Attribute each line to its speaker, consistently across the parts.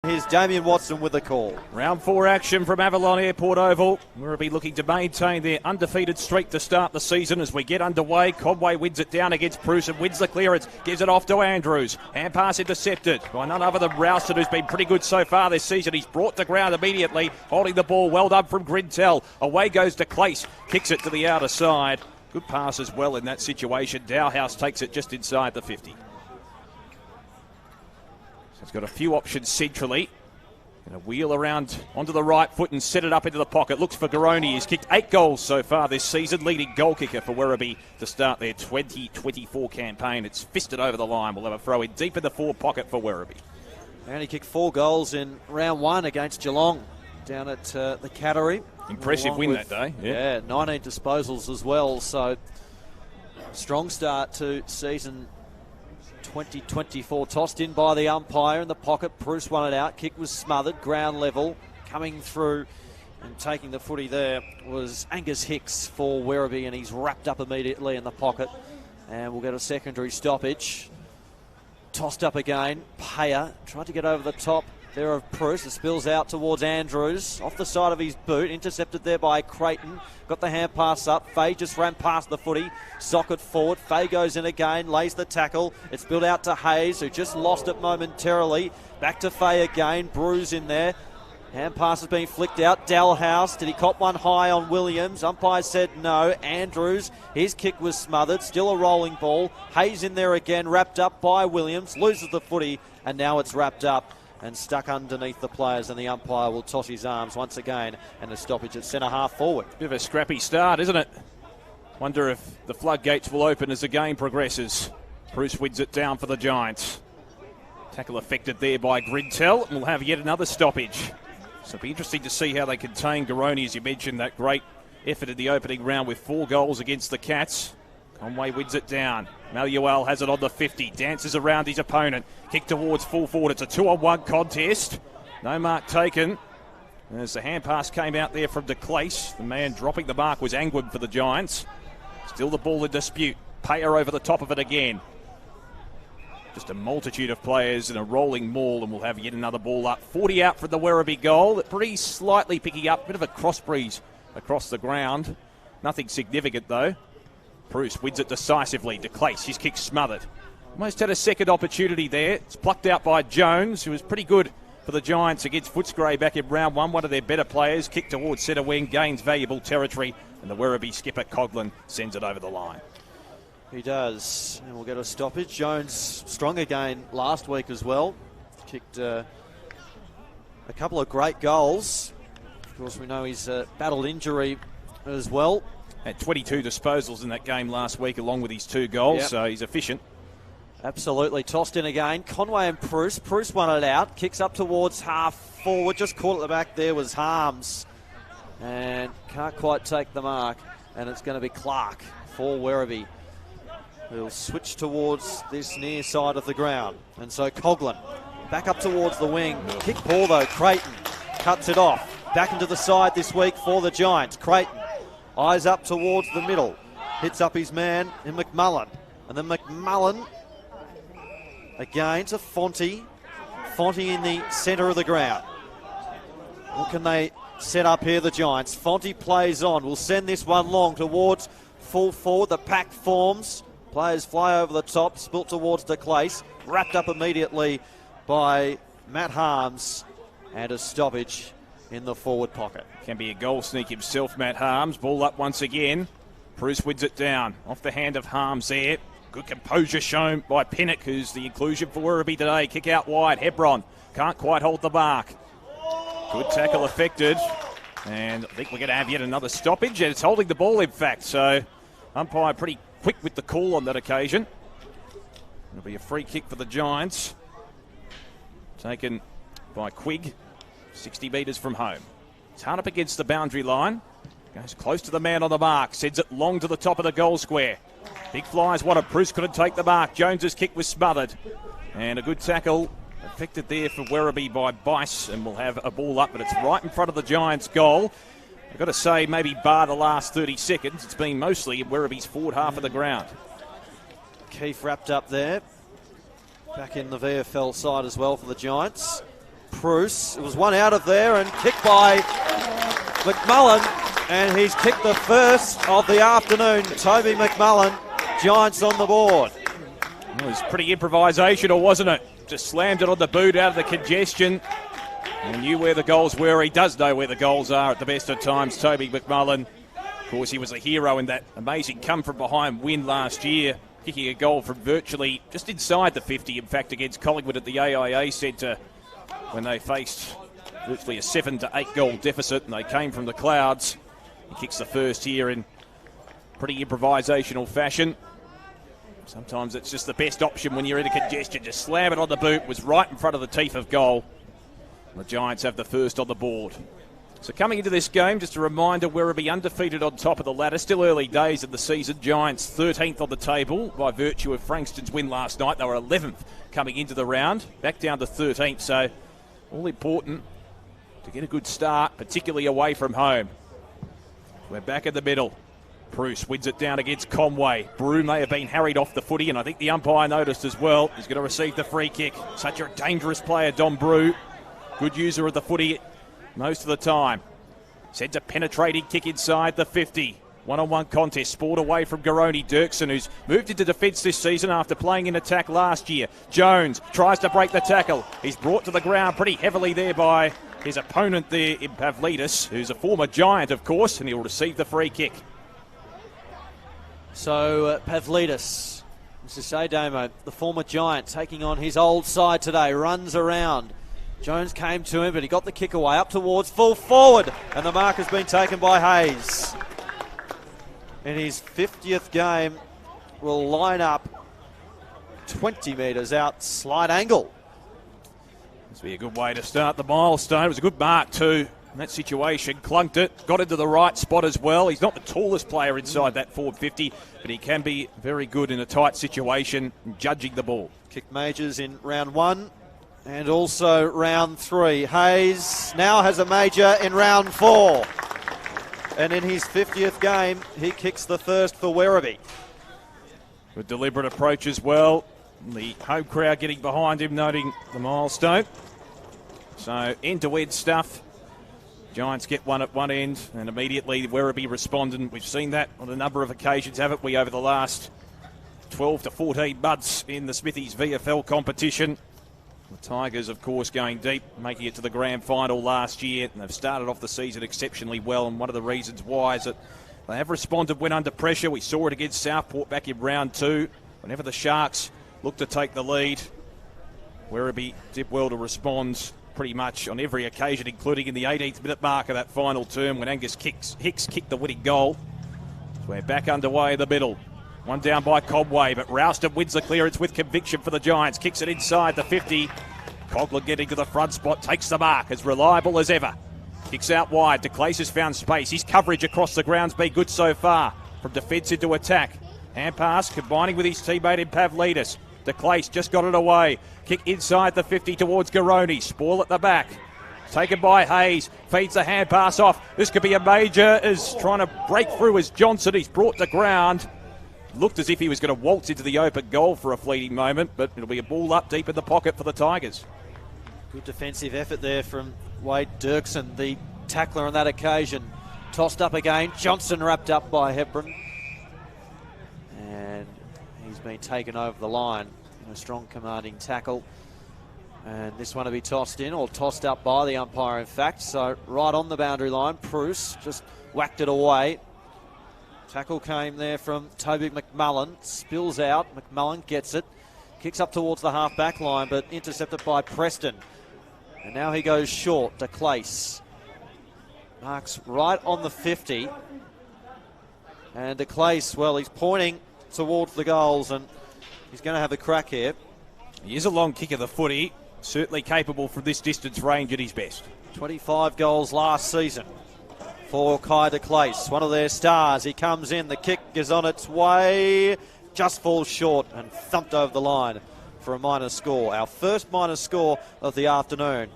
Speaker 1: Here's Damien Watson with the call.
Speaker 2: Round 4 action from Avalon Airport Oval. Werribee looking to maintain their undefeated streak to start the season as we get underway. Conway wins it down against Bruce and wins the clearance. Gives it off to Andrews. Hand pass intercepted by none other than Rowston, who's been pretty good so far this season. He's brought to ground immediately, holding the ball. Well done from Grintel. Away goes to Clace. Kicks it to the outer side. Good pass as well in that situation. Dowhouse takes it just inside the 50. So it's got a few options centrally. Going to wheel around onto the right foot and set it up into the pocket. Looks for Garoni. He's kicked 8 goals so far this season. Leading goal kicker for Werribee to start their 2024 campaign. It's fisted over the line. We'll have a throw in deep in the forward pocket for Werribee.
Speaker 1: And he kicked 4 goals in round 1 against Geelong down at the Cattery.
Speaker 2: Impressive win that day.
Speaker 1: Yeah, 19 disposals as well. So strong start to season 2024. Tossed in by the umpire in the pocket. Bruce won it out. Kick was smothered. Ground level. Coming through and taking the footy there was Angus Hicks for Werribee, and he's wrapped up immediately in the pocket. And we'll get a secondary stoppage. Tossed up again. Payer tried to get over the top there of Bruce. It spills out towards Andrews. Off the side of his boot. Intercepted there by Creighton. Got the hand pass up. Fay just ran past the footy. Socket forward. Fay goes in again. Lays the tackle. It's spilled out to Hayes, who just lost it momentarily. Back to Fay again. Bruce in there. Hand pass has been flicked out. Dalhouse, did he cop one high on Williams? Umpire said no. Andrews, his kick was smothered. Still a rolling ball. Hayes in there again, wrapped up by Williams. Loses the footy, and now it's wrapped up and stuck underneath the players, and the umpire will toss his arms once again, and a stoppage at centre half forward.
Speaker 2: Bit of a scrappy start, isn't it? Wonder if the floodgates will open as the game progresses. Bruce wins it down for the Giants. Tackle affected there by Grintel, and we'll have yet another stoppage. So it'll be interesting to see how they contain Garoni, as you mentioned, that great effort in the opening round with 4 goals against the Cats. Conway wins it down. Maluel has it on the 50. Dances around his opponent. Kick towards full forward. It's a 2-on-1 contest. No mark taken. As the hand pass came out there from DeClace, the man dropping the mark was Angwin for the Giants. Still the ball in dispute. Payer over the top of it again. Just a multitude of players in a rolling maul, and we'll have yet another ball up. 40 out from the Werribee goal. Pretty slightly picking up. Bit of a cross breeze across the ground. Nothing significant though. Bruce wins it decisively. DeClace, his kick smothered. Almost had a second opportunity there. It's plucked out by Jones, who was pretty good for the Giants against Footscray back in round 1. One of their better players. Kick towards centre wing, gains valuable territory, and the Werribee skipper Coughlin sends it over the line.
Speaker 1: He does, and we'll get a stoppage. Jones strong again last week as well. Kicked a couple of great goals. Of course, we know he's battled injury as well.
Speaker 2: Had 22 disposals in that game last week, along with his 2 goals, so he's efficient.
Speaker 1: Absolutely. Tossed in again. Conway and Bruce. Bruce won it out. Kicks up towards half forward. Just caught at the back there was Harms. And can't quite take the mark. And it's going to be Clark for Werribee, who'll switch towards this near side of the ground. And so Coughlin back up towards the wing. Kick ball though. Creighton cuts it off. Back into the side this week for the Giants. Creighton. Eyes up towards the middle. Hits up his man in McMullen. And then McMullen again to Fonte. Fonte in the centre of the ground. What can they set up here, the Giants? Fonte plays on. Will send this one long towards full forward. The pack forms. Players fly over the top. Spilt towards DeClace. Wrapped up immediately by Matt Harms. And a stoppage in the forward pocket.
Speaker 2: Can be a goal sneak himself, Matt Harms. Ball up once again. Bruce wins it down. Off the hand of Harms there. Good composure shown by Pinnock, who's the inclusion for Werribee today. Kick out wide. Hebron can't quite hold the mark. Good tackle affected. And I think we're going to have yet another stoppage. And it's holding the ball, in fact. So umpire pretty quick with the call on that occasion. It'll be a free kick for the Giants. Taken by Quigg. 60 metres from home. It's hard up against the boundary line. Goes close to the man on the mark. Sends it long to the top of the goal square. Big flies, what a Bruce couldn't take the mark. Jones's kick was smothered. And a good tackle affected there for Werribee by Bice. And we'll have a ball up, but it's right in front of the Giants' goal. I've got to say, maybe bar the last 30 seconds, it's been mostly in Werribee's forward half of the ground.
Speaker 1: Keith wrapped up there. Back in the VFL side as well for the Giants. Bruce. It was one out of there and kicked by McMullen, and he's kicked the first of the afternoon. Toby McMullen, Giants on the board.
Speaker 2: It was pretty improvisational, wasn't it? Just slammed it on the boot out of the congestion. And knew where the goals were. He does know where the goals are at the best of times, Toby McMullen. Of course, he was a hero in that amazing come-from-behind win last year, kicking a goal from virtually just inside the 50, in fact, against Collingwood at the AIA Centre when they faced virtually a 7 to 8 goal deficit, and they came from the clouds. He kicks the first here in pretty improvisational fashion. Sometimes it's just the best option when you're in a congestion. Just slam it on the boot. Was right in front of the teeth of goal. The Giants have the first on the board. So coming into this game, just a reminder, Werribee undefeated on top of the ladder. Still early days of the season. Giants 13th on the table by virtue of Frankston's win last night. They were 11th coming into the round. Back down to 13th. So all important to get a good start, particularly away from home. We're back in the middle. Bruce wins it down against Conway. Brew may have been harried off the footy, and I think the umpire noticed as well. He's going to receive the free kick. Such a dangerous player, Dom Brew. Good user of the footy most of the time. Sends a penetrating kick inside the 50. One-on-one contest, sport away from Garoni. Dirksen, who's moved into defence this season after playing in attack last year. Jones tries to break the tackle. He's brought to the ground pretty heavily there by his opponent there in Pavlidis, who's a former Giant, of course, and he'll receive the free kick.
Speaker 1: So Pavlidis, Mr. Shea Damo, the former Giant, taking on his old side today, runs around. Jones came to him, but he got the kick away up towards full forward, and the mark has been taken by Hayes. In his 50th game, will line up 20 metres out, slight angle.
Speaker 2: This will be a good way to start the milestone. It was a good mark too. In that situation, clunked it, got into the right spot as well. He's not the tallest player inside that forward 50, but he can be very good in a tight situation, judging the ball.
Speaker 1: Kick majors in round 1 and also round 3. Hayes now has a major in round 4. And in his 50th game, he kicks the first for Werribee.
Speaker 2: With deliberate approach as well. The home crowd getting behind him, noting the milestone. So end-to-end stuff. Giants get one at one end, and immediately Werribee responding. We've seen that on a number of occasions, haven't we, over the last 12 to 14 months in the Smithies VFL competition. The Tigers, of course, going deep, making it to the grand final last year, and they've started off the season exceptionally well, and one of the reasons why is that they have responded when under pressure. We saw it against Southport back in round 2. Whenever the Sharks looked to take the lead, Werribee did well to respond pretty much on every occasion, including in the 18th minute mark of that final term when Angus Hicks kicked the winning goal. So we're back underway in the middle. One down by Conway, but Rouston wins the clearance with conviction for the Giants. Kicks it inside the 50. Coughlin getting to the front spot, takes the mark, as reliable as ever. Kicks out wide. DeClace has found space. His coverage across the ground's been good so far. From defence into attack. Hand pass combining with his teammate in Pavlidis. DeClace just got it away. Kick inside the 50 towards Garoni. Spoil at the back. Taken by Hayes. Feeds the hand pass off. This could be a major. Is trying to break through as Johnson. He's brought to ground. Looked as if he was going to waltz into the open goal for a fleeting moment, but it'll be a ball up deep in the pocket for the Tigers.
Speaker 1: Good defensive effort there from Wade Dirksen, the tackler on that occasion. Tossed up again. Johnson wrapped up by Hepburn. And he's been taken over the line in a strong commanding tackle. And this one will be tossed in, or tossed up by the umpire, in fact. So right on the boundary line, Bruce just whacked it away. Tackle came there from Toby McMullen. Spills out. McMullen gets it. Kicks up towards the half-back line, but intercepted by Preston. And now he goes short. DeClace marks right on the 50. And DeClace, well, he's pointing towards the goals, and he's going to have a crack here.
Speaker 2: He is a long kick of the footy. Certainly capable from this distance range at his best.
Speaker 1: 25 goals last season for Kai DeClace, one of their stars. He comes in, the kick is on its way, just falls short and thumped over the line for a minor score. Our first minor score of the afternoon.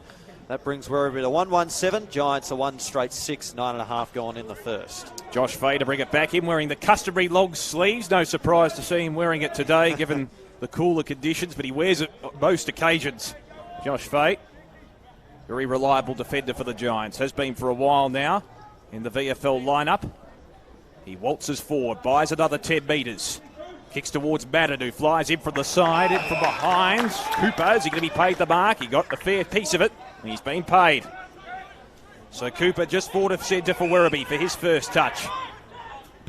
Speaker 1: That brings Werribee to 1-1-7. Giants are 1 straight 6, 9.5 gone in the first.
Speaker 2: Josh Fay to bring it back in, wearing the customary long sleeves. No surprise to see him wearing it today, given the cooler conditions, but he wears it on most occasions. Josh Fay. Very reliable defender for the Giants. Has been for a while now in the VFL lineup. He waltzes forward, buys another 10 metres. Kicks towards Madden, who flies in from the side, in from behind. Cooper, is he going to be paid the mark? He got a fair piece of it, and he's been paid. So Cooper just forward of centre for Werribee for his first touch.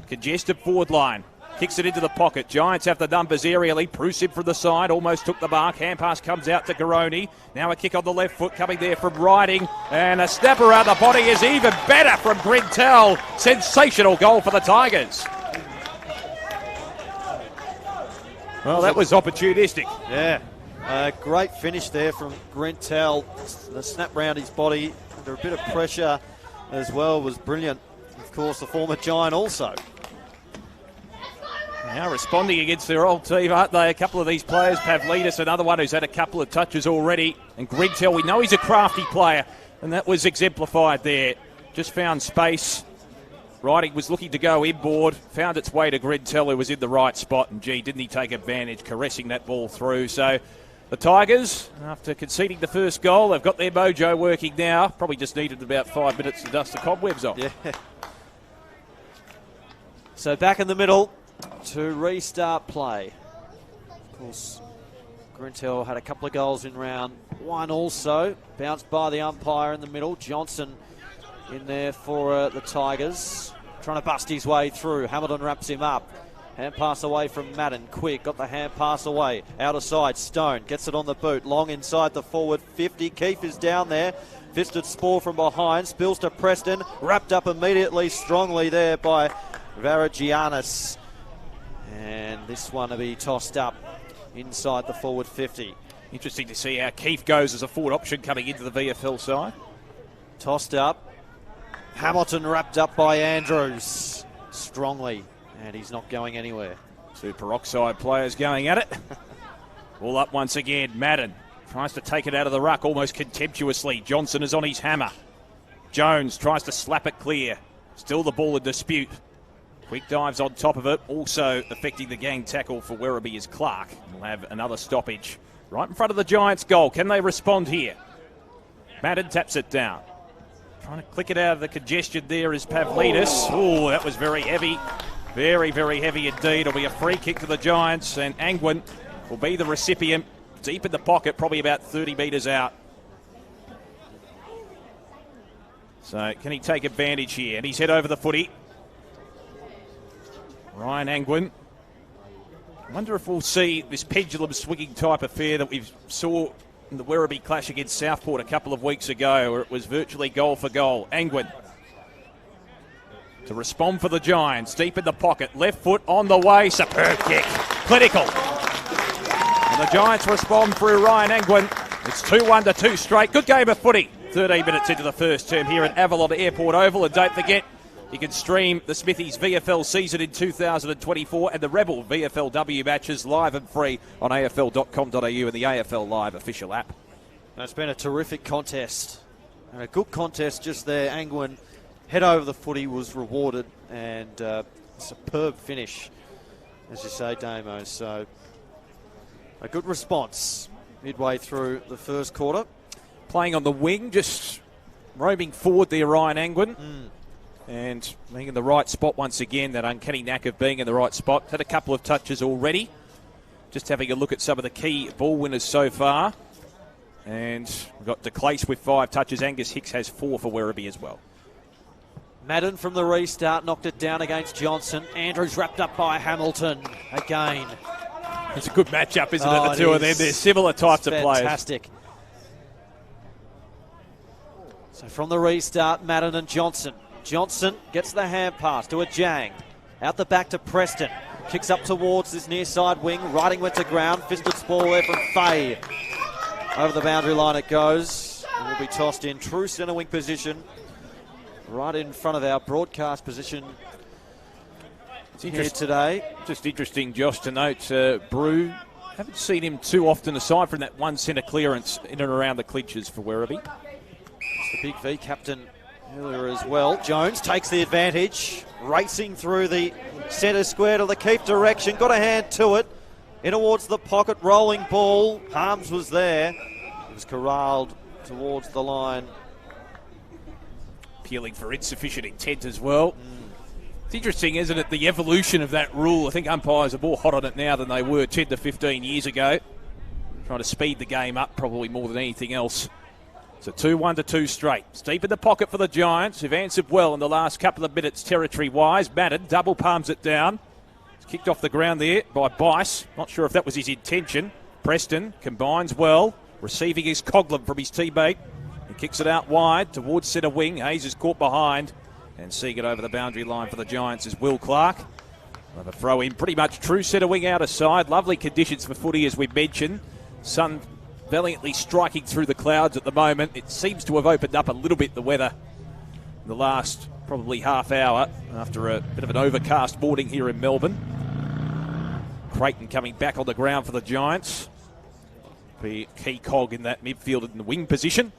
Speaker 2: Congested forward line. Kicks it into the pocket. Giants have the numbers aerially. Bruce in from the side. Almost took the mark. Hand pass comes out to Garoni. Now a kick on the left foot coming there from Riding. And a snap around the body is even better from Grintel. Sensational goal for the Tigers. Well, that was opportunistic.
Speaker 1: Yeah. Great finish there from Grintel. The snap round his body under a bit of pressure as well was brilliant. Of course, the former Giant also.
Speaker 2: Now responding against their old team, aren't they? A couple of these players, Pavlidis, another one who's had a couple of touches already. And Grintel, we know he's a crafty player, and that was exemplified there. Just found space. Riding was looking to go inboard, found its way to Grintel, who was in the right spot, and gee, didn't he take advantage, caressing that ball through. So the Tigers, after conceding the first goal, they've got their mojo working now. Probably just needed about 5 minutes to dust the cobwebs off.
Speaker 1: Yeah. So back in the middle to restart play. Of course, Grintel had a couple of goals in round one also. Bounced by the umpire in the middle. Johnson in there for the Tigers. Trying to bust his way through. Hamilton wraps him up. Hand pass away from Madden. Quick, got the hand pass away. Out of side, Stone gets it on the boot. Long inside the forward 50. Keefe is down there. Fisted Spore from behind. Spills to Preston. Wrapped up immediately, strongly there by Varagianis. And this one to be tossed up inside the forward 50.
Speaker 2: Interesting to see how Keefe goes as a forward option coming into the VFL side.
Speaker 1: Tossed up. Hamilton wrapped up by Andrews. Strongly. And he's not going anywhere.
Speaker 2: Two peroxide players going at it. All up once again. Madden tries to take it out of the ruck almost contemptuously. Johnson is on his hammer. Jones tries to slap it clear. Still the ball in dispute. Quick dives on top of it. Also affecting the gang tackle for Werribee is Clark. We'll have another stoppage right in front of the Giants' goal. Can they respond here? Madden taps it down. Trying to click it out of the congestion there is Pavlidis. Oh, that was very heavy. Very, very heavy indeed. It'll be a free kick to the Giants, and Angwin will be the recipient. Deep in the pocket, probably about 30 metres out. So can he take advantage here? And he's head over the footy. Ryan Angwin. I wonder if we'll see this pendulum swinging type affair that we saw in the Werribee clash against Southport a couple of weeks ago, where it was virtually goal for goal. Angwin to respond for the Giants. Deep in the pocket. Left foot on the way. Superb kick. Clinical. And the Giants respond through Ryan Angwin. It's 2-1 to 2 straight. Good game of footy. 13 minutes into the first term here at Avalon Airport Oval. And don't forget, you can stream the Smithies VFL season in 2024 and the Rebel VFLW matches live and free on afl.com.au and the AFL Live official app.
Speaker 1: It's been a terrific contest. And a good contest just there. Angwin head over the footy was rewarded, and superb finish, as you say, Damo. So a good response midway through the first quarter.
Speaker 2: Playing on the wing, just roaming forward there, Ryan Angwin. And being in the right spot once again, that uncanny knack of being in the right spot. Had a couple of touches already. Just having a look at some of the key ball winners so far. And we've got DeClace with 5 touches. Angus Hicks has 4 for Werribee as well.
Speaker 1: Madden from the restart knocked it down against Johnson. Andrews wrapped up by Hamilton again.
Speaker 2: It's a good matchup, isn't it? The two of them. They're similar types of players.
Speaker 1: Fantastic. So from the restart, Madden and Johnson. Johnson gets the hand pass to a Jang. Out the back to Preston. Kicks up towards this near side wing. Riding went to ground. Fisted ball there from Fay. Over the boundary line it goes. And will be tossed in true centre wing position. Right in front of our broadcast position here today.
Speaker 2: Just interesting, Josh, to note Brew. Haven't seen him too often aside from that one centre clearance in and around the clinches for Werribee.
Speaker 1: It's the Big V captain earlier as well. Jones takes the advantage, racing through the centre square to the Keefe direction. Got a hand to it. In towards the pocket, rolling ball. Harms was there. It was corralled towards the line.
Speaker 2: Appealing for insufficient intent as well. It's interesting, isn't it, the evolution of that rule. I think umpires are more hot on it now than they were 10 to 15 years ago. Trying to speed the game up probably more than anything else. So 2-1 to 2 straight. It's deep in the pocket for the Giants, who've answered well in the last couple of minutes territory-wise. Madden double palms it down. It's kicked off the ground there by Bice. Not sure if that was his intention. Preston combines well, receiving his Coghlan from his teammate. He kicks it out wide towards centre wing. Hayes is caught behind. And seeing it over the boundary line for the Giants is Will Clark. Have a throw in, pretty much true centre wing out of side. Lovely conditions for footy, as we mentioned. Sun valiantly striking through the clouds at the moment. It seems to have opened up a little bit, the weather, in the last probably half hour after a bit of an overcast morning here in Melbourne. Creighton coming back on the ground for the Giants. Be a key cog in that midfield in the wing position.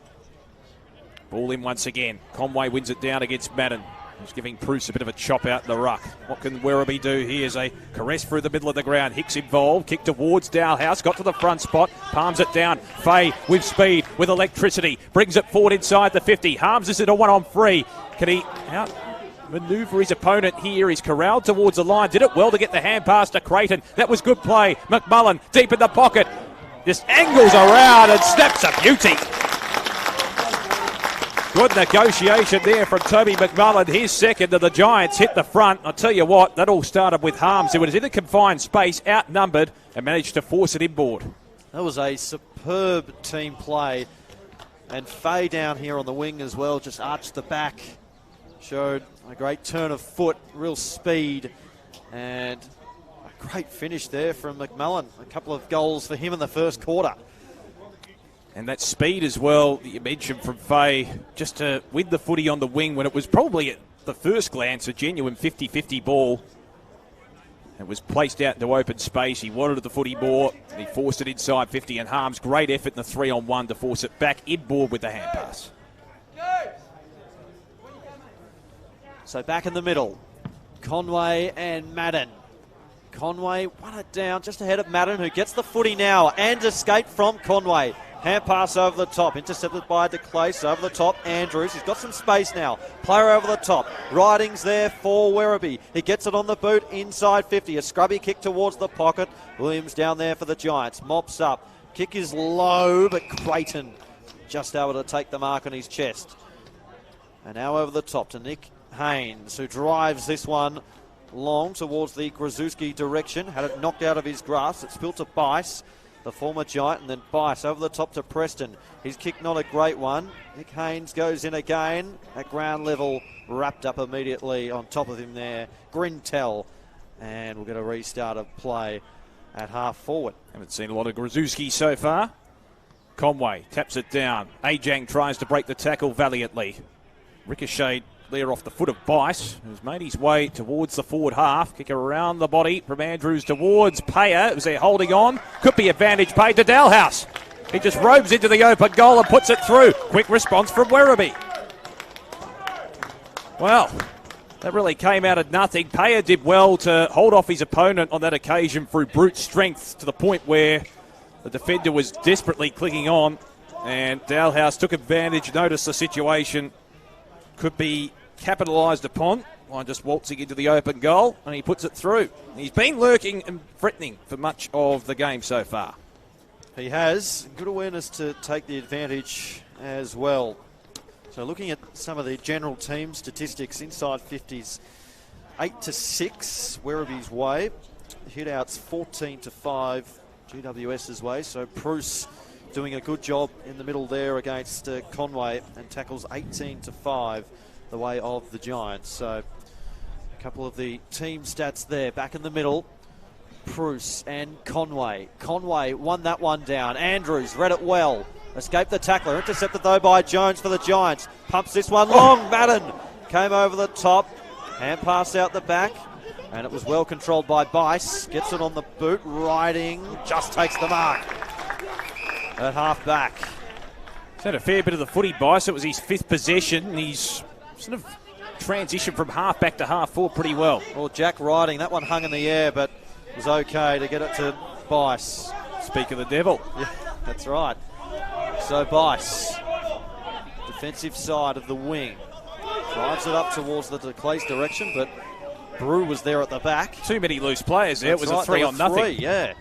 Speaker 2: Ball in once again. Conway wins it down against Madden. He's giving Bruce a bit of a chop out in the ruck. What can Werribee do here? As a caress through the middle of the ground. Hicks involved. Kick towards Dalhouse. Got to the front spot. Palms it down. Fay with speed, with electricity. Brings it forward inside the 50. Harms is it a 1-on-3. Can he out-manoeuvre his opponent here? He's corralled towards the line. Did it well to get the hand pass to Creighton. That was good play. McMullen deep in the pocket. Just angles around and snaps a beauty. Good negotiation there from Toby McMullen. His second, and the Giants hit the front. I'll tell you what, that all started with Harms, who was in a confined space, outnumbered, and managed to force it inboard.
Speaker 1: That was a superb team play. And Fay down here on the wing as well, just arched the back. Showed a great turn of foot, real speed, and a great finish there from McMullen. A couple of goals for him in the first quarter.
Speaker 2: And that speed as well that you mentioned from Fay, just to win the footy on the wing when it was probably at the first glance a genuine 50-50 ball. It was placed out into open space. He wanted the footy more. He forced it inside 50, and Harms, great effort in the 3-on-1 to force it back inboard with the hand pass.
Speaker 1: So back in the middle, Conway and Madden. Conway won it down just ahead of Madden, who gets the footy now and escape from Conway. Hand pass over the top, intercepted by DeClace, over the top, Andrews. He's got some space now. Player over the top. Riding's there for Werribee. He gets it on the boot, inside 50. A scrubby kick towards the pocket. Williams down there for the Giants. Mops up. Kick is low, but Creighton just able to take the mark on his chest. And now over the top to Nick Haynes, who drives this one long towards the Grzuski direction. Had it knocked out of his grasp. It spilled to Bice, the former Giant, and then Bice over the top to Preston. His kick not a great one. Nick Haynes goes in again at ground level, wrapped up immediately on top of him there. Grintel, and we'll get a restart of play at half forward.
Speaker 2: Haven't seen a lot of Grzuski so far. Conway taps it down. Ajang tries to break the tackle valiantly. Ricochet there off the foot of Bice, who's made his way towards the forward half. Kick around the body from Andrews towards Payer, as they're holding on. Could be advantage paid to Dalhouse. He just robes into the open goal and puts it through. Quick response from Werribee. Well, that really came out of nothing. Payer did well to hold off his opponent on that occasion through brute strength, to the point where the defender was desperately clinging on, and Dalhouse took advantage, noticed the situation could be capitalised upon by just waltzing into the open goal, and he puts it through. He's been lurking and threatening for much of the game so far.
Speaker 1: He has good awareness to take the advantage as well. So looking at some of the general team statistics, inside 50s, 8-6 Werribee's way. Hitouts 14-5 GWS's way. So Bruce doing a good job in the middle there against Conway, and tackles 18-5 the way of the Giants. So a couple of the team stats there. Back in the middle, Bruce and Conway. Conway won that one down. Andrews read it well. Escaped the tackler. Intercepted though by Jones for the Giants. Pumps this one long. Madden came over the top. Hand pass out the back. And it was well controlled by Bice. Gets it on the boot. Riding. Just takes the mark at half back.
Speaker 2: He's had a fair bit of the footy, Bice. It was his 5th possession, and he's sort of transitioned from half back to half forward pretty well.
Speaker 1: Well, Jack Riding, that one hung in the air, but it was okay to get it to Bice.
Speaker 2: Speak of the devil.
Speaker 1: Yeah, that's right. So Bice defensive side of the wing. Drives it up towards the Declay's direction, but Brew was there at the back.
Speaker 2: Too many loose players there. It was
Speaker 1: right,
Speaker 2: a 3-on-0.
Speaker 1: Yeah.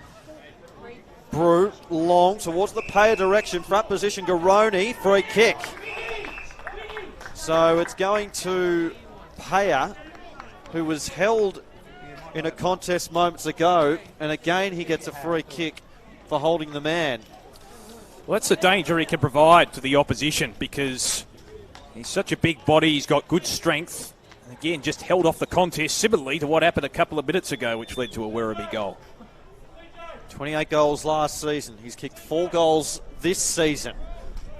Speaker 1: Brew long towards the Payer direction. Front position, Garoni, free kick. So it's going to Payer, who was held in a contest moments ago, and again he gets a free kick for holding the man.
Speaker 2: Well, that's the danger he can provide to the opposition, because he's such a big body, he's got good strength. And again, just held off the contest, similarly to what happened a couple of minutes ago, which led to a Werribee goal.
Speaker 1: 28 goals last season. He's kicked 4 goals this season.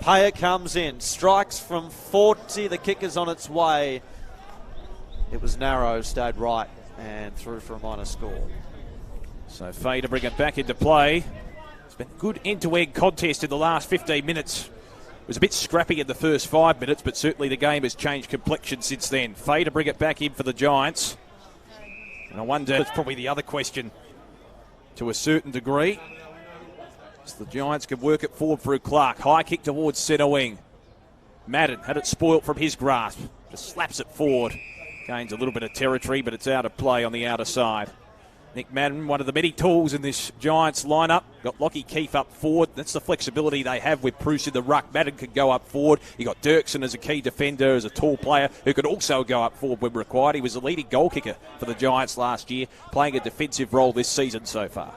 Speaker 1: Payer comes in, strikes from 40. The kick is on its way. It was narrow, stayed right, and through for a minor score.
Speaker 2: So Fay to bring it back into play. It's been a good end-to-end contest in the last 15 minutes. It was a bit scrappy in the first 5 minutes, but certainly the game has changed complexion since then. Fay to bring it back in for the Giants. And I wonder, it's probably the other question to a certain degree. So the Giants can work it forward through Clark. High kick towards centre wing. Madden had it spoilt from his grasp. Just slaps it forward. Gains a little bit of territory, but it's out of play on the outer side. Nick Madden, one of the many tools in this Giants lineup. Got Lockie Keefe up forward. That's the flexibility they have with Bruce in the ruck. Madden can go up forward. You got Dirksen as a key defender, as a tall player who could also go up forward when required. He was the leading goal kicker for the Giants last year, playing a defensive role this season so far.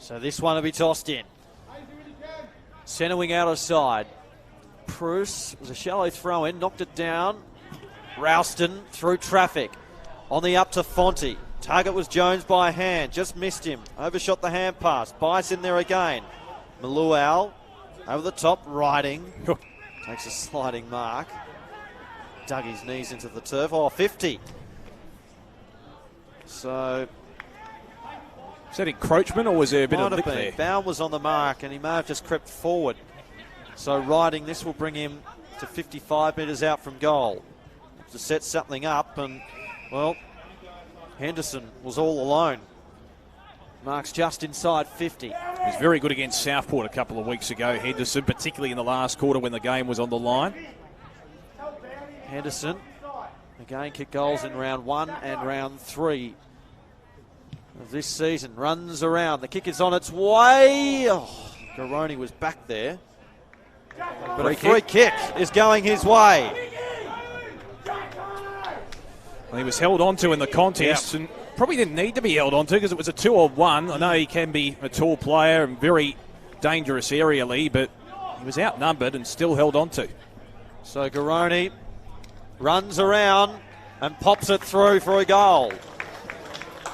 Speaker 1: So this one will be tossed in. Centre wing out of side. Bruce was a shallow throw in, knocked it down. Ralston through traffic. On the up to Fonte. Target was Jones by hand. Just missed him. Overshot the hand pass. Bites in there again. Malual over the top, riding. Takes a sliding mark. Dug his knees into the turf. 50. So...
Speaker 2: Is that encroachment, or was there a bit of lick there?
Speaker 1: Bound was on the mark, and he may have just crept forward. So riding, this will bring him to 55 metres out from goal to set something up, and, well, Henderson was all alone. Mark's just inside 50.
Speaker 2: He was very good against Southport a couple of weeks ago, Henderson, particularly in the last quarter when the game was on the line.
Speaker 1: Henderson, again, kicked goals in round 1 and round 3 of this season. Runs around. The kick is on its way. Garoni was back there. But a free kick is going his way.
Speaker 2: Well, he was held onto in the contest, and probably didn't need to be held onto because it was a 2-on-1. I know he can be a tall player and very dangerous aerially, but he was outnumbered and still held onto.
Speaker 1: So Garoni runs around and pops it through for a goal.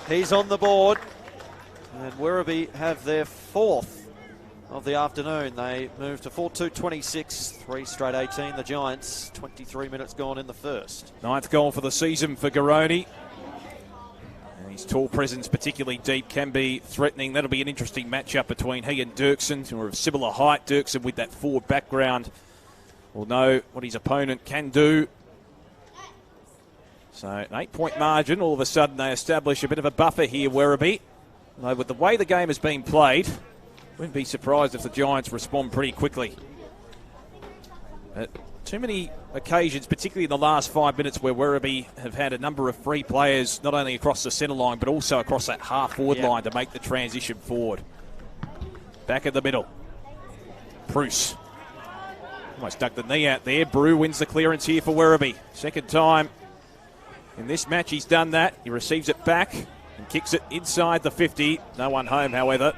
Speaker 1: He's on the board, and Werribee have their 4th of the afternoon. They move to 4-2-26, 3 straight 18. The Giants, 23 minutes gone in the first. 9th
Speaker 2: goal for the season for Garoni. And his tall presence, particularly deep, can be threatening. That'll be an interesting matchup between he and Dirksen, who are of similar height. Dirksen, with that forward background, will know what his opponent can do. So an 8-point margin. All of a sudden they establish a bit of a buffer here, Werribee. Though with the way the game has been played, wouldn't be surprised if the Giants respond pretty quickly. Too many occasions, particularly in the last 5 minutes, where Werribee have had a number of free players, not only across the centre line, but also across that half-forward line to make the transition forward. Back in the middle. Bruce. Almost dug the knee out there. Brew wins the clearance here for Werribee. Second time in this match he's done that. He receives it back and kicks it inside the 50. No one home, however.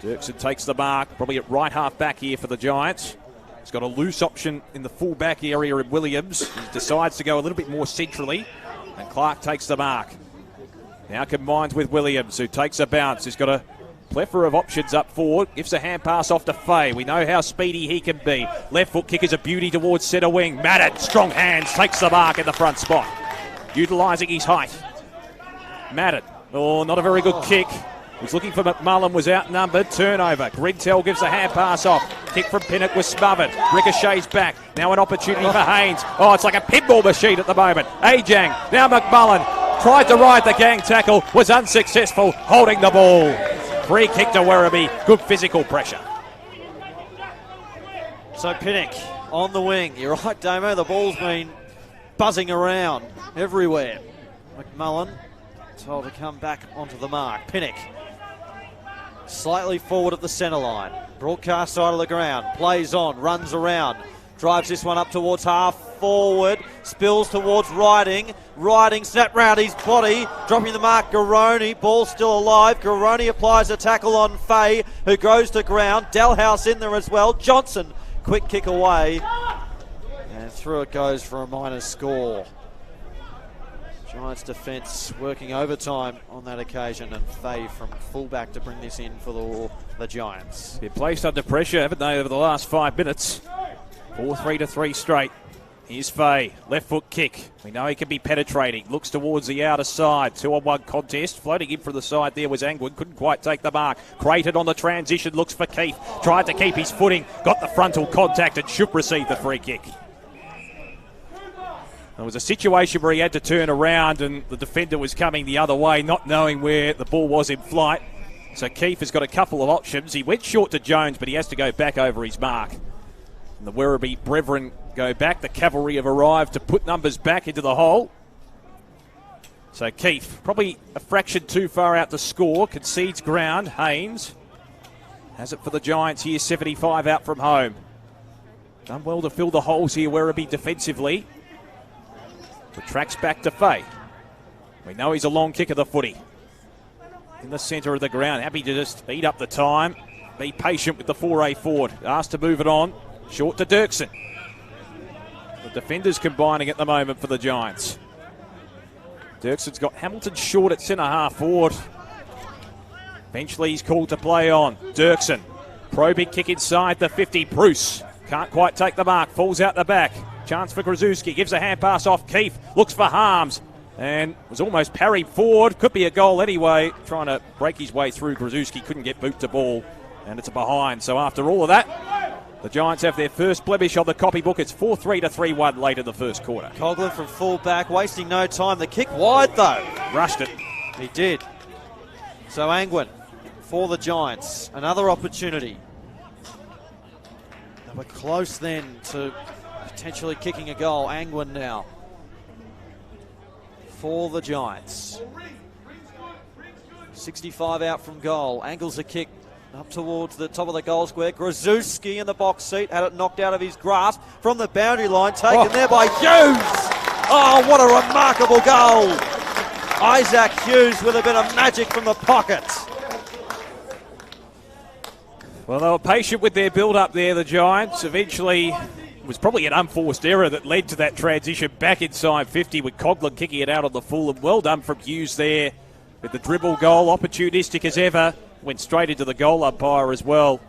Speaker 2: Dirksen takes the mark, probably at right half back here for the Giants. He's got a loose option in the full back area in Williams. He decides to go a little bit more centrally, and Clark takes the mark. Now combines with Williams, who takes a bounce. He's got a plethora of options up forward. Gives a hand pass off to Fay. We know how speedy he can be. Left foot kick is a beauty towards centre wing. Madden, strong hands, takes the mark in the front spot, utilising his height. Madden, not a very good kick. He's looking for McMullen, was outnumbered. Turnover. Gridtell gives a hand pass off. Kick from Pinnock was smothered. Ricochets back. Now an opportunity for Haynes. It's like a pinball machine at the moment. Ajang. Now McMullen. Tried to ride the gang tackle. Was unsuccessful. Holding the ball. Free kick to Werribee. Good physical pressure.
Speaker 1: So Pinnock on the wing. You're right, Damo. The ball's been buzzing around everywhere. McMullen told to come back onto the mark. Pinnock slightly forward at the centre line. Broadcast side of the ground. Plays on, runs around. Drives this one up towards half forward. Spills towards Riding. Riding snap round his body. Dropping the mark, Garoni. Ball still alive. Garoni applies a tackle on Fay, who goes to ground. Dalhouse in there as well. Johnson, quick kick away. And through it goes for a minor score. Giants defence working overtime on that occasion, and Fay from fullback to bring this in for the Giants.
Speaker 2: They're placed under pressure, haven't they, over the last 5 minutes? 4-3 to 3 straight. Here's Fay, left foot kick. We know he can be penetrating. Looks towards the outer side. 2-on-1 contest. Floating in from the side there was Angwin. Couldn't quite take the mark. Creighton on the transition. Looks for Keith. Tried to keep his footing. Got the frontal contact and should receive the free kick. There was a situation where he had to turn around and the defender was coming the other way, not knowing where the ball was in flight. So Keith has got a couple of options. He went short to Jones, but he has to go back over his mark. And the Werribee brethren go back. The cavalry have arrived to put numbers back into the hole. So Keith, probably a fraction too far out to score, concedes ground. Haynes has it for the Giants here, 75 out from home. Done well to fill the holes here, Werribee defensively. The track's back to Fay. We know he's a long kick of the footy. In the centre of the ground, happy to just eat up the time. Be patient with the foray forward. Asked to move it on. Short to Dirksen. The defenders combining at the moment for the Giants. Dirksen's got Hamilton short at centre half forward. Eventually he's called to play on. Dirksen. Probing kick inside the 50. Bruce can't quite take the mark. Falls out the back. Chance for Grzuski. Gives a hand pass off Keith. Looks for Harms. And was almost parried forward. Could be a goal anyway. Trying to break his way through. Grzuski couldn't get boot to ball. And it's a behind. So after all of that, the Giants have their first blemish on the copybook. It's 4-3 to 3-1 late in the first quarter.
Speaker 1: Coughlin from full back, wasting no time. The kick wide though.
Speaker 2: Rushed it.
Speaker 1: He did. So Angwin for the Giants. Another opportunity. They were close then to potentially kicking a goal. Angwin now for the Giants. 65 out from goal. Angles a kick up towards the top of the goal square. Grzuski in the box seat. Had it knocked out of his grasp from the boundary line. Taken there by Hughes. Oh, what a remarkable goal. Isaac Hughes with a bit of magic from the pocket.
Speaker 2: Well, they were patient with their build-up there, the Giants. Eventually, it was probably an unforced error that led to that transition back inside 50 with Coughlin kicking it out on the full. And well done from Hughes there with the dribble goal. Opportunistic as ever. Went straight into the goal umpire as well.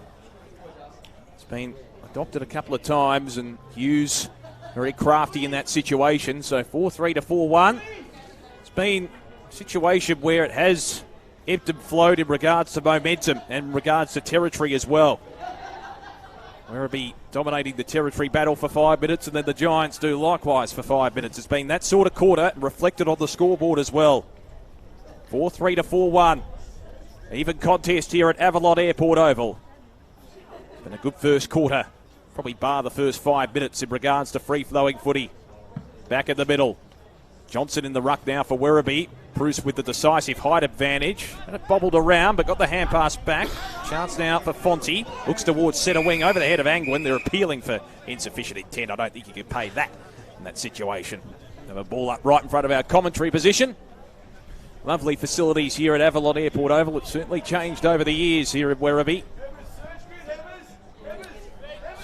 Speaker 2: It's been adopted a couple of times, and Hughes very crafty in that situation. So 4-3 to 4-1. It's been a situation where it has ebbed and flowed in regards to momentum and in regards to territory as well. Werribee dominating the territory battle for 5 minutes, and then the Giants do likewise for 5 minutes. It's been that sort of quarter, reflected on the scoreboard as well. 4-3 to 4-1. Even contest here at Avalon Airport Oval. It's been a good first quarter. Probably bar the first 5 minutes in regards to free-flowing footy. Back in the middle. Johnson in the ruck now for Werribee. Bruce with the decisive height advantage. And it bobbled around, but got the hand pass back. Chance now for Fonte. Looks towards centre wing over the head of Angwin. They're appealing for insufficient intent. I don't think you can pay that in that situation. Have a ball up right in front of our commentary position. Lovely facilities here at Avalon Airport Oval. It's certainly changed over the years here at Werribee.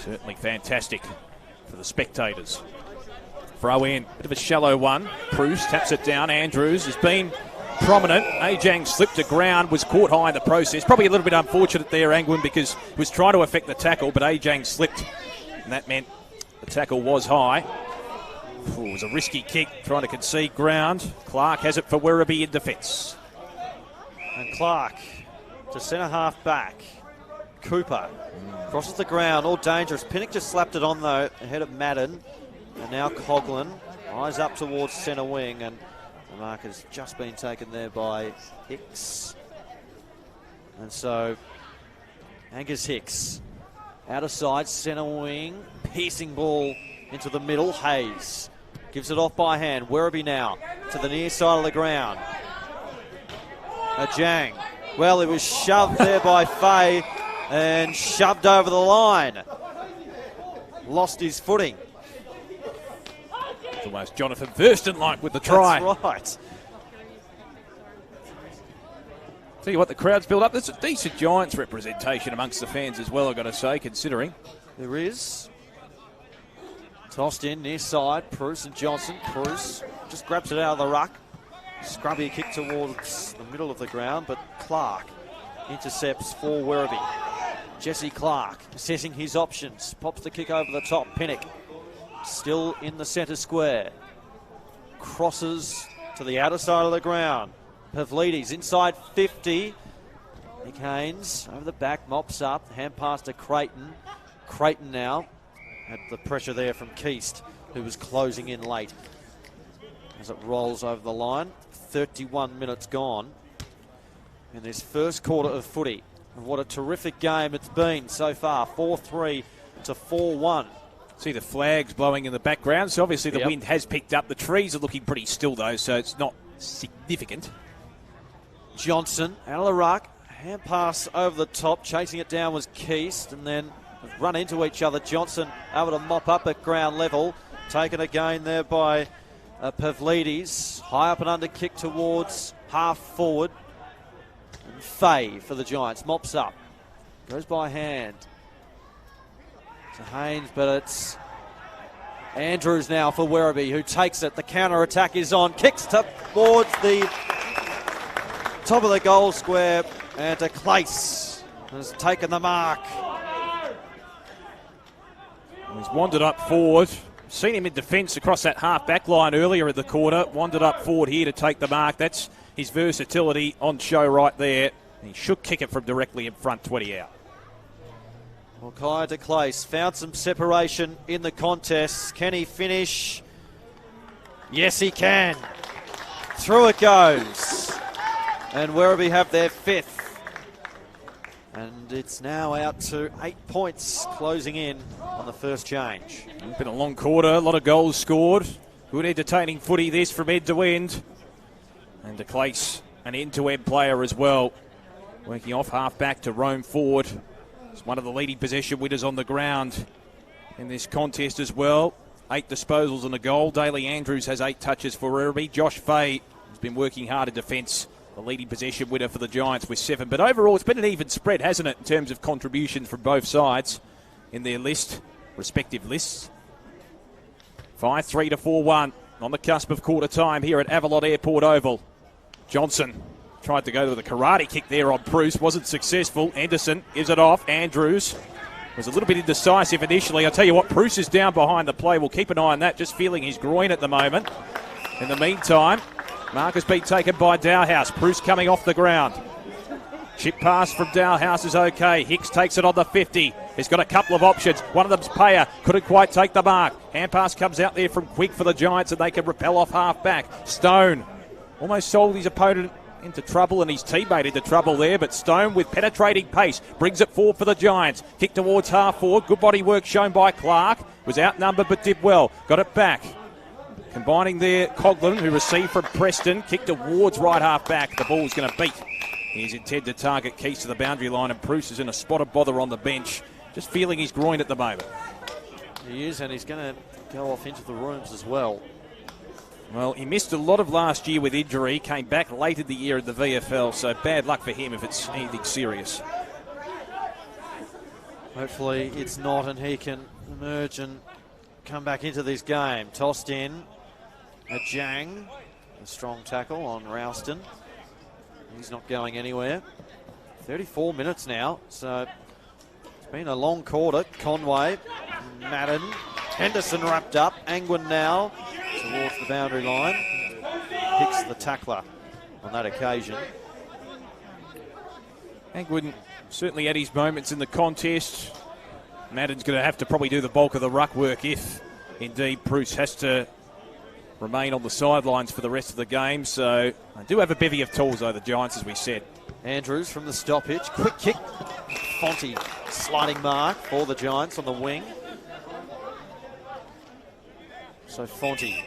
Speaker 2: Certainly fantastic for the spectators. Throw in, bit of a shallow one. Bruce taps it down. Andrews has been prominent. Ajang slipped to ground, was caught high in the process. Probably a little bit unfortunate there, Angwin, because he was trying to affect the tackle, but Ajang slipped, and that meant the tackle was high. Ooh, it was a risky kick, trying to concede ground. Clark has it for Werribee in defence.
Speaker 1: And Clark to centre half back. Cooper crosses the ground, all dangerous. Pinnock just slapped it on though, ahead of Madden. And now Coughlin, eyes up towards centre wing, and the mark has just been taken there by Hicks. And so Angus Hicks Out of side, centre wing, piercing ball into the middle. Hayes gives it off by hand. Werribee now to the near side of the ground. Ajang. Well, it was shoved there by Fay and shoved over the line. Lost his footing.
Speaker 2: It's almost Jonathan Thurston-like with the try.
Speaker 1: That's right.
Speaker 2: Tell you what, the crowd's built up. There's a decent Giants representation amongst the fans as well, I've got to say, considering.
Speaker 1: There is. Tossed in near side, Bruce and Johnson. Bruce just grabs it out of the ruck. Scrubby kick towards the middle of the ground, but Clark intercepts for Werribee. Jesse Clark assessing his options. Pops the kick over the top. Pinnock still in the centre square. Crosses to the outer side of the ground. Pavlidis inside 50. Nick Haynes over the back, mops up. Hand pass to Creighton. Creighton now had the pressure there from Keast, who was closing in late. As it rolls over the line, 31 minutes gone in this first quarter of footy. And what a terrific game it's been so far. 4-3 to 4-1.
Speaker 2: See the flags blowing in the background, so obviously the wind has picked up. The trees are looking pretty still though, so it's not significant.
Speaker 1: Johnson out of the ruck, hand pass over the top, chasing it down was Keast, and then run into each other. Johnson able to mop up at ground level, taken again there by Pavlidis. High up and under kick towards half forward. And Fay for the Giants, mops up, goes by hand to Haynes, but it's Andrews now for Werribee, who takes it. The counter attack is on, kicks towards the top of the goal square, and de Clace has taken the mark.
Speaker 2: He's wandered up forward. Seen him in defence across that half-back line earlier in the quarter. Wandered up forward here to take the mark. That's his versatility on show right there. He should kick it from directly in front, 20 out.
Speaker 1: Well, Kai de Clace found some separation in the contest. Can he finish? Yes, he can. Through it goes. And Werribee have their fifth. And it's now out to 8 points, closing in on the first change.
Speaker 2: It's been a long quarter, a lot of goals scored. Good entertaining footy this from end to end. And de Clace, an end-to-end player as well. Working off half-back to roam forward. He's one of the leading possession winners on the ground in this contest as well. 8 disposals and a goal. Daly Andrews has 8 touches for Werribee. Josh Fay has been working hard in defence. The leading possession winner for the Giants with 7. But overall, it's been an even spread, hasn't it, in terms of contributions from both sides in their respective lists. 5-3 to 4-1 on the cusp of quarter time here at Avalon Airport Oval. Johnson tried to go to the karate kick there on Bruce, wasn't successful. Anderson gives it off. Andrews was a little bit indecisive initially. I'll tell you what, Bruce is down behind the play. We'll keep an eye on that, just feeling his groin at the moment. In the meantime, mark has been taken by Dowhouse. Bruce coming off the ground. Chip pass from Dowhouse is okay. Hicks takes it on the 50. He's got a couple of options. One of them's Payer. Couldn't quite take the mark. Hand pass comes out there from Quick for the Giants, and they can repel off half back. Stone almost sold his opponent into trouble and his teammate into trouble there, but Stone with penetrating pace brings it forward for the Giants. Kick towards half forward. Good body work shown by Clark. Was outnumbered but did well. Got it back. Combining there, Coughlin, who received from Preston, kicked towards right half back. The ball's going to beat his intended target, Keys to the boundary line, and Bruce is in a spot of bother on the bench. Just feeling his groin at the moment.
Speaker 1: He is, and he's going to go off into the rooms as well.
Speaker 2: Well, he missed a lot of last year with injury, came back late in the year in the VFL, so bad luck for him if it's anything serious.
Speaker 1: Hopefully it's not, and he can emerge and come back into this game. Tossed in. Ajang, a strong tackle on Ralston. He's not going anywhere. 34 minutes now, so it's been a long quarter. Conway, Madden, Henderson wrapped up. Angwin now towards the boundary line. Hits the tackler on that occasion.
Speaker 2: Angwin certainly had his moments in the contest. Madden's going to have to probably do the bulk of the ruck work if indeed Bruce has to remain on the sidelines for the rest of the game. So I do have a bevy of tools though, the Giants, as we said.
Speaker 1: Andrews from the stoppage. Quick kick Fonte sliding mark for the Giants on the wing. So Fonte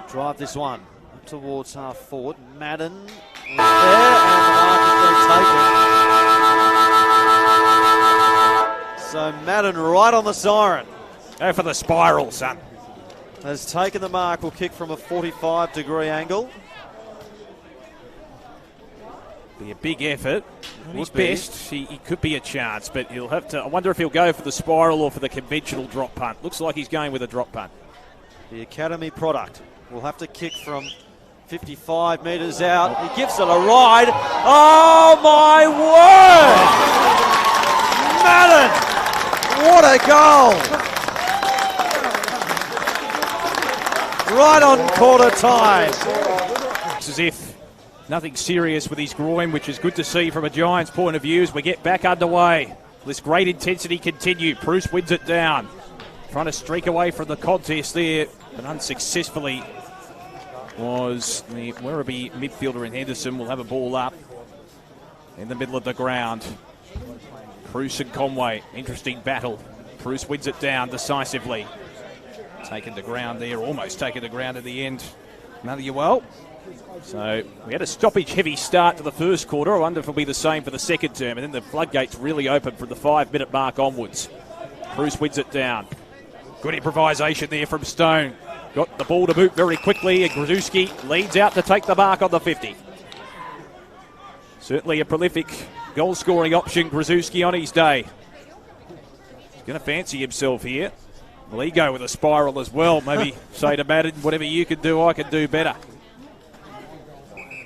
Speaker 1: drive this one up towards half forward. Madden was there, and the mark is taken. So Madden right on the siren.
Speaker 2: Go for the spiral, son.
Speaker 1: Has taken the mark, will kick from a 45-degree angle.
Speaker 2: Be a big effort. At his best, he could be a chance, but he'll have to. I wonder if he'll go for the spiral or for the conventional drop punt. Looks like he's going with a drop punt.
Speaker 1: The academy product will have to kick from 55 metres out. He gives it a ride. Oh my word! Madden! What a goal! Right on quarter time.
Speaker 2: It's as if nothing serious with his groin, which is good to see from a Giants point of view as we get back underway. This great intensity continue. Bruce wins it down. Trying to streak away from the contest there, but unsuccessfully was the Werribee midfielder in Henderson. Will have a ball up in the middle of the ground. Bruce and Conway, interesting battle. Bruce wins it down decisively. Taken the ground there, almost taken the ground at the end. Manuel. So we had a stoppage-heavy start to the first quarter. I wonder if it'll be the same for the second term. And then the floodgates really open from the 5-minute mark onwards. Bruce wins it down. Good improvisation there from Stone. Got the ball to boot very quickly, and Grzuski leads out to take the mark on the 50. Certainly a prolific goal-scoring option, Grzuski, on his day. He's going to fancy himself here. Will he go with a spiral as well? Maybe say to Madden, whatever you can do, I can do better.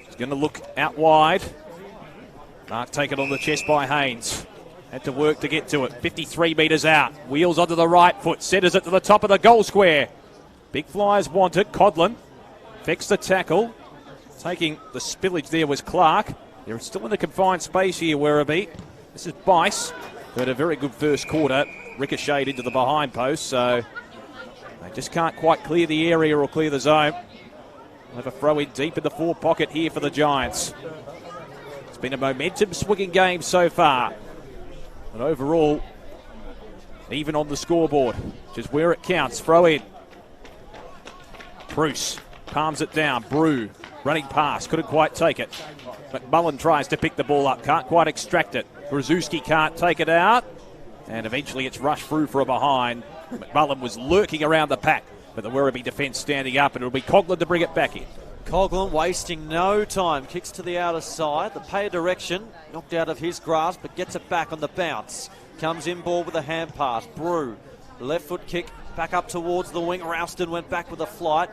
Speaker 2: He's going to look out wide. Mark taken on the chest by Haynes. Had to work to get to it. 53 metres out. Wheels onto the right foot. Centres it to the top of the goal square. Big flyers want it. Codlin fixed the tackle. Taking the spillage there was Clark. They're still in the confined space here, Werribee. This is Bice, who had a very good first quarter. Ricocheted into the behind post, so they just can't quite clear the area or clear the zone. We'll have a throw in deep in the forward pocket here for the Giants. It's been a momentum swinging game so far. But overall, even on the scoreboard, which is where it counts. Throw in. Bruce palms it down. Brew running past, couldn't quite take it. McMullen tries to pick the ball up, can't quite extract it. Grzuski can't take it out. And eventually it's rushed through for a behind. McMullen was lurking around the pack, but the Werribee defence standing up, and it'll be Coughlin to bring it back in.
Speaker 1: Coughlin wasting no time. Kicks to the outer side. The pay direction knocked out of his grasp, but gets it back on the bounce. Comes in ball with a hand pass. Brew, left foot kick back up towards the wing. Ralston went back with a flight.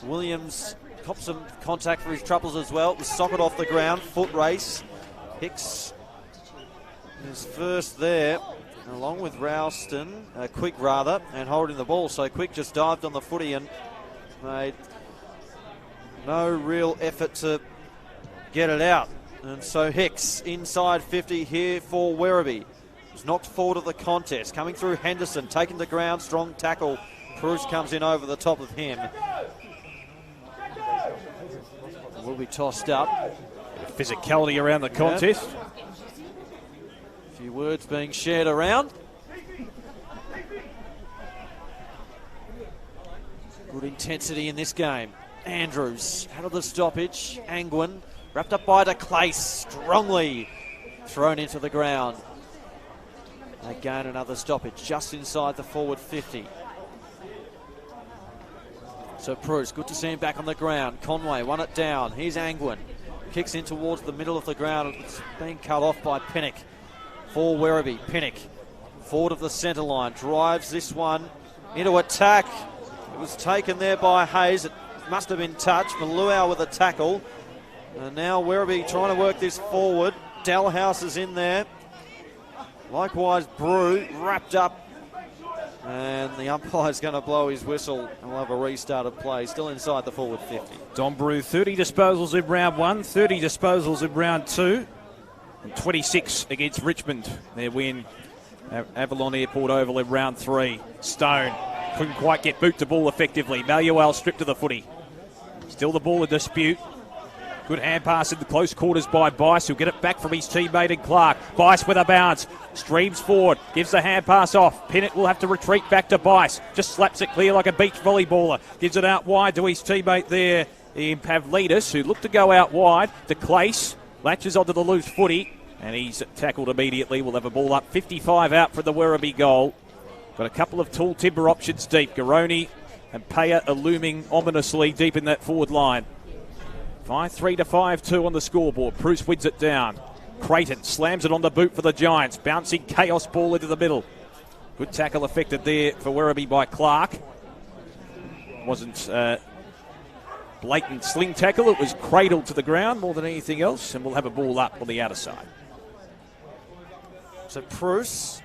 Speaker 1: Williams copped some contact for his troubles as well. It was socket off the ground. Foot race. Hicks is first there, along with Ralston, Quick rather, and holding the ball. So Quick just dived on the footy and made no real effort to get it out. And so Hicks inside 50 here for Werribee. Was knocked forward of the contest. Coming through Henderson, taking the ground, strong tackle. Bruce comes in over the top of him. Will be tossed up.
Speaker 2: Physicality around the contest.
Speaker 1: A few words being shared around. Good intensity in this game. Andrews out of the stoppage. Angwin wrapped up by DeClace, strongly thrown into the ground. Again, another stoppage just inside the forward 50. So Bruce, good to see him back on the ground. Conway won it down. Here's Angwin. Kicks in towards the middle of the ground. It's being cut off by Pinnock for Werribee. Pinnock, forward of the centre line, drives this one into attack. It was taken there by Hayes. It must have been touched. Maluau with a tackle. And now Werribee trying to work this forward. Dalhouse is in there. Likewise, Brew wrapped up. And the umpire's going to blow his whistle, and we'll have a restart of play. Still inside the forward 50.
Speaker 2: Don Brew, 30 disposals in round 1, 30 disposals in round 2, and 26 against Richmond. Their win at Avalon Airport Oval in round 3. Stone couldn't quite get boot to ball effectively. Manuel stripped to the footy. Still the ball in dispute. Good hand pass in the close quarters by Bice. He'll get it back from his teammate in Clark. Bice with a bounce. Streams forward. Gives the hand pass off. Pinnett will have to retreat back to Bice. Just slaps it clear like a beach volleyballer. Gives it out wide to his teammate there in Pavlidis, who looked to go out wide. De Clace latches onto the loose footy, and he's tackled immediately. We'll have a ball up. 55 out for the Werribee goal. Got a couple of tall timber options deep. Garoni and Paya are looming ominously deep in that forward line. 5-3 to 5-2 on the scoreboard. Bruce wins it down. Creighton slams it on the boot for the Giants. Bouncing chaos ball into the middle. Good tackle affected there for Werribee by Clark. Wasn't blatant sling tackle. It was cradled to the ground more than anything else. And we'll have a ball up on the outer side.
Speaker 1: So Bruce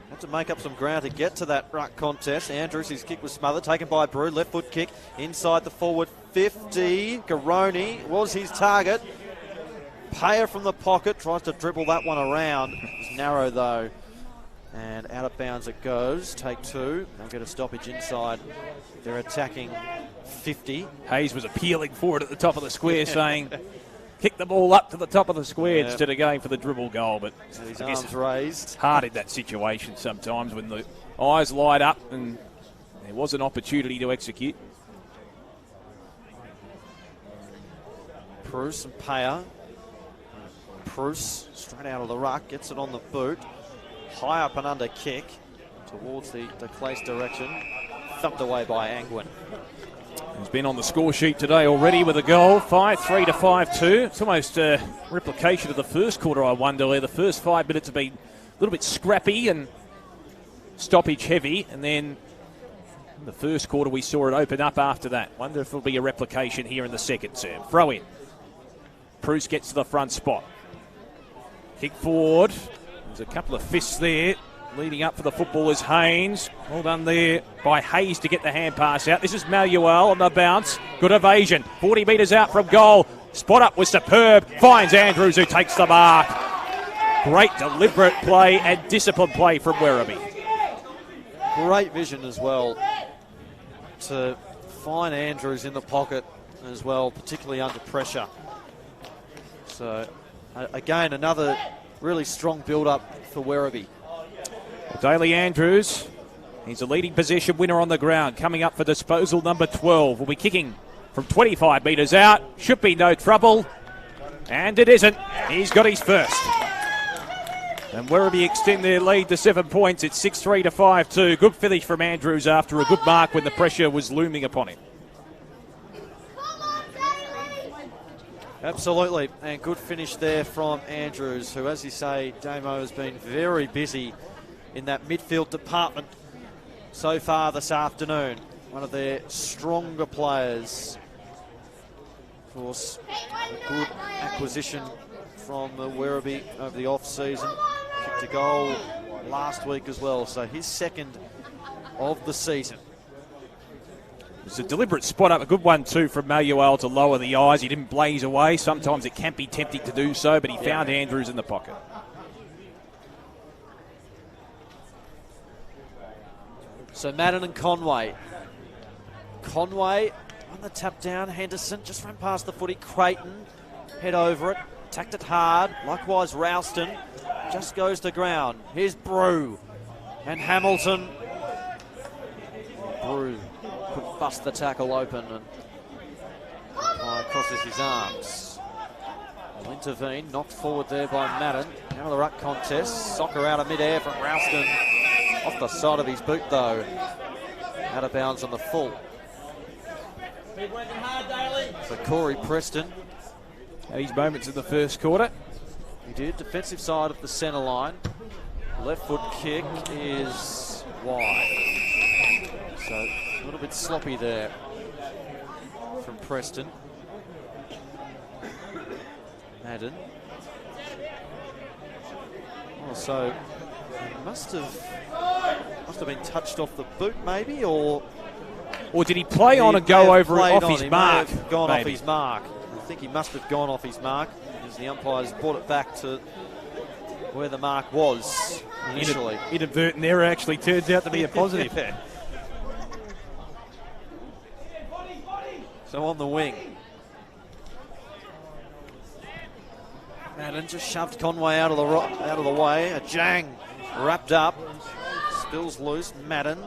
Speaker 1: had to make up some ground to get to that ruck contest. Andrews, his kick was smothered, taken by Brew. Left foot kick inside the forward 50. Garoni was his target. Payer from the pocket tries to dribble that one around. It was narrow though. And out of bounds it goes. Take two. They'll get a stoppage inside. They're attacking 50.
Speaker 2: Hayes was appealing for it at the top of the square, saying, kick the ball up to the top of the square instead of going for the dribble goal. But
Speaker 1: his arms raised.
Speaker 2: It's hard in that situation sometimes when the eyes light up and there was an opportunity to execute.
Speaker 1: Bruce and Payer. Bruce straight out of the ruck, gets it on the boot. High up and under kick towards the Clace direction. Thumped away by Angwin.
Speaker 2: He's been on the score sheet today already with a goal. 5-3 to 5-2. It's almost a replication of the first quarter, I wonder, where the first 5 minutes have been a little bit scrappy and stoppage heavy. And then in the first quarter, we saw it open up after that. Wonder if it'll be a replication here in the second term. Throw in. Bruce gets to the front spot. Kick forward. There's a couple of fists there. Leading up for the footballers, Haynes. Well done there by Hayes to get the hand pass out. This is Manuel on the bounce. Good evasion. 40 metres out from goal. Spot up was superb. Finds Andrews, who takes the mark. Great deliberate play and disciplined play from Werribee.
Speaker 1: Great vision as well to find Andrews in the pocket as well, particularly under pressure. So, again, another really strong build-up for Werribee.
Speaker 2: Daly Andrews, he's a leading possession winner on the ground. Coming up for disposal number 12. Will be kicking from 25 metres out. Should be no trouble. And it isn't. He's got his first. And Werribee extend their lead to 7 points. It's 6-3 to 5-2. Good finish from Andrews after a good mark when the pressure was looming upon him.
Speaker 1: Absolutely, and good finish there from Andrews, who, as you say, Damo has been very busy in that midfield department so far this afternoon. One of their stronger players. Of course, a good acquisition from Werribee over the off-season. Kicked a goal last week as well, so his second of the season.
Speaker 2: It's a deliberate spot up, a good one too from Manuel to lower the eyes. He didn't blaze away. Sometimes it can be tempting to do so, but he found Andrews in the pocket.
Speaker 1: So Madden and Conway. Conway on the tap down. Henderson just ran past the footy. Creighton head over it. Attacked it hard. Likewise Ralston just goes to ground. Here's Brew and Hamilton. Brew could bust the tackle open and crosses his arms. Will intervene, knocked forward there by Madden. Now the ruck contest. Soccer out of mid-air from Ralston. Off the side of his boot though. Out of bounds on the full.
Speaker 3: Keep working hard, Daly.
Speaker 1: For Corey Preston.
Speaker 2: Had his moments in the first quarter.
Speaker 1: He did. Defensive side of the centre line. Left foot kick is wide. So a little bit sloppy there from Preston. Madden. Also, must have been touched off the boot maybe, or
Speaker 2: did he play on and go over off his mark?
Speaker 1: He may have gone off his mark. I think he must have gone off his mark because the umpires brought it back to where the mark was initially.
Speaker 2: Inadvertent error actually turns out to be a positive.
Speaker 1: So on the wing. Madden just shoved Conway out of the way. A Jang wrapped up. Spills loose. Madden.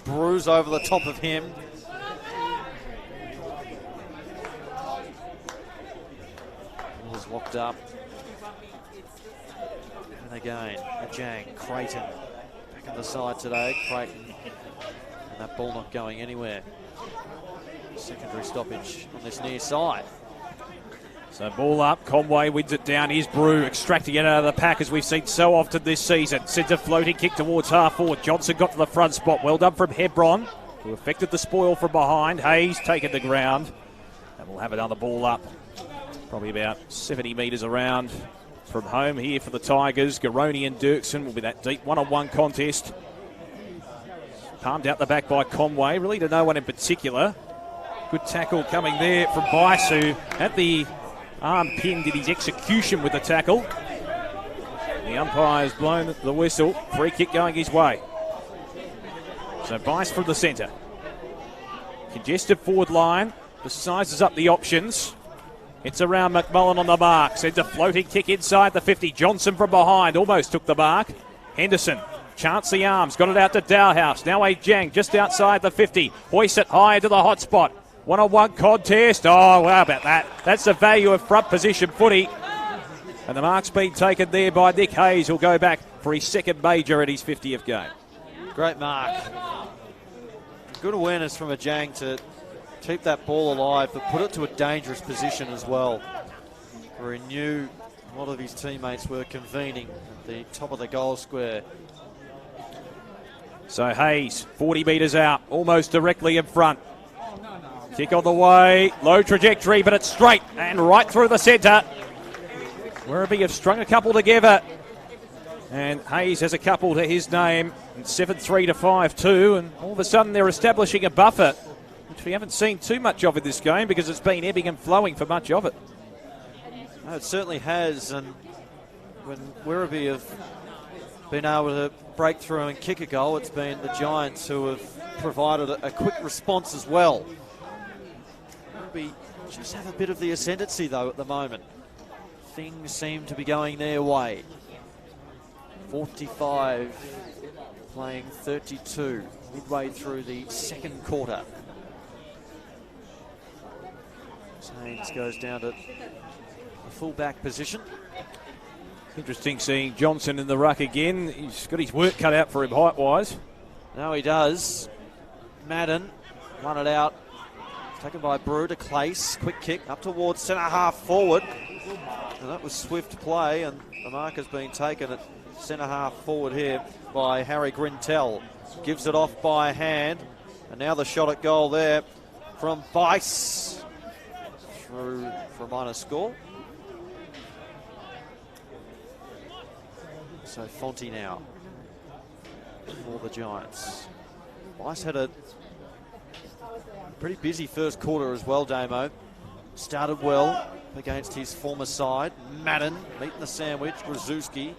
Speaker 1: Bruise over the top of him. Was locked up. And again, a Jang. Creighton back on the side today. Creighton. And that ball not going anywhere. Secondary stoppage on this near side.
Speaker 2: So ball up, Conway wins it down. Here's Brew extracting it out of the pack as we've seen so often this season. Sends a floating kick towards half forward. Johnson got to the front spot. Well done from Hebron, who affected the spoil from behind. Hayes taking the ground. And we'll have another ball up. Probably about 70 metres around from home here for the Tigers. Garoni and Dirksen will be that deep one-on-one contest. Palmed out the back by Conway. Really to no one in particular. Good tackle coming there from Bice, who had the arm pinned, did his execution with the tackle. The umpire's blown the whistle. Free kick going his way. So Bice from the centre. Congested forward line. The sizes up the options. It's around McMullen on the mark. Sends a floating kick inside the 50. Johnson from behind almost took the mark. Henderson. Chance the arms. Got it out to Dowhouse. Now a Jang just outside the 50. Hoist it high into the hot spot. One-on-one contest. Oh, how about that? That's the value of front position footy. And the mark's been taken there by Nick Hayes, who'll go back for his second major at his 50th game.
Speaker 1: Great mark. Good awareness from a Jang to keep that ball alive, but put it to a dangerous position as well, where he knew a lot of his teammates were convening at the top of the goal square.
Speaker 2: So Hayes, 40 metres out, almost directly in front. Kick on the way, low trajectory, but it's straight and right through the centre. Werribee have strung a couple together, and Hayes has a couple to his name. It's 7-3 to 5-2, and all of a sudden they're establishing a buffer, which we haven't seen too much of in this game because it's been ebbing and flowing for much of it.
Speaker 1: No, it certainly has, and when Werribee have been able to break through and kick a goal, it's been the Giants who have provided a quick response as well. Werribee just have a bit of the ascendancy though at the moment. Things seem to be going their way. 45 playing 32 midway through the second quarter. Haynes goes down to the full-back position.
Speaker 2: Interesting seeing Johnson in the ruck again. He's got his work cut out for him height-wise.
Speaker 1: No, he does. Madden won it out. Taken by Brew to Clace. Quick kick up towards centre-half forward. And that was swift play, and the mark has been taken at centre-half forward here by Harry Grintel. Gives it off by hand. And now the shot at goal there from Bice. Through for a minor score. So Fonte now for the Giants. Bice had a pretty busy first quarter as well, Damo. Started well against his former side. Madden meeting the sandwich. Grzuski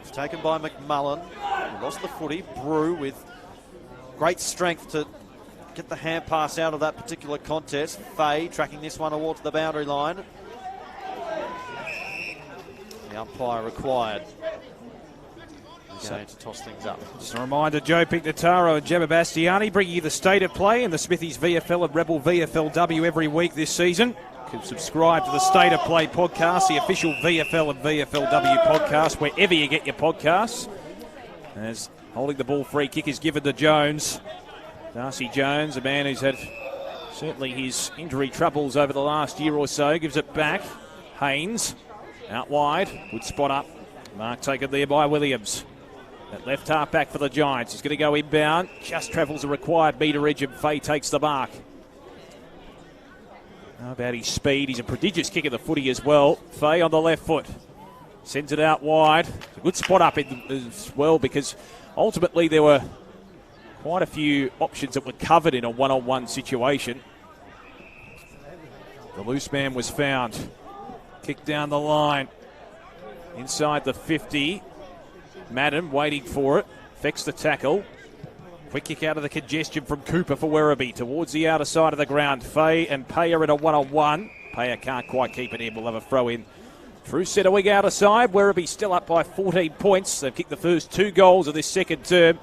Speaker 1: was taken by McMullen. He lost the footy. Brew with great strength to get the hand pass out of that particular contest. Fay tracking this one towards the boundary line. The umpire required again to toss things up.
Speaker 2: Just a reminder, Joe Pignataro and Gemma Bastiani bringing you the State of Play in the Smithies VFL and Rebel VFLW every week this season. You can subscribe to the State of Play podcast, the official VFL and VFLW podcast, wherever you get your podcasts. As holding the ball free kick is given to Jones. Darcy Jones, a man who's had certainly his injury troubles over the last year or so, gives it back. Haynes out wide, good spot up. Mark taken there by Williams. That left half back for the Giants. He's going to go inbound, just travels a required metre edge, and Fay takes the mark. How about his speed? He's a prodigious kick of the footy as well. Fay on the left foot. Sends it out wide. It's a good spot up as well, because ultimately there were quite a few options that were covered in a one-on-one situation. The loose man was found. Kick down the line. Inside the 50. Madden waiting for it. Affects the tackle. Quick kick out of the congestion from Cooper for Werribee towards the outer side of the ground. Fay and Payer in a one-on-one. Payer can't quite keep it in. We'll have a throw in True set a wing out aside. Werribee still up by 14 points. They've kicked the first 2 goals of this second term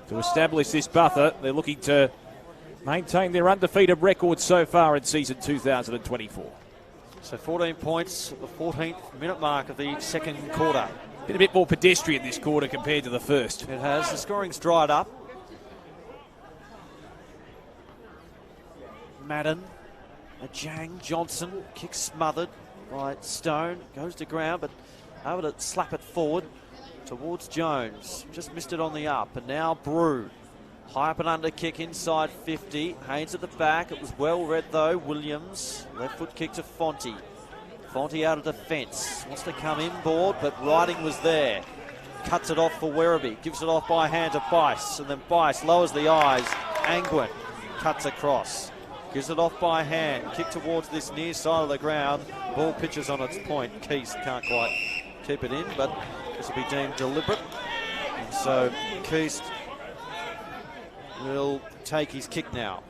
Speaker 2: to establish this buffer. They're looking to maintain their undefeated record so far in season 2024.
Speaker 1: So 14 points at the 14th minute mark of the second quarter.
Speaker 2: Been a bit more pedestrian this quarter compared to the first.
Speaker 1: It has. The scoring's dried up. Madden, Ajang, Johnson, kick smothered by Stone, goes to ground, but able to slap it forward towards Jones. Just missed it on the up, and now Brew. High up and under kick inside 50. Haynes at the back. It was well read though. Williams, left foot kick to Fonte. Fonte out of defence. Wants to come inboard, but Riding was there. Cuts it off for Werribee. Gives it off by hand to Bice, and then Bice lowers the eyes. Angwin cuts across. Gives it off by hand. Kick towards this near side of the ground. Ball pitches on its point. Keast can't quite keep it in, but this will be deemed deliberate. And so Keast will take his kick now.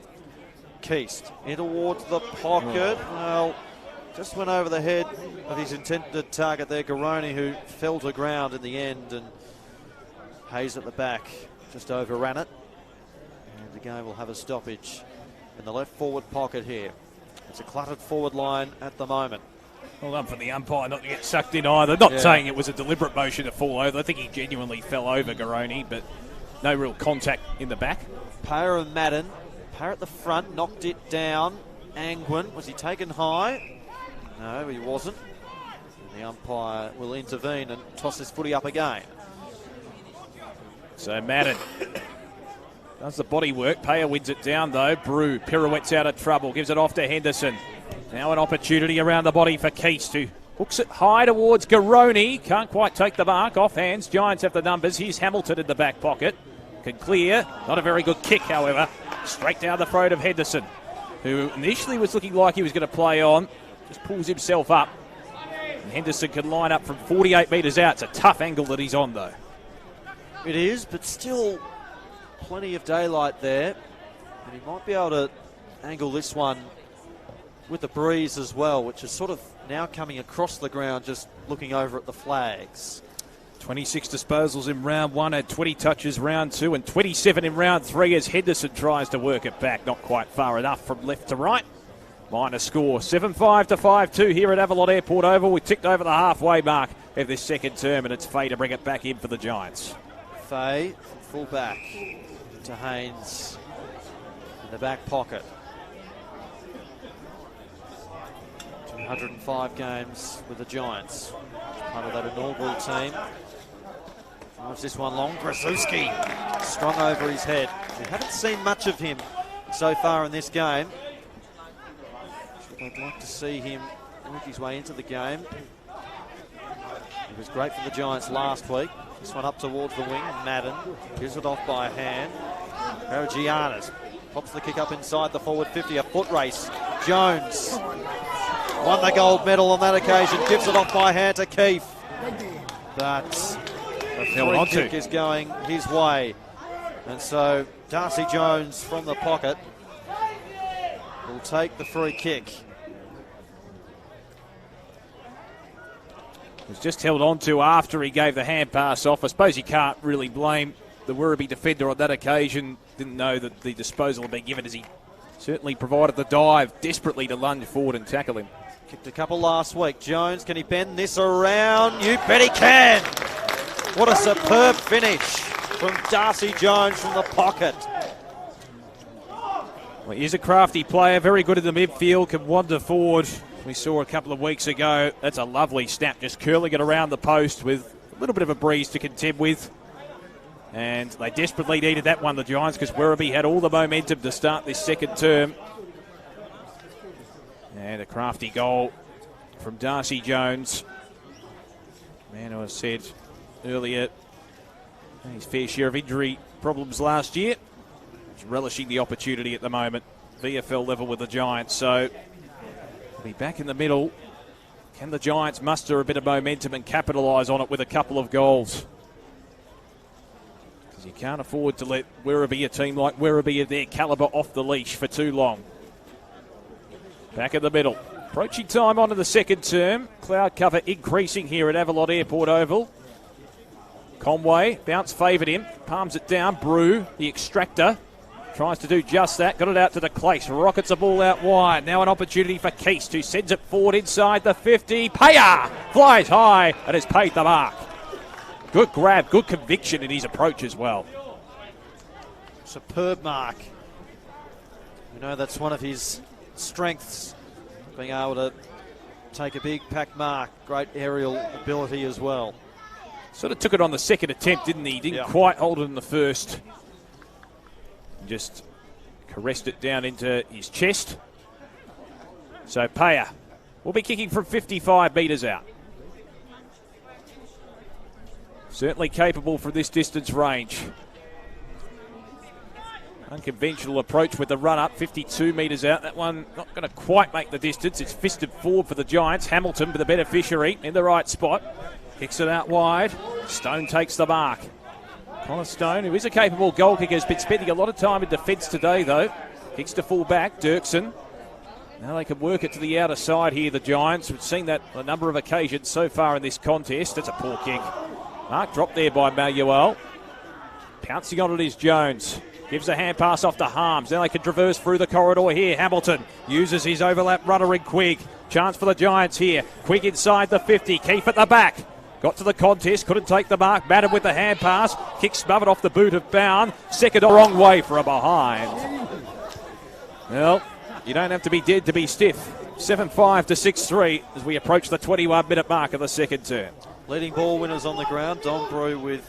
Speaker 1: Keast in towards the pocket. Well, just went over the head of his intended target there, Garoni, who fell to ground in the end, and Hayes at the back just overran it. And the game will have a stoppage in the left forward pocket here. It's a cluttered forward line at the moment.
Speaker 2: Well done for the umpire not to get sucked in either. Not saying it was a deliberate motion to fall over. I think he genuinely fell over Garoni, but no real contact in the back.
Speaker 1: Payer and Madden. Payer at the front, knocked it down. Angwin, was he taken high? No, he wasn't. And the umpire will intervene and toss his footy up again.
Speaker 2: So Madden does the body work. Payer wins it down though. Brew pirouettes out of trouble. Gives it off to Henderson. Now an opportunity around the body for Keast, who hooks it high towards Garoni. Can't quite take the mark. Off hands. Giants have the numbers. Here's Hamilton in the back pocket. Can clear. Not a very good kick, however. Straight down the throat of Henderson, who initially was looking like he was going to play on. Just pulls himself up. And Henderson can line up from 48 metres out. It's a tough angle that he's on, though.
Speaker 1: It is, but still plenty of daylight there. And he might be able to angle this one with the breeze as well, which is sort of now coming across the ground, just looking over at the flags.
Speaker 2: 26 disposals in round 1, had 20 touches round 2, and 27 in round 3 as Henderson tries to work it back. Not quite far enough from left to right. Minor score, 7-5 to 5-2 here at Avalon Airport Oval. We ticked over the halfway mark of this second term, and it's Fay to bring it back in for the Giants.
Speaker 1: Fay, full back to Haynes in the back pocket. 205 games with the Giants. Part of that inaugural team. Drives this one long. Graszewski strung over his head. We haven't seen much of him so far in this game. I'd like to see him work his way into the game. He was great for the Giants last week. This one up towards the wing. Madden gives it off by hand. Paragianis pops the kick up inside the forward 50. A foot race. Jones won the gold medal on that occasion. Gives it off by hand to Keefe. But the free kick is going his way. And so Darcy Jones from the pocket will take the free kick.
Speaker 2: Was just held on to after he gave the hand pass off. I suppose you can't really blame the Werribee defender on that occasion. Didn't know that the disposal had been given, as he certainly provided the dive desperately to lunge forward and tackle him.
Speaker 1: Kicked a couple last week. Jones, can he bend this around? You bet he can. What a superb finish from Darcy Jones from the pocket.
Speaker 2: Well, he's a crafty player, very good in the midfield, can wander forward. We saw a couple of weeks ago. That's a lovely snap, just curling it around the post with a little bit of a breeze to contend with. And they desperately needed that one, the Giants, because Werribee had all the momentum to start this second term. And a crafty goal from Darcy Jones. Man, who I said earlier, his fair share of injury problems last year. He's relishing the opportunity at the moment. VFL level with the Giants, so he'll be back in the middle. Can the Giants muster a bit of momentum and capitalise on it with a couple of goals? Because you can't afford to let Werribee, a team like Werribee of their calibre, off the leash for too long. Back in the middle. Approaching time onto the second term. Cloud cover increasing here at Avalon Airport Oval. Conway, bounce favoured him, palms it down. Brew, the extractor, tries to do just that. Got it out to the Clace. Rockets the ball out wide. Now an opportunity for Keast, who sends it forward inside the 50. Paya flies high and has paid the mark. Good grab, good conviction in his approach as well.
Speaker 1: Superb mark. You know, that's one of his strengths, being able to take a big pack mark. Great aerial ability as well.
Speaker 2: Sort of took it on the second attempt, didn't he? Didn't quite hold it in the first. Just caressed it down into his chest. So Paya will be kicking from 55 metres out. Certainly capable from this distance range. Unconventional approach with the run-up, 52 metres out. That one not going to quite make the distance. It's fisted forward for the Giants. Hamilton, the beneficiary, in the right spot. Kicks it out wide. Stone takes the mark. Connor Stone, who is a capable goal kicker, has been spending a lot of time in defence today, though. Kicks to full back. Dirksen. Now they can work it to the outer side here, the Giants. We've seen that on a number of occasions so far in this contest. That's a poor kick. Mark dropped there by Manuel. Pouncing on it is Jones. Gives a hand pass off to Harms. Now they can traverse through the corridor here. Hamilton uses his overlap runner in Quigg. Chance for the Giants here. Quigg inside the 50. Keefe at the back. Got to the contest. Couldn't take the mark. Madden with the hand pass. Kick smothered off the boot of Bound. Second wrong way for a behind. Well, you don't have to be dead to be stiff. 7-5 to 6-3 as we approach the 21-minute mark of the second term.
Speaker 1: Leading ball winners on the ground. Donbrew with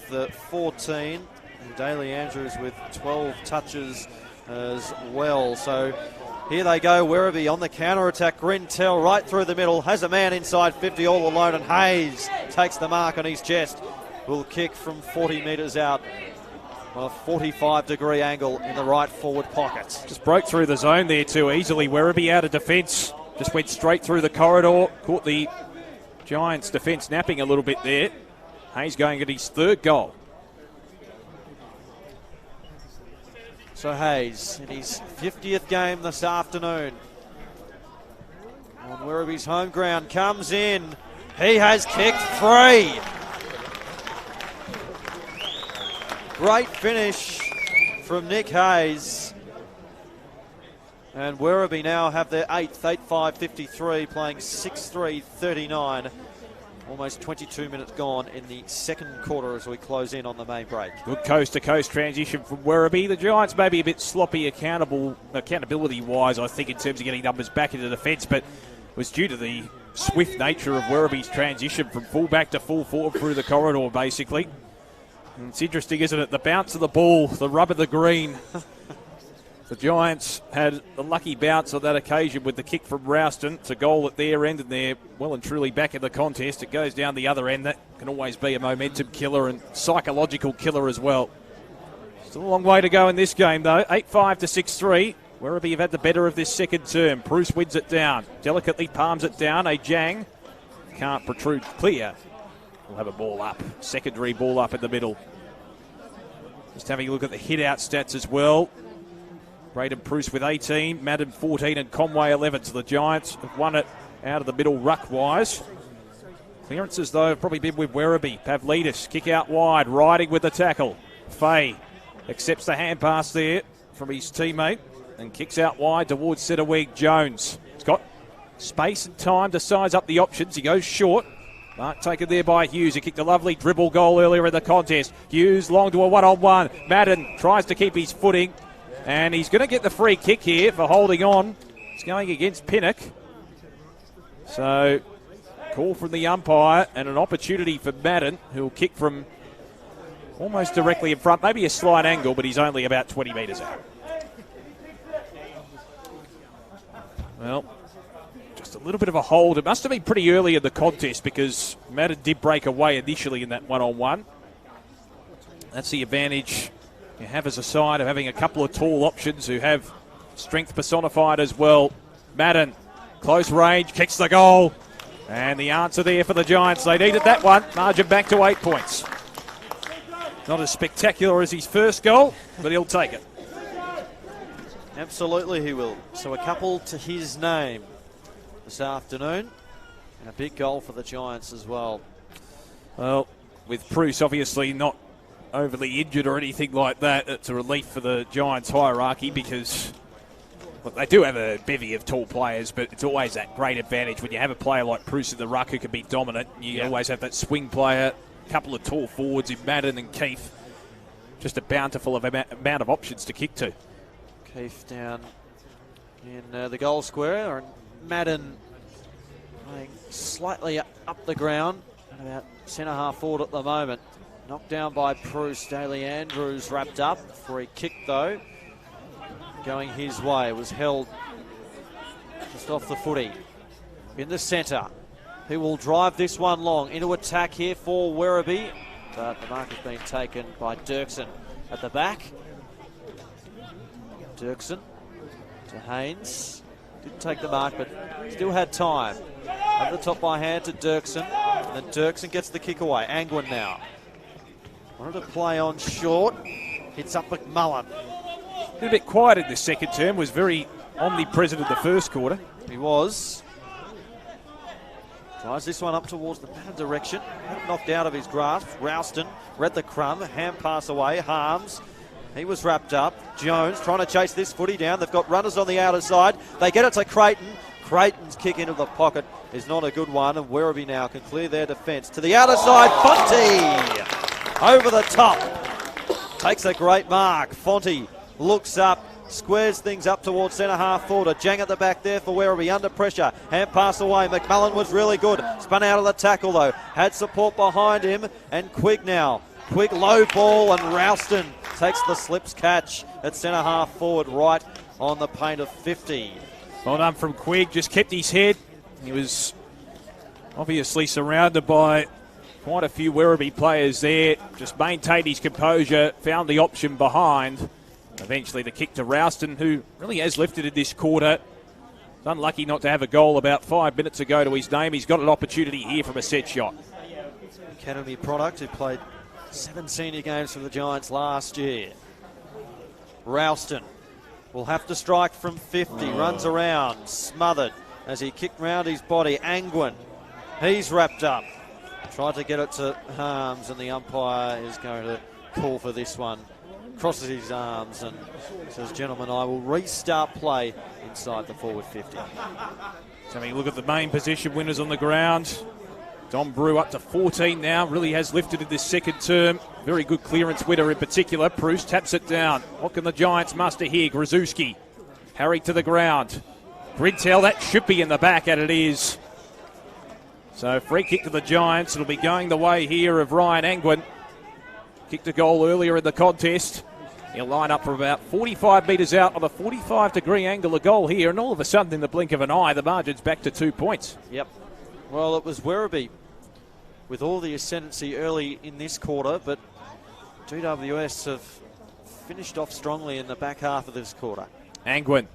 Speaker 1: 14. And Daly Andrews with 12 touches as well. So here they go. Werribee on the counter-attack. Grintel right through the middle. Has a man inside 50 all alone. And Hayes takes the mark on his chest. Will kick from 40 metres out. On a 45-degree angle in the right forward pocket.
Speaker 2: Just broke through the zone there too easily. Werribee out of defence. Just went straight through the corridor. Caught the Giants' defence napping a little bit there. Hayes going at his third goal.
Speaker 1: So Hayes in his 50th game this afternoon on Werribee's home ground comes in. He has kicked free. Great finish from Nick Hayes. And Werribee now have their 8th, 8-5-53, playing 6-3-39. Almost 22 minutes gone in the second quarter as we close in on the main break.
Speaker 2: Good coast-to-coast transition from Werribee. The Giants may be a bit sloppy accountability-wise, I think, in terms of getting numbers back into defence, but it was due to the swift nature of Werribee's transition from full-back to full-forward through the corridor, basically. And it's interesting, isn't it? The bounce of the ball, the rub of the green. The Giants had a lucky bounce on that occasion with the kick from Rouston. It's a goal at their end, and they're well and truly back in the contest. It goes down the other end. That can always be a momentum killer and psychological killer as well. Still a long way to go in this game, though. 8-5 to 6-3. Werribee have had the better of this second term. Bruce wins it down. Delicately palms it down. A Jang can't protrude clear. We'll have a ball up. Secondary ball up in the middle. Just having a look at the hit-out stats as well. Braden Bruce with 18, Madden 14 and Conway 11. So the Giants have won it out of the middle ruck-wise. Clearances, though, have probably been with Werribee. Pavlidis, kick out wide, riding with the tackle. Fay accepts the hand pass there from his teammate and kicks out wide towards centre wing Jones. He's got space and time to size up the options. He goes short. Mark taken there by Hughes. He kicked a lovely dribble goal earlier in the contest. Hughes long to a one-on-one. Madden tries to keep his footing. And he's going to get the free kick here for holding on. It's going against Pinnock. So, call from the umpire and an opportunity for Madden, who'll kick from almost directly in front. Maybe a slight angle, but he's only about 20 metres out. Well, just a little bit of a hold. It must have been pretty early in the contest because Madden did break away initially in that one-on-one. That's the advantage you have as a side of having a couple of tall options who have strength personified as well. Madden, close range, kicks the goal. And the answer there for the Giants. They needed that one. Margin back to 8 points. Not as spectacular as his first goal, but he'll take it.
Speaker 1: Absolutely he will. So a couple to his name. this afternoon. And a big goal for the Giants as well.
Speaker 2: Well, with Bruce obviously not overly injured or anything like that, it's a relief for the Giants hierarchy because look, they do have a bevy of tall players, but it's always that great advantage when you have a player like Bruce in the ruck who can be dominant. You always have that swing player, a couple of tall forwards in Madden and Keith. Just a bountiful amount of options to kick to.
Speaker 1: Keith down in the goal square, and Madden playing slightly up the ground, about centre-half forward at the moment. Knocked down by Bruce. Daly Andrews wrapped up. Free kick, though, going his way. Was held just off the footy. In the centre. Who will drive this one long? Into attack here for Werribee. But the mark has been taken by Dirksen at the back. Dirksen to Haynes. Didn't take the mark, but still had time. At the top by hand to Dirksen. And then Dirksen gets the kick away. Angwin now. Wanted to play on short. Hits up McMullen.
Speaker 2: A little bit quiet in the second term. Was very omnipresent in the first quarter.
Speaker 1: He was. Tries this one up towards the bad direction. Knocked out of his grasp. Rouston read the crumb. Hand pass away. Harms. He was wrapped up. Jones trying to chase this footy down. They've got runners on the outer side. They get it to Creighton. Creighton's kick into the pocket is not a good one, and Werribee now can clear their defence. To the outer side, Fonte! Over the top. Takes a great mark. Fonte looks up, squares things up towards centre-half forward. Jang at the back there for Werribee, under pressure. Hand pass away. McMullen was really good. Spun out of the tackle, though. Had support behind him, and Quigg now. Quigg low ball, and Rouston takes the slips catch at centre-half forward, right on the paint of 50.
Speaker 2: Well done from Quigg, just kept his head. He was obviously surrounded by quite a few Werribee players there. Just maintained his composure, found the option behind. Eventually the kick to Rouston, who really has lifted in this quarter. He's unlucky not to have a goal about 5 minutes ago to his name. He's got an opportunity here from a set shot.
Speaker 1: Academy product who played 7 senior games for the Giants last year. Rouston will have to strike from 50. Runs around, smothered as he kicked round his body. Angwin, he's wrapped up. Tried to get it to Harms, and the umpire is going to call for this one. Crosses his arms and says, gentlemen, I will restart play inside the forward 50.
Speaker 2: So having a look at the main position winners on the ground. Dom Brew up to 14 now. Really has lifted in this second term. Very good clearance winner in particular. Bruce taps it down. What can the Giants muster here? Grzuski harried to the ground. Gridtel, that should be in the back, and it is. So free kick to the Giants. It'll be going the way here of Ryan Angwin. Kicked a goal earlier in the contest. He'll line up from about 45 metres out on a 45-degree angle, a goal here, and all of a sudden, in the blink of an eye, the margin's back to 2 points.
Speaker 1: Yep. Well, it was Werribee with all the ascendancy early in this quarter, but GWS have finished off strongly in the back half of this quarter.
Speaker 2: Angwin,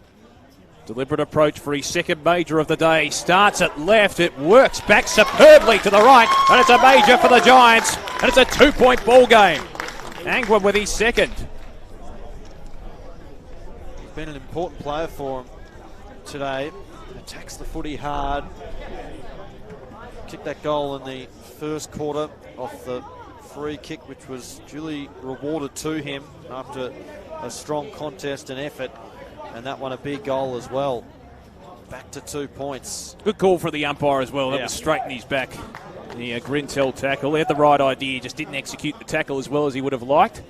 Speaker 2: deliberate approach for his second major of the day. Starts at left, it works back superbly to the right, and it's a major for the Giants, and it's a 2-point ball game. Angwin with his second.
Speaker 1: He's been an important player for him today. Attacks the footy hard. Kicked that goal in the first quarter off the free kick, which was duly rewarded to him after a strong contest and effort, and that one a big goal as well. Back to 2 points.
Speaker 2: Good call for the umpire as well. That was straight in his back. The Grintel tackle. He had the right idea, just didn't execute the tackle as well as he would have liked.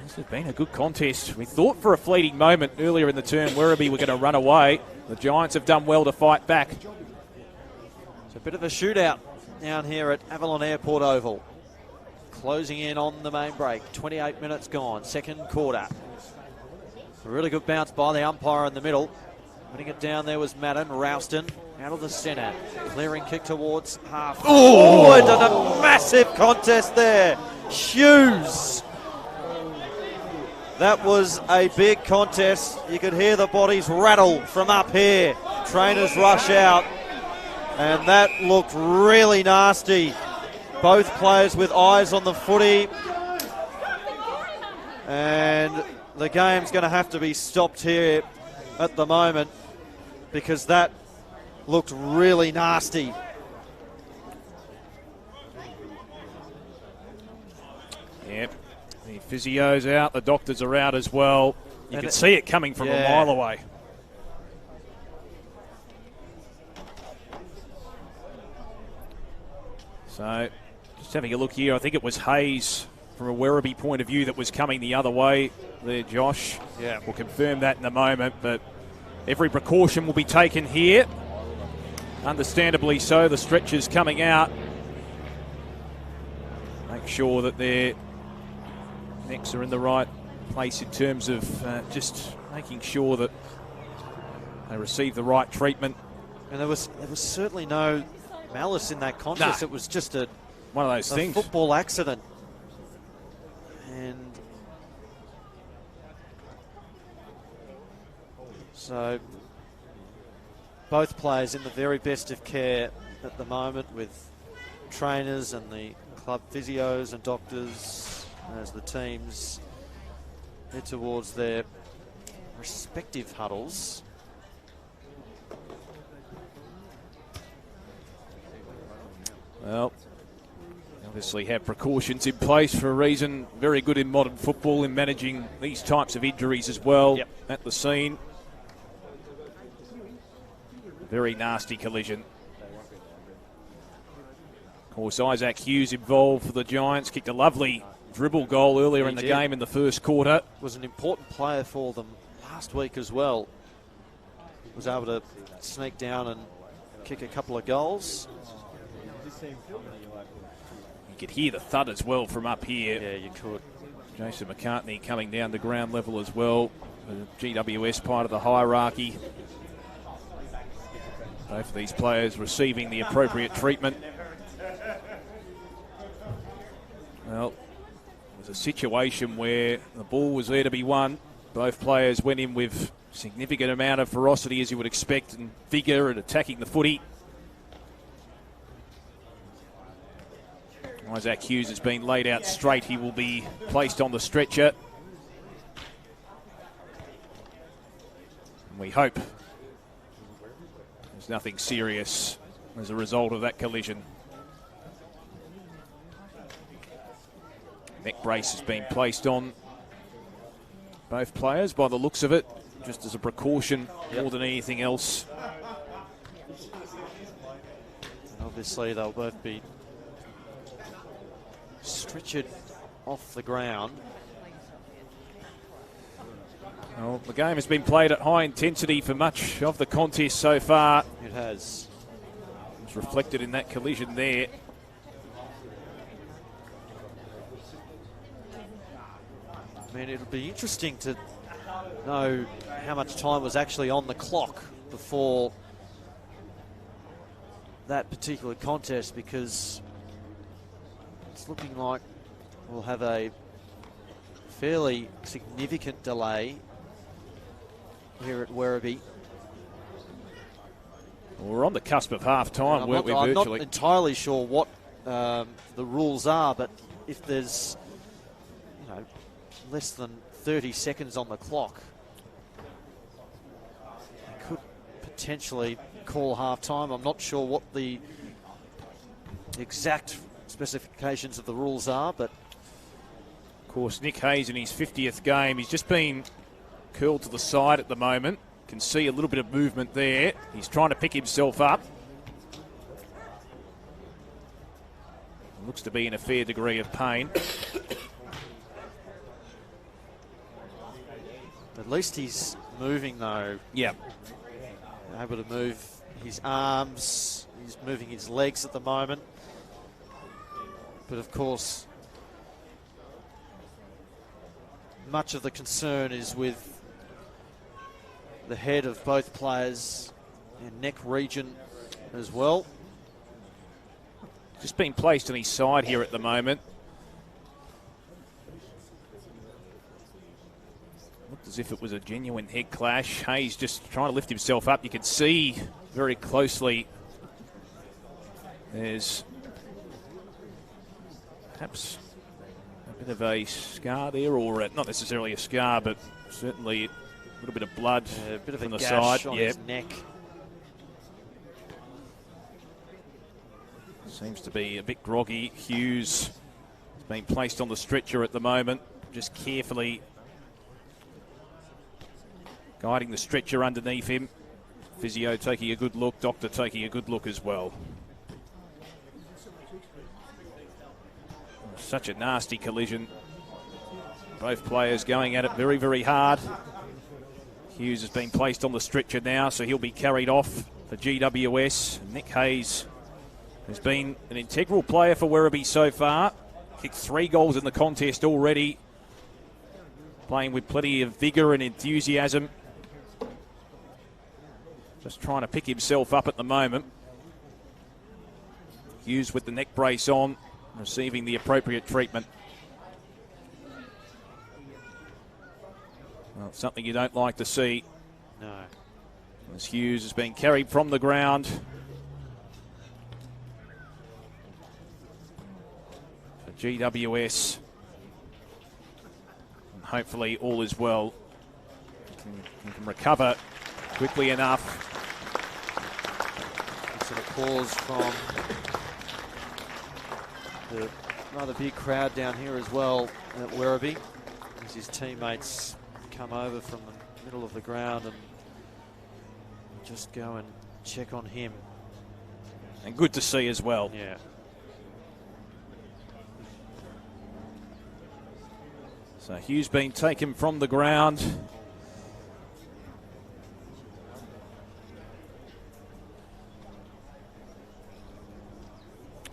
Speaker 2: This has been a good contest. We thought for a fleeting moment earlier in the term Werribee were going to run away. The Giants have done well to fight back.
Speaker 1: It's a bit of a shootout down here at Avalon Airport Oval. Closing in on the main break. 28 minutes gone, second quarter. A really good bounce by the umpire in the middle. Putting it down there was Madden. Rouston out of the centre. Clearing kick towards half. Oh, and a massive contest there. Hughes. That was a big contest. You could hear the bodies rattle from up here. Trainers rush out. And that looked really nasty. Both players with eyes on the footy. And the game's going to have to be stopped here at the moment, because that looked really nasty.
Speaker 2: Yep. The physio's out, the doctors are out as well. You can see it coming from a mile away. So, just having a look here, I think it was Hayes from a Werribee point of view that was coming the other way there, Josh.
Speaker 1: Yeah.
Speaker 2: We'll confirm that in a moment, but every precaution will be taken here. Understandably so, the stretchers coming out. Make sure that their necks are in the right place in terms of just making sure that they receive the right treatment.
Speaker 1: And there was certainly no malice in that contest.
Speaker 2: No.
Speaker 1: It was just
Speaker 2: one of those things.
Speaker 1: Football accident. And so both players in the very best of care at the moment, with trainers and the club physios and doctors as the teams head towards their respective huddles.
Speaker 2: Well, obviously have precautions in place for a reason. Very good in modern football in managing these types of injuries as well.
Speaker 1: Yep.
Speaker 2: At the scene. Very nasty collision. Of course, Isaac Hughes involved for the Giants. Kicked a lovely dribble goal earlier in the game in the first quarter.
Speaker 1: Was an important player for them last week as well. Was able to sneak down and kick a couple of goals.
Speaker 2: You could hear the thud as well from up here.
Speaker 1: Yeah, you could.
Speaker 2: Jason McCartney coming down to ground level as well. The GWS part of the hierarchy. Both of these players receiving the appropriate treatment. Well, it was a situation where the ball was there to be won. Both players went in with significant amount of ferocity, as you would expect, and vigour and attacking the footy. Isaac Hughes has been laid out straight. He will be placed on the stretcher. And we hope there's nothing serious as a result of that collision. Neck brace has been placed on both players by the looks of it, just as a precaution more than anything else.
Speaker 1: Obviously, they'll both be stretchered off the ground.
Speaker 2: Well, the game has been played at high intensity for much of the contest so far.
Speaker 1: It has.
Speaker 2: It's reflected in that collision there.
Speaker 1: I mean, it'll be interesting to know how much time was actually on the clock before that particular contest, because it's looking like we'll have a fairly significant delay here at Werribee.
Speaker 2: Well, we're on the cusp of half-time, weren't we,
Speaker 1: I'm
Speaker 2: virtually?
Speaker 1: not entirely sure what the rules are, but if there's, less than 30 seconds on the clock, they could potentially call half-time. I'm not sure what the exact specifications of the rules are, but
Speaker 2: of course, Nick Hayes in his 50th game, he's just been curled to the side at the moment. Can see a little bit of movement there. He's trying to pick himself up. Looks to be in a fair degree of pain.
Speaker 1: At least he's moving, though.
Speaker 2: Yeah.
Speaker 1: Able to move his arms. He's moving his legs at the moment. But of course, much of the concern is with the head of both players and neck region as well.
Speaker 2: Just being placed on his side here at the moment. Looked as if it was a genuine head clash. Hayes just trying to lift himself up. You can see very closely there's perhaps a bit of a scar there, or not necessarily a scar, but certainly a little bit of blood
Speaker 1: A bit of
Speaker 2: from
Speaker 1: a
Speaker 2: the
Speaker 1: gash
Speaker 2: side.
Speaker 1: on his neck.
Speaker 2: Seems to be a bit groggy. Hughes has been placed on the stretcher at the moment, just carefully guiding the stretcher underneath him. Physio taking a good look, doctor taking a good look as well. Such a nasty collision. Both players going at it very, very hard. Hughes has been placed on the stretcher now, so he'll be carried off for GWS. Nick Hayes has been an integral player for Werribee so far. Kicked 3 goals in the contest already. Playing with plenty of vigour and enthusiasm. Just trying to pick himself up at the moment. Hughes with the neck brace on, receiving the appropriate treatment. Well, something you don't like to see.
Speaker 1: No.
Speaker 2: As Hughes has been carried from the ground. For GWS. And hopefully all is well. He can recover quickly enough.
Speaker 1: It's an applause from the rather big crowd down here as well at Werribee, as his teammates come over from the middle of the ground and just go and check on him.
Speaker 2: And good to see as well.
Speaker 1: Yeah.
Speaker 2: So Hughes being taken from the ground.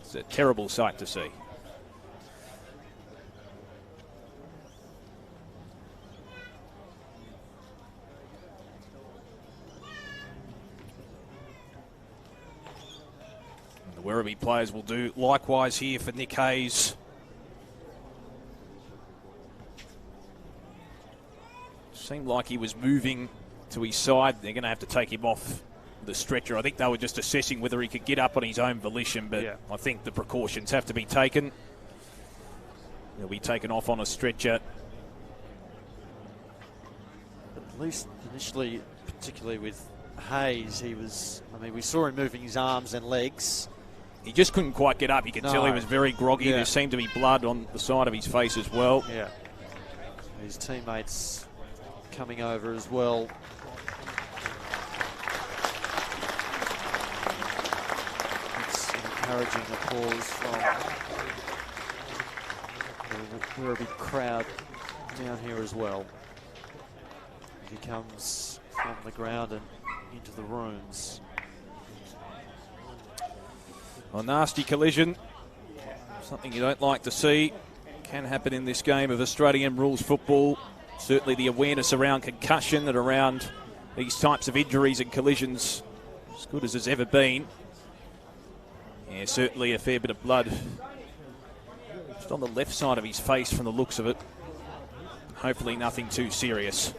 Speaker 2: It's a terrible sight to see. The Werribee players will do likewise here for Nick Hayes. Seemed like he was moving to his side. They're going to have to take him off the stretcher. I think they were just assessing whether he could get up on his own volition, but yeah. I think the precautions have to be taken. He'll be taken off on a stretcher.
Speaker 1: At least initially, particularly with Hayes, we saw him moving his arms and legs.
Speaker 2: He just couldn't quite get up. You could tell he was very groggy. Yeah. There seemed to be blood on the side of his face as well.
Speaker 1: Yeah. His teammates coming over as well. It's encouraging applause from the Werribee crowd down here as well. He comes from the ground and into the rooms.
Speaker 2: A nasty collision. Something you don't like to see. Can happen in this game of Australian rules football. Certainly the awareness around concussion and around these types of injuries and collisions as good as it's ever been. Yeah, certainly a fair bit of blood just on the left side of his face from the looks of it. Hopefully nothing too serious.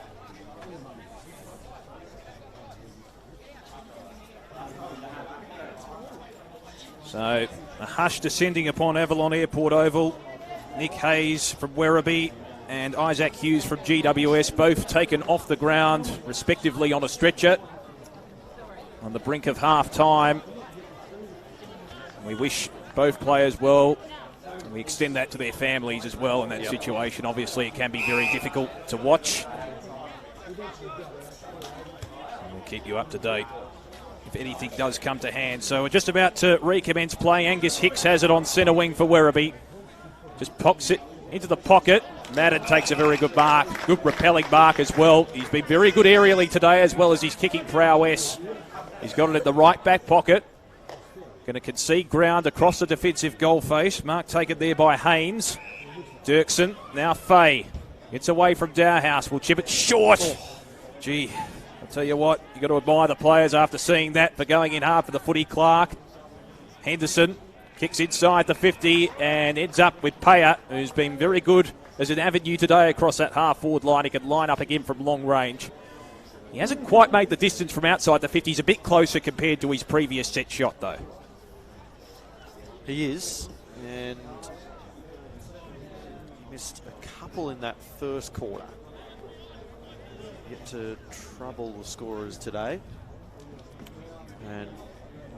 Speaker 2: So a hush descending upon Avalon Airport Oval. Nick Hayes from Werribee and Isaac Hughes from GWS, both taken off the ground, respectively, on a stretcher. On the brink of half-time. We wish both players well. And we extend that to their families as well in that situation. Obviously, it can be very difficult to watch. And we'll keep you up to date if anything does come to hand. So we're just about to recommence play. Angus Hicks has it on centre wing for Werribee. Just pops it into the pocket. Madden takes a very good mark. Good repelling mark as well. He's been very good aerially today as well as his kicking prowess. He's got it in the right back pocket. Going to concede ground across the defensive goal face. Mark taken there by Haynes. Dirksen. Now Fay. Gets away from Dowhouse. Will chip it short. Oh. Gee, I'll tell you what. You've got to admire the players after seeing that for going in hard for the footy. Clark. Henderson. Kicks inside the 50 and ends up with Paya, who's been very good as an avenue today across that half-forward line. He can line up again from long range. He hasn't quite made the distance from outside the 50. He's a bit closer compared to his previous set shot, though.
Speaker 1: He is, and he missed a couple in that first quarter. Yet to trouble the scorers today. And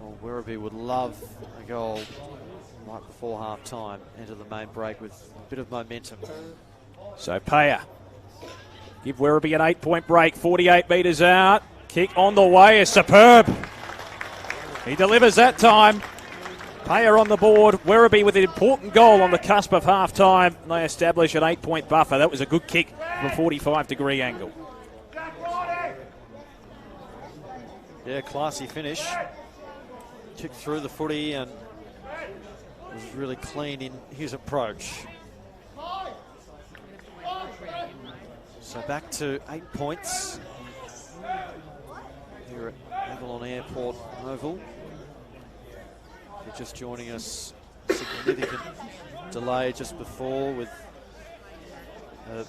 Speaker 1: Well, Werribee would love a goal right before half time. Enter the main break with a bit of momentum.
Speaker 2: So Payer, give Werribee an 8-point break, 48 metres out. Kick on the way is superb. He delivers that time. Payer on the board. Werribee with an important goal on the cusp of half time. They establish an 8-point buffer. That was a good kick from a 45-degree angle.
Speaker 1: Yeah, classy finish. Kicked through the footy and was really clean in his approach. So back to 8 points here at Avalon Airport Oval. If you're just joining us, significant delay just before with a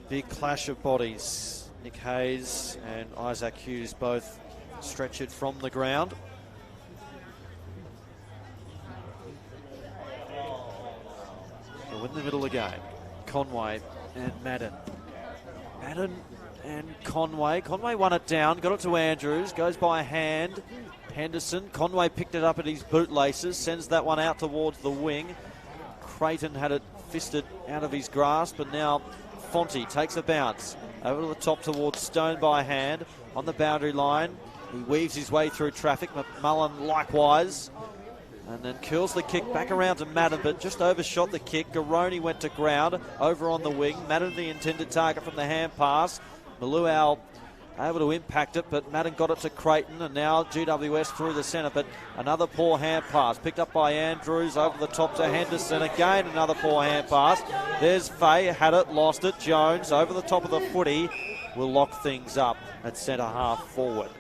Speaker 1: big clash of bodies. Nick Hayes and Isaac Hughes both stretchered from the ground. So in the middle of the game, Conway and Madden. Madden and Conway. Conway won it down, got it to Andrews, goes by hand. Henderson. Conway picked it up at his bootlaces, sends that one out towards the wing. Creighton had it fisted out of his grasp, and now Fonte takes a bounce over to the top towards Stone by hand on the boundary line. He weaves his way through traffic. McMullen likewise, and then curls the kick back around to Madden, but just overshot the kick. Garoni went to ground over on the wing. Madden the intended target from the hand pass. Maluau able to impact it, but Madden got it to Creighton, and now GWS through the centre, but another poor hand pass picked up by Andrews over the top to Henderson. Again another poor hand pass. There's Fay, had it, lost it. Jones over the top of the footy will lock things up at centre half forward.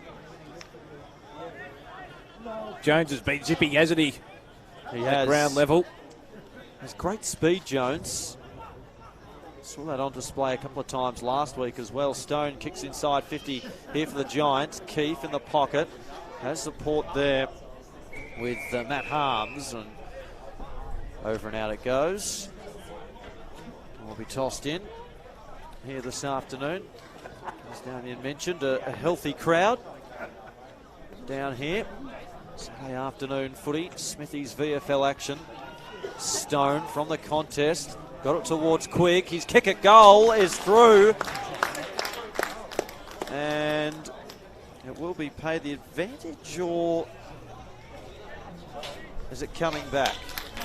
Speaker 2: Jones has been zipping, hasn't he?
Speaker 1: He
Speaker 2: at
Speaker 1: has.
Speaker 2: Ground level.
Speaker 1: Has great speed, Jones. Saw that on display a couple of times last week as well. Stone kicks inside 50 here for the Giants. Keefe in the pocket. Has support there with Matt Harms. And over and out it goes. Will be tossed in here this afternoon. As Damien mentioned, a healthy crowd down here. Saturday afternoon footy. Smithy's VFL action. Stone from the contest. Got it towards Quigg. His kick at goal is through. And it will be paid the advantage, or is it coming back?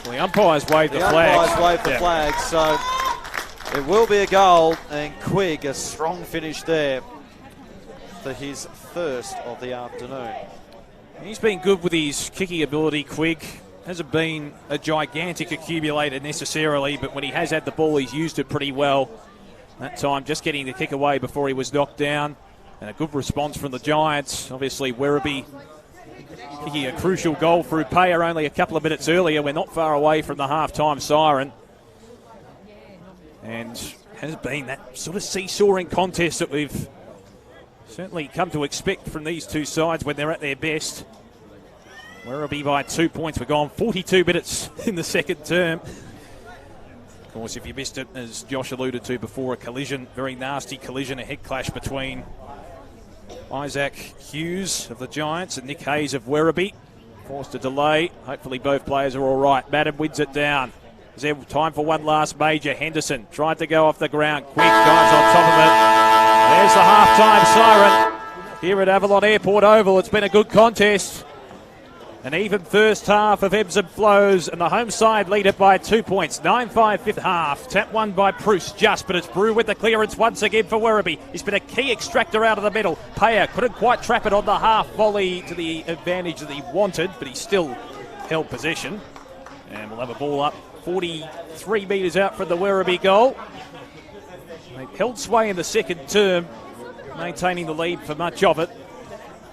Speaker 2: Well, the umpires waved the flag.
Speaker 1: The umpires waved the flag, so it will be a goal. And Quigg, a strong finish there for his first of the afternoon.
Speaker 2: He's been good with his kicking ability, Quigg. Hasn't been a gigantic accumulator necessarily, but when he has had the ball, he's used it pretty well. That time, just getting the kick away before he was knocked down. And a good response from the Giants. Obviously, Werribee kicking a crucial goal through Payer only a couple of minutes earlier. We're not far away from the half-time siren. And has been that sort of seesawing contest that we've certainly come to expect from these two sides when they're at their best. Werribee by 2 points. We're gone 42 minutes in the second term. Of course, if you missed it, as Josh alluded to before, a collision, very nasty collision, a head clash between Isaac Hughes of the Giants and Nick Hayes of Werribee. Forced a delay. Hopefully both players are all right. Madden wins it down. Is there time for one last major? Henderson tried to go off the ground. Quick dives on top of it. There's the half-time siren here at Avalon Airport Oval. It's been a good contest. An even first half of ebbs and flows, and the home side lead it by 2 points. 9-5 fifth half. Tap one by Bruce, just, but it's Brew with the clearance once again for Werribee. He's been a key extractor out of the middle. Payer couldn't quite trap it on the half volley to the advantage that he wanted, but he still held possession. And we'll have a ball up 43 metres out from the Werribee goal. They held sway in the second term, maintaining the lead for much of it.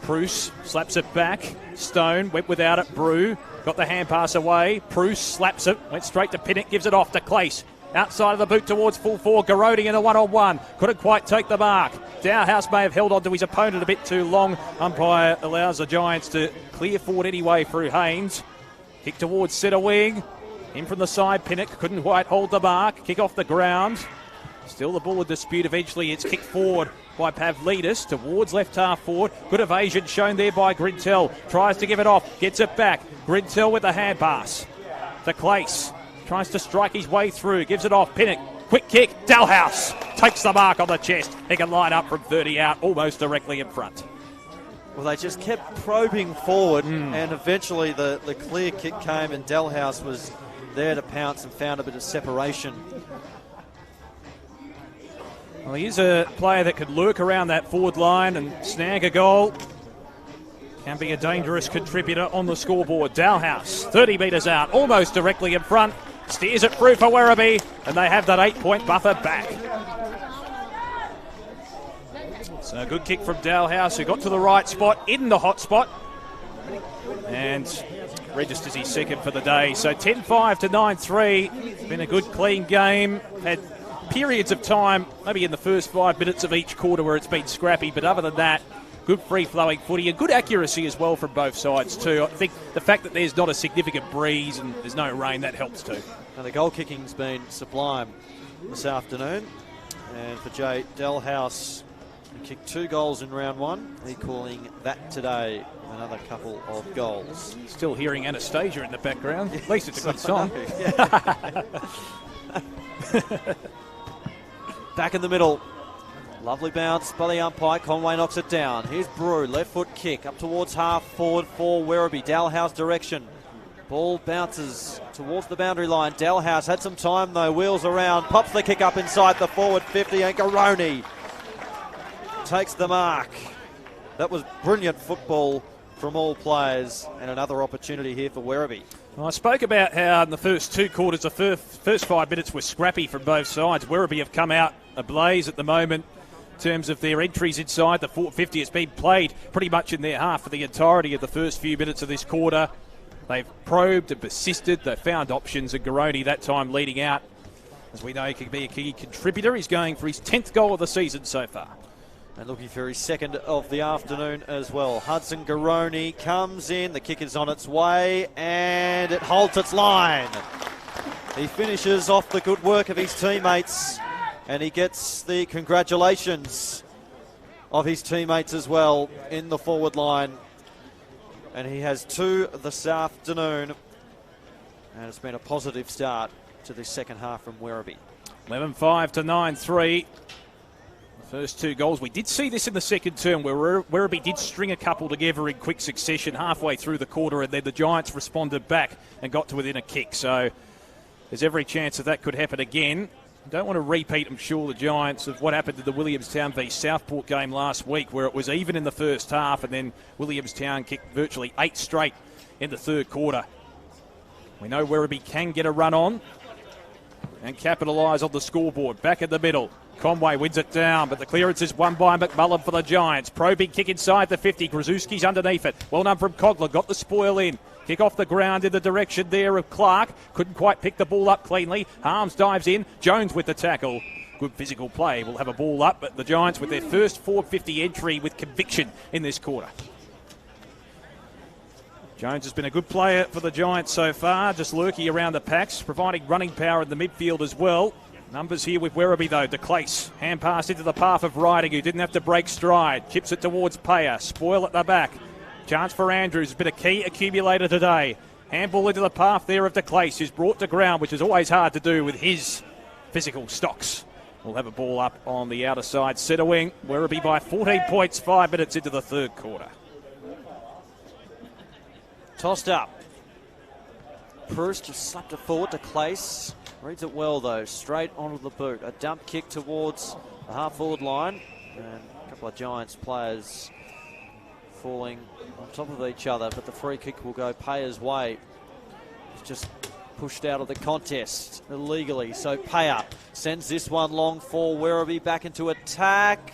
Speaker 2: Bruce slaps it back. Stone went without it. Brew got the hand pass away. Bruce slaps it. Went straight to Pinnock. Gives it off to Clace. Outside of the boot towards full four. Garoni in a one-on-one. Couldn't quite take the mark. Dowhouse may have held on to his opponent a bit too long. Umpire allows the Giants to clear forward anyway through Haynes. Kick towards centre wing. In from the side. Pinnock couldn't quite hold the mark. Kick off the ground. Still the ball of dispute. Eventually it's kicked forward by Pavlidis towards left half forward. Good evasion shown there by Grintel. Tries to give it off, gets it back. Grintel with the hand pass to Clace. Tries to strike his way through, gives it off. Pinnock, quick kick. Dalhouse takes the mark on the chest. He can line up from 30 out, almost directly in front.
Speaker 1: Well, they just kept probing forward, and eventually the clear kick came, and Dalhouse was there to pounce and found a bit of separation.
Speaker 2: Well, he is a player that could lurk around that forward line and snag a goal. Can be a dangerous contributor on the scoreboard. Dalhouse, 30 metres out, almost directly in front. Steers it through for Werribee, and they have that 8-point buffer back. So a good kick from Dalhouse, who got to the right spot, in the hot spot, and registers his second for the day. So 10-5 to 9-3. It's been a good, clean game. Had periods of time, maybe in the first 5 minutes of each quarter, where it's been scrappy, but other than that, good free-flowing footy and good accuracy as well from both sides too. I think the fact that there's not a significant breeze and there's no rain, that helps too.
Speaker 1: And the goal kicking's been sublime this afternoon. And for Jay Dalhouse, he kicked 2 goals in round 1, equaling that today with another couple of goals.
Speaker 2: Still hearing Anastasia in the background. At least it's a good song.
Speaker 1: Back in the middle. Lovely bounce by the umpire. Conway knocks it down. Here's Brew, left foot kick up towards half forward for Werribee. Dalhouse direction. Ball bounces towards the boundary line. Dalhouse had some time though, wheels around, pops the kick up inside the forward 50, and Garoni takes the mark. That was brilliant football from all players, and another opportunity here for Werribee.
Speaker 2: Well, I spoke about how in the first 2 quarters, the first 5 minutes were scrappy from both sides. Werribee have come out ablaze at the moment in terms of their entries inside the 450. It's been played pretty much in their half for the entirety of the first few minutes of this quarter. They've probed and persisted. They've found options, and Garoni that time leading out. As we know, he can be a key contributor. He's going for his 10th goal of the season so far.
Speaker 1: And looking for his second of the afternoon as well. Hudson Garoni comes in. The kick is on its way, and it holds its line. He finishes off the good work of his teammates, and he gets the congratulations of his teammates as well in the forward line. And he has 2 this afternoon, and it's been a positive start to the second half from Werribee.
Speaker 2: 11-5 to 9-3. First 2 goals. We did see this in the second term where Werribee did string a couple together in quick succession halfway through the quarter, and then the Giants responded back and got to within a kick. So there's every chance that could happen again. Don't want to repeat, I'm sure, the Giants of what happened to the Williamstown v Southport game last week, where it was even in the first half and then Williamstown kicked virtually 8 straight in the third quarter. We know Werribee can get a run on and capitalise on the scoreboard. Back in the middle. Conway wins it down, but the clearance is won by McMullen for the Giants. Probing kick inside the 50. Grzuski's underneath it. Well done from Cogler. Got the spoil in. Kick off the ground in the direction there of Clark. Couldn't quite pick the ball up cleanly. Harms dives in. Jones with the tackle. Good physical play. Will have a ball up, but the Giants with their first 450 entry with conviction in this quarter. Jones has been a good player for the Giants so far, just lurking around the packs, providing running power in the midfield as well. Numbers here with Werribee though. De Clace, hand pass into the path of Riding, who didn't have to break stride. Chips it towards Payer. Spoil at the back. Chance for Andrews, a bit of key accumulator today. Handball into the path there of De Clace, who's brought to ground, which is always hard to do with his physical stocks. We'll have a ball up on the outer side centre wing. Werribee by 14 points, 5 minutes into the third quarter.
Speaker 1: Tossed up. Bruce just slapped it forward to Clace. Reads it well though, straight onto the boot. A dump kick towards the half-forward line. And a couple of Giants players falling on top of each other, but the free kick will go Payer's way. He's just pushed out of the contest illegally. So Payer sends this one long for Werribee back into attack.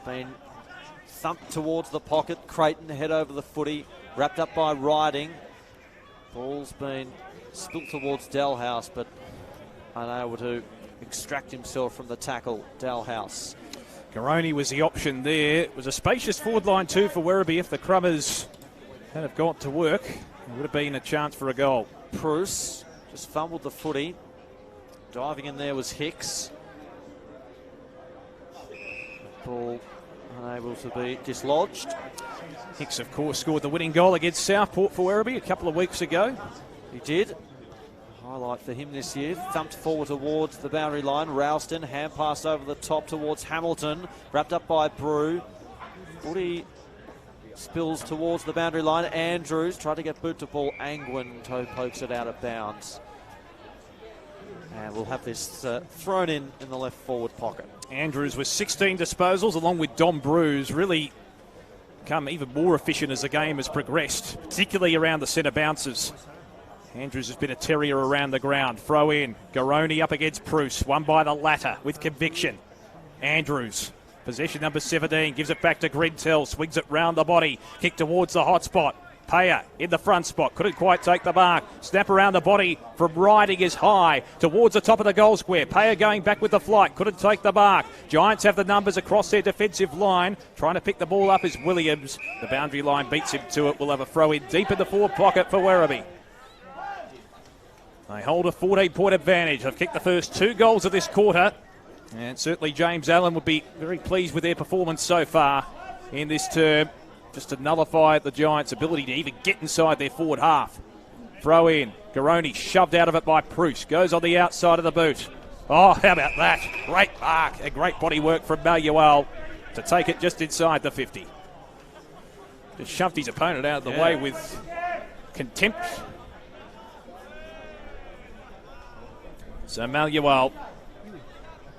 Speaker 1: Been thumped towards the pocket. Creighton head over the footy, wrapped up by Riding. Ball's been spilt towards Dalhouse, but unable to extract himself from the tackle. Dalhouse.
Speaker 2: Garoni was the option there. It was a spacious forward line too for Werribee. If the Crummers had have got to work, it would have been a chance for a goal.
Speaker 1: Bruce just fumbled the footy. Diving in there was Hicks. Ball unable to be dislodged.
Speaker 2: Hicks, of course, scored the winning goal against Southport for Werribee a couple of weeks ago.
Speaker 1: He did. Highlight for him this year. Thumped forward towards the boundary line. Ralston, hand pass over the top towards Hamilton. Wrapped up by Brew. Footy spills towards the boundary line. Andrews tried to get boot to ball. Angwin toe pokes it out of bounds. And we'll have this thrown in the left forward pocket.
Speaker 2: Andrews with 16 disposals along with Dom Brews really become even more efficient as the game has progressed, particularly around the centre bounces. Andrews has been a terrier around the ground. Throw in. Garoni up against Bruce. Won by the latter with conviction. Andrews. Possession number 17. Gives it back to Grintel. Swings it round the body. Kick towards the hot spot. Payer in the front spot. Couldn't quite take the mark. Snap around the body from Riding is high. Towards the top of the goal square. Payer going back with the flight. Couldn't take the mark. Giants have the numbers across their defensive line. Trying to pick the ball up is Williams. The boundary line beats him to it. We'll have a throw in deep in the forward pocket for Werribee. They hold a 14-point advantage. They've kicked the first 2 goals of this quarter. And certainly James Allen would be very pleased with their performance so far in this term. Just to nullify the Giants' ability to even get inside their forward half. Throw in. Garoni shoved out of it by Bruce. Goes on the outside of the boot. Oh, how about that? Great mark and great body work from Manuel to take it just inside the 50. Just shoved his opponent out of the way with contempt. So Manuel,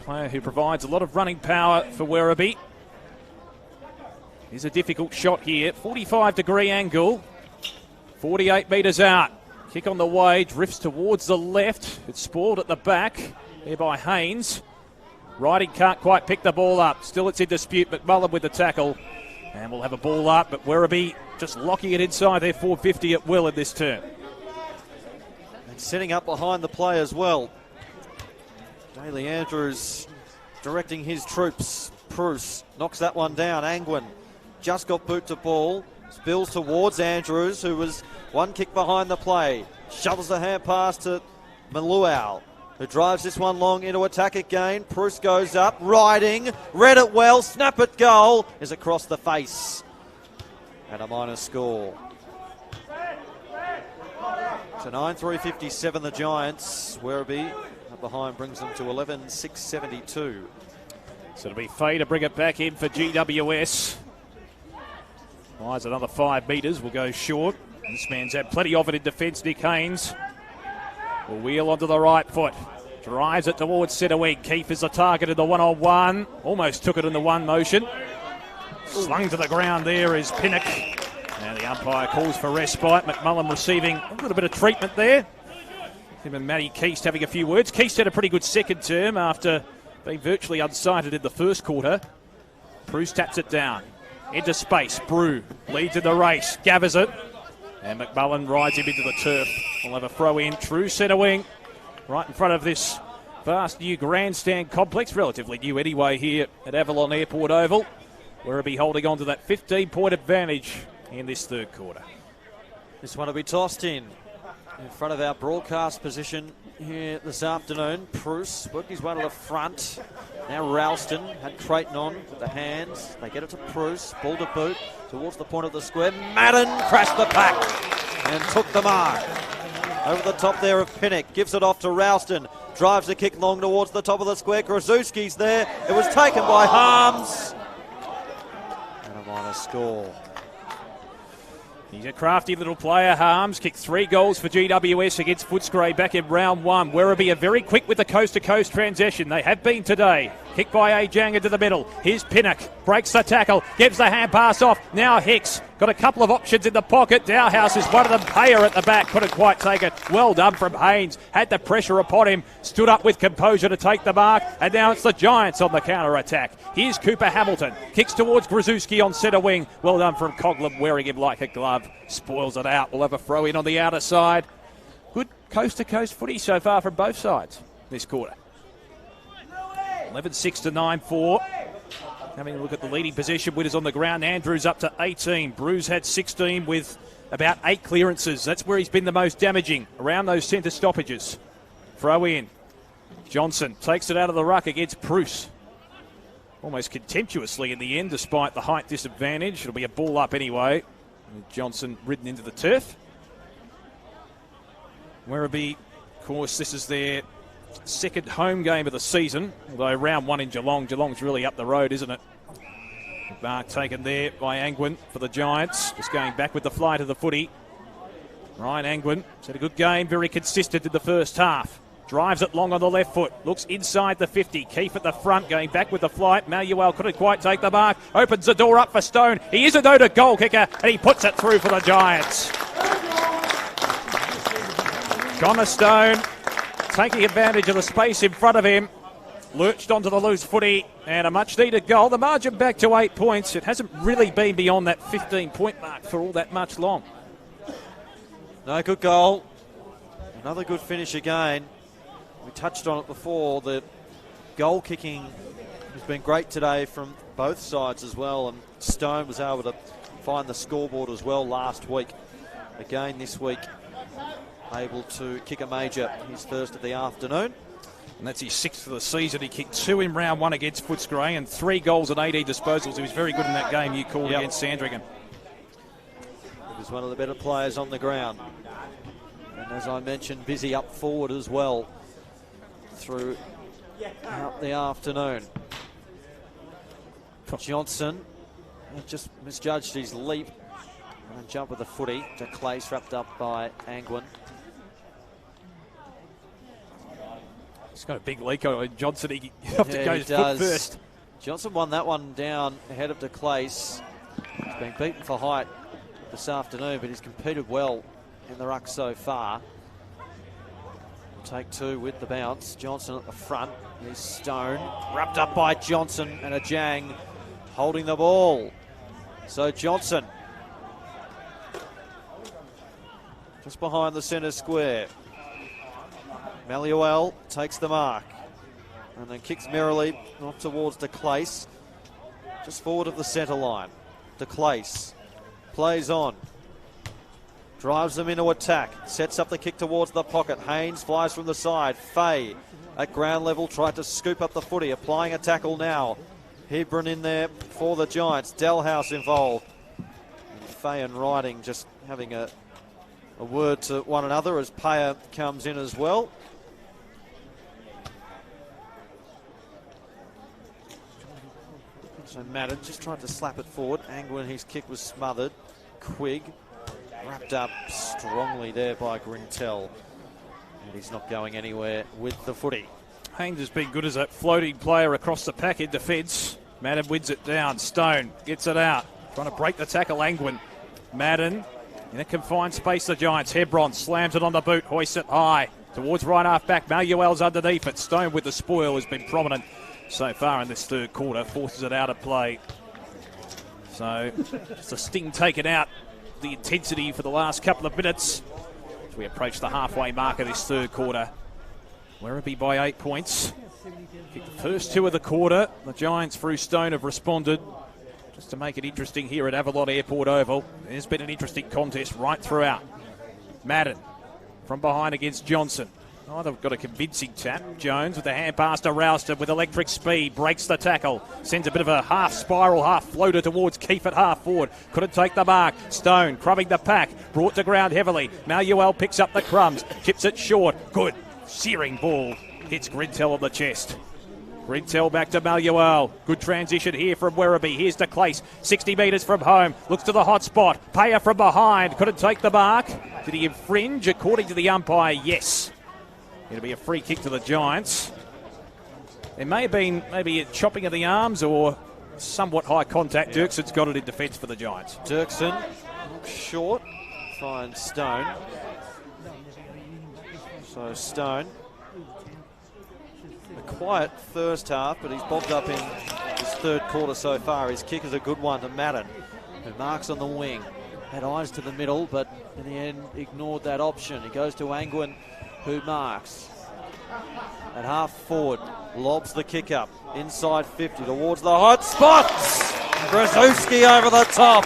Speaker 2: player who provides a lot of running power for Werribee. Here's a difficult shot here. 45-degree angle. 48 metres out. Kick on the way. Drifts towards the left. It's spoiled at the back. There by Haynes. Riding can't quite pick the ball up. Still it's in dispute. McMullen with the tackle. And we'll have a ball up. But Werribee just locking it inside their 450 at will in this turn.
Speaker 1: And setting up behind the play as well. Daly Andrews directing his troops. Bruce knocks that one down. Angwin just got boot to ball. Spills towards Andrews, who was one kick behind the play. Shovels the hand pass to Maluau, who drives this one long into attack again. Bruce goes up. Riding. Read it well. Snap it goal is across the face. And a minor score. So 9-3-57 the Giants. Werribee behind brings them to 11-6-72.
Speaker 2: So it'll be Fay to bring it back in for GWS. Fires another 5 metres, will go short. This man's had plenty of it in defence, Nick Haynes. Will wheel onto the right foot. Drives it towards centre wing. Keefe is the target in the one-on-one. Almost took it in the one motion. Slung to the ground there is Pinnock. Now the umpire calls for respite. McMullen receiving a little bit of treatment there. Him and Matty Keast having a few words. Keast had a pretty good second term after being virtually unsighted in the first quarter. Bruce taps it down. Into space. Brew leads in the race. Gathers it. And McMullen rides him into the turf. We'll have a throw in. True centre wing. Right in front of this vast new grandstand complex. Relatively new anyway here at Avalon Airport Oval. Werribee holding on to that 15-point advantage in this third quarter.
Speaker 1: This one will be tossed in front of our broadcast position here this afternoon. Bruce worked his way to the front. Now Ralston had Creighton on with the hands. They get it to Bruce. Ball to boot towards the point of the square. Madden crashed the pack and took the mark. Over the top there of Pinnock. Gives it off to Ralston. Drives a kick long towards the top of the square. Grozewski's there. It was taken by Harms. And a minor score.
Speaker 2: He's a crafty little player, Harms. Kicked 3 goals for GWS against Footscray back in round 1. Werribee are very quick with the coast-to-coast transition. They have been today. Kicked by Ajang into the middle. Here's Pinnock. Breaks the tackle. Gives the hand pass off. Now Hicks. Got a couple of options in the pocket. Dowhouse is one of them. Payer at the back. Couldn't quite take it. Well done from Haynes. Had the pressure upon him. Stood up with composure to take the mark. And now it's the Giants on the counter-attack. Here's Cooper Hamilton. Kicks towards Grozewski on centre wing. Well done from Coghlan, wearing him like a glove. Spoils it out. We'll have a throw in on the outer side. Good coast-to-coast footy so far from both sides this quarter. 11-6 to 9-4. Having a look at the leading possession winners on the ground. Andrews up to 18. Brews had 16 with about 8 clearances. That's where he's been the most damaging, around those centre stoppages. Throw in. Johnson takes it out of the ruck against Bruce. almost contemptuously in the end, despite the height disadvantage. It'll be a ball up anyway. Johnson ridden into the turf. Werribee, of course, this is their second home game of the season, although round one in Geelong. Geelong's really up the road, isn't it? Mark taken there by Angwin for the Giants. Just going back with the flight of the footy. Ryan Angwin has had a good game, very consistent in the first half. Drives it long on the left foot. Looks inside the 50. Keefe at the front, going back with the flight. Manuel couldn't quite take the mark. Opens the door up for Stone. He is a noted goal kicker, and he puts it through for the Giants. Connor Stone taking advantage of the space in front of him. Lurched onto the loose footy, and a much-needed goal. The margin back to 8 points. It hasn't really been beyond that 15-point mark for all that much long.
Speaker 1: No, good goal. Another good finish again. We touched on it before. The goal kicking has been great today from both sides as well, and Stone was able to find the scoreboard as well last week. Again this week, able to kick a major, his first of the afternoon.
Speaker 2: And that's his 6th of the season. He kicked 2 in round 1 against Footscray and 3 goals and 18 disposals. He was very good in that game you called against Sandringham.
Speaker 1: He was one of the better players on the ground. And as I mentioned, busy up forward as well throughout the afternoon. Johnson just misjudged his leap and jump with the footy. DeClace wrapped up by Angwin.
Speaker 2: He's got a big leak on Johnson. He often goes foot first.
Speaker 1: Johnson won that one down ahead of DeClace. He's been beaten for height this afternoon, but he's competed well in the ruck so far. Take 2 with the bounce. Johnson at the front. Here's Stone. Wrapped up by Johnson, and a Jang holding the ball. So Johnson just behind the centre square. Manuel takes the mark and then kicks merrily off towards DeClace, just forward of the centre line. DeClace plays on, drives them into attack, sets up the kick towards the pocket. Haynes flies from the side. Fay at ground level tried to scoop up the footy, applying a tackle now. Hebron in there for the Giants. Delhouse involved. And Fay and Riding just having a word to one another as Payer comes in as well. So Madden just tried to slap it forward. Angwin, his kick was smothered. Quigg wrapped up strongly there by Grintel. And he's not going anywhere with the footy.
Speaker 2: Haynes has been good as a floating player across the pack in defence. Madden wins it down. Stone gets it out. Trying to break the tackle, Angwin. Madden in a confined space, the Giants. Hebron slams it on the boot, hoists it high towards right half back. Manuel's underneath it. Stone with the spoil has been prominent so far in this third quarter, forces it out of play. So just a sting taken out the intensity for the last couple of minutes as we approach the halfway mark of this third quarter. Werribee by 8 points. The first 2 of the quarter, the Giants through Stone have responded just to make it interesting here at Avalon Airport Oval. It's been an interesting contest right throughout. Madden from behind against Johnson. Oh, they've got a convincing tap. Jones with the hand pass to Ralston with electric speed. Breaks the tackle. Sends a bit of a half spiral, half floater towards Keefe at half forward. Couldn't take the mark. Stone crumbing the pack. Brought to ground heavily. Manuel picks up the crumbs. Chips it short. Good. Searing ball. Hits Grintel on the chest. Grintel back to Manuel. Good transition here from Werribee. Here's DeClace. 60 metres from home. Looks to the hot spot. Payer from behind. Couldn't take the mark. Did he infringe? According to the umpire, yes. It'll be a free kick to the Giants. There may have been maybe a chopping of the arms or somewhat high contact. Yeah. Dirkson's got it in defence for the Giants.
Speaker 1: Dirkson short. Finds Stone. So Stone. A quiet first half, but he's bobbed up in his third quarter so far. His kick is a good one to Madden, who marks on the wing. Had eyes to the middle, but in the end ignored that option. He goes to Angwin, who marks. At half forward, lobs the kick up. Inside 50 towards the hot spots. Brzezinski over the top.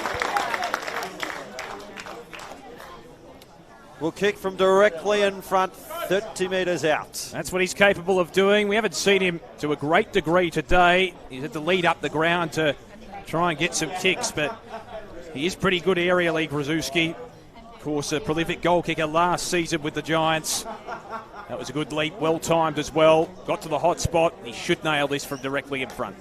Speaker 1: Will kick from directly in front. 30 metres out.
Speaker 2: That's what he's capable of doing. We haven't seen him to a great degree today. He's had to lead up the ground to try and get some kicks, but he is pretty good aerially, Grzuski. Of course, a prolific goal kicker last season with the Giants. That was a good leap, well timed as well. Got to the hot spot. He should nail this from directly in front.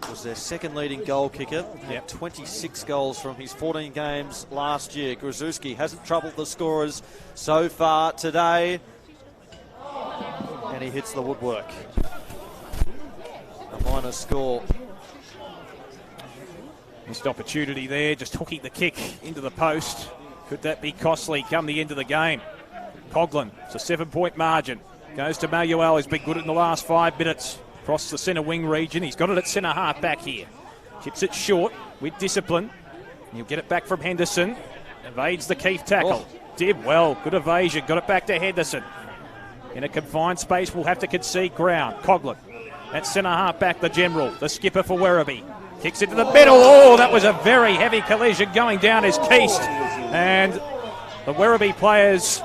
Speaker 1: Was their second leading goal kicker. Had 26 goals from his 14 games last year. Grzuski hasn't troubled the scorers so far today. And he hits the woodwork. A minor score.
Speaker 2: Missed opportunity there, just hooking the kick into the post. Could that be costly come the end of the game? Coughlin, it's a 7-point margin. Goes to Manuel, he's been good in the last 5 minutes. Across the centre wing region, he's got it at centre half back here. Chips it short with discipline. He'll get it back from Henderson. Evades the Keith tackle. Did well, good evasion, got it back to Henderson. In a confined space, we'll have to concede ground. Coughlin at centre half back, the general, the skipper for Werribee. Kicks into the middle. Oh, that was a very heavy collision. Going down is Keist. And the Werribee players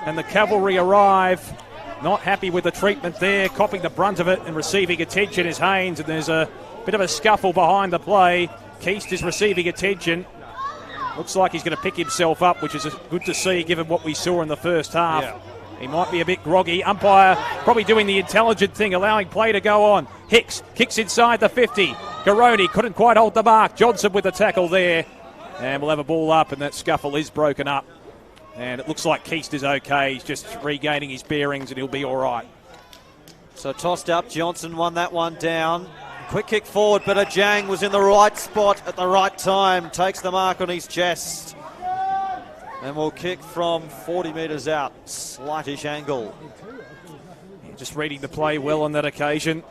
Speaker 2: and the cavalry arrive. Not happy with the treatment there. Copping the brunt of it and receiving attention is Haynes. And there's a bit of a scuffle behind the play. Keist is receiving attention. Looks like he's going to pick himself up, which is good to see given what we saw in the first half. Yeah. He might be a bit groggy. Umpire probably doing the intelligent thing, allowing play to go on. Hicks kicks inside the 50. Garoni couldn't quite hold the mark. Johnson with the tackle there. And we'll have a ball up, and that scuffle is broken up. And it looks like Keist is okay. He's just regaining his bearings, and he'll be all right.
Speaker 1: So tossed up. Johnson won that one down. Quick kick forward, but Ajang was in the right spot at the right time. Takes the mark on his chest. And we'll kick from 40 metres out. Slightish angle.
Speaker 2: Yeah, just reading the play well on that occasion.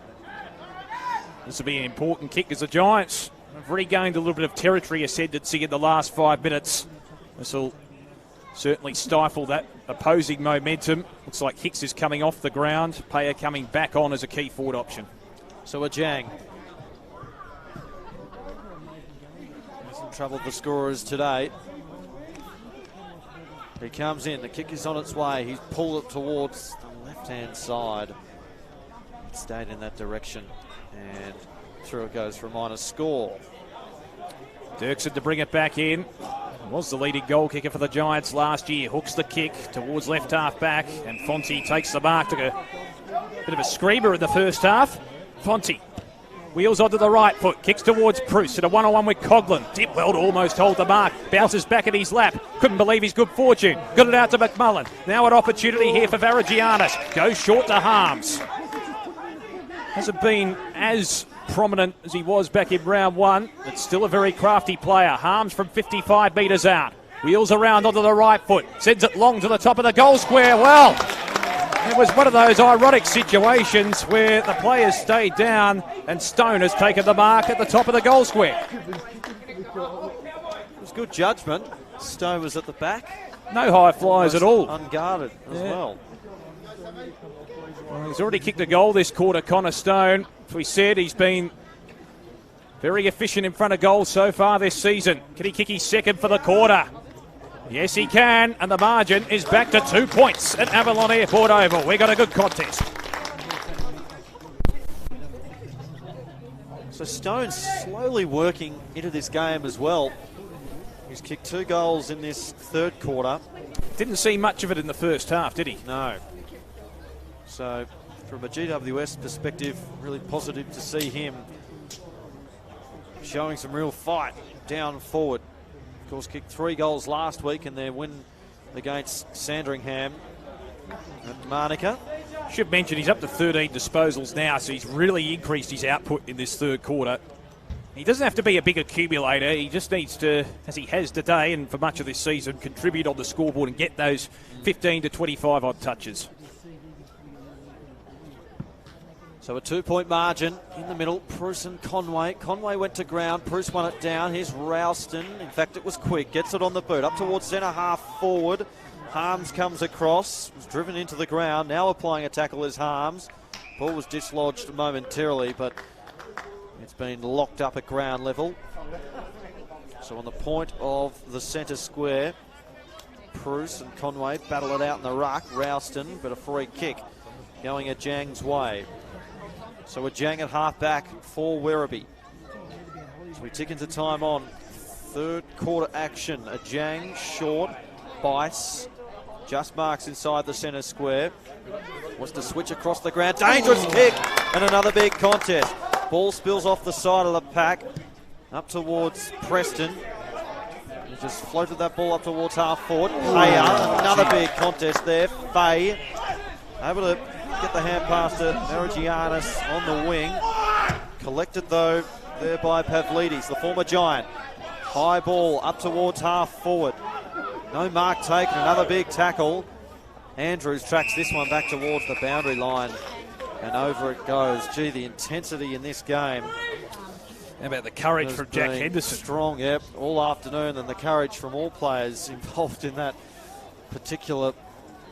Speaker 2: This will be an important kick as the Giants have regained a little bit of territory ascendancy in the last 5 minutes. This will certainly stifle that opposing momentum. Looks like Hicks is coming off the ground. Payer coming back on as a key forward option.
Speaker 1: So Ajang hasn't troubled the scorers today. He comes in, the kick is on its way. He's pulled it towards the left-hand side. It stayed in that direction. And through it goes for a minor score.
Speaker 2: Dirksen to bring it back in. Was the leading goal kicker for the Giants last year. Hooks the kick towards left half back. And Fonte takes the mark. Took a bit of a screamer in the first half. Fonte wheels onto the right foot, kicks towards Bruce, at a one-on-one with Coughlin. Did well to almost hold the mark, bounces back at his lap. Couldn't believe his good fortune. Got it out to McMullen. Now an opportunity here for Varagianis. Goes short to Harms. Hasn't been as prominent as he was back in round one, but still a very crafty player. Harms from 55 metres out. Wheels around onto the right foot, sends it long to the top of the goal square. Well, it was one of those ironic situations where the players stayed down and Stone has taken the mark at the top of the goal square.
Speaker 1: It was good judgment. Stone was at the back.
Speaker 2: No high flyers at all.
Speaker 1: Unguarded as well.
Speaker 2: He's already kicked a goal this quarter, Connor Stone. As we said, he's been very efficient in front of goal so far this season. Can he kick his second for the quarter? Yes, he can, and the margin is back to 2 points at Avalon Airport Oval. We got a good contest.
Speaker 1: So Stone's slowly working into this game as well. He's kicked 2 goals in this third quarter.
Speaker 2: Didn't see much of it in the first half, did he?
Speaker 1: No. So from a GWS perspective, really positive to see him showing some real fight down forward. Of course, kicked 3 goals last week in their win against Sandringham at Manuka.
Speaker 2: Should mention he's up to 13 disposals now, so he's really increased his output in this third quarter. He doesn't have to be a big accumulator. He just needs to, as he has today and for much of this season, contribute on the scoreboard and get those 15 to 25 odd touches.
Speaker 1: So a 2-point margin in the middle. Bruce and Conway. Conway went to ground. Bruce won it down. Here's Ralston. In fact, it was quick. Gets it on the boot. Up towards centre half forward. Harms comes across. Was driven into the ground. Now applying a tackle is Harms. Ball was dislodged momentarily, but it's been locked up at ground level. So on the point of the centre square, Bruce and Conway battle it out in the ruck. Ralston, but a free kick going Ajang's way. So Ajang at half-back for Werribee. So we tick into time on. Third quarter action. Ajang short, bites, just marks inside the centre square. Wants to switch across the ground. Dangerous kick and another big contest. Ball spills off the side of the pack up towards Preston. He just floated that ball up towards half forward. Payer, another big contest there. Faye able to get the hand pass to Merigianis on the wing. Collected though there by Pavlidis, the former Giant. High ball up towards half forward. No mark taken, another big tackle. Andrews tracks this one back towards the boundary line and over it goes. Gee, the intensity in this game.
Speaker 2: How about the courage from Jack Henderson?
Speaker 1: Strong, yep, all afternoon, and the courage from all players involved in that particular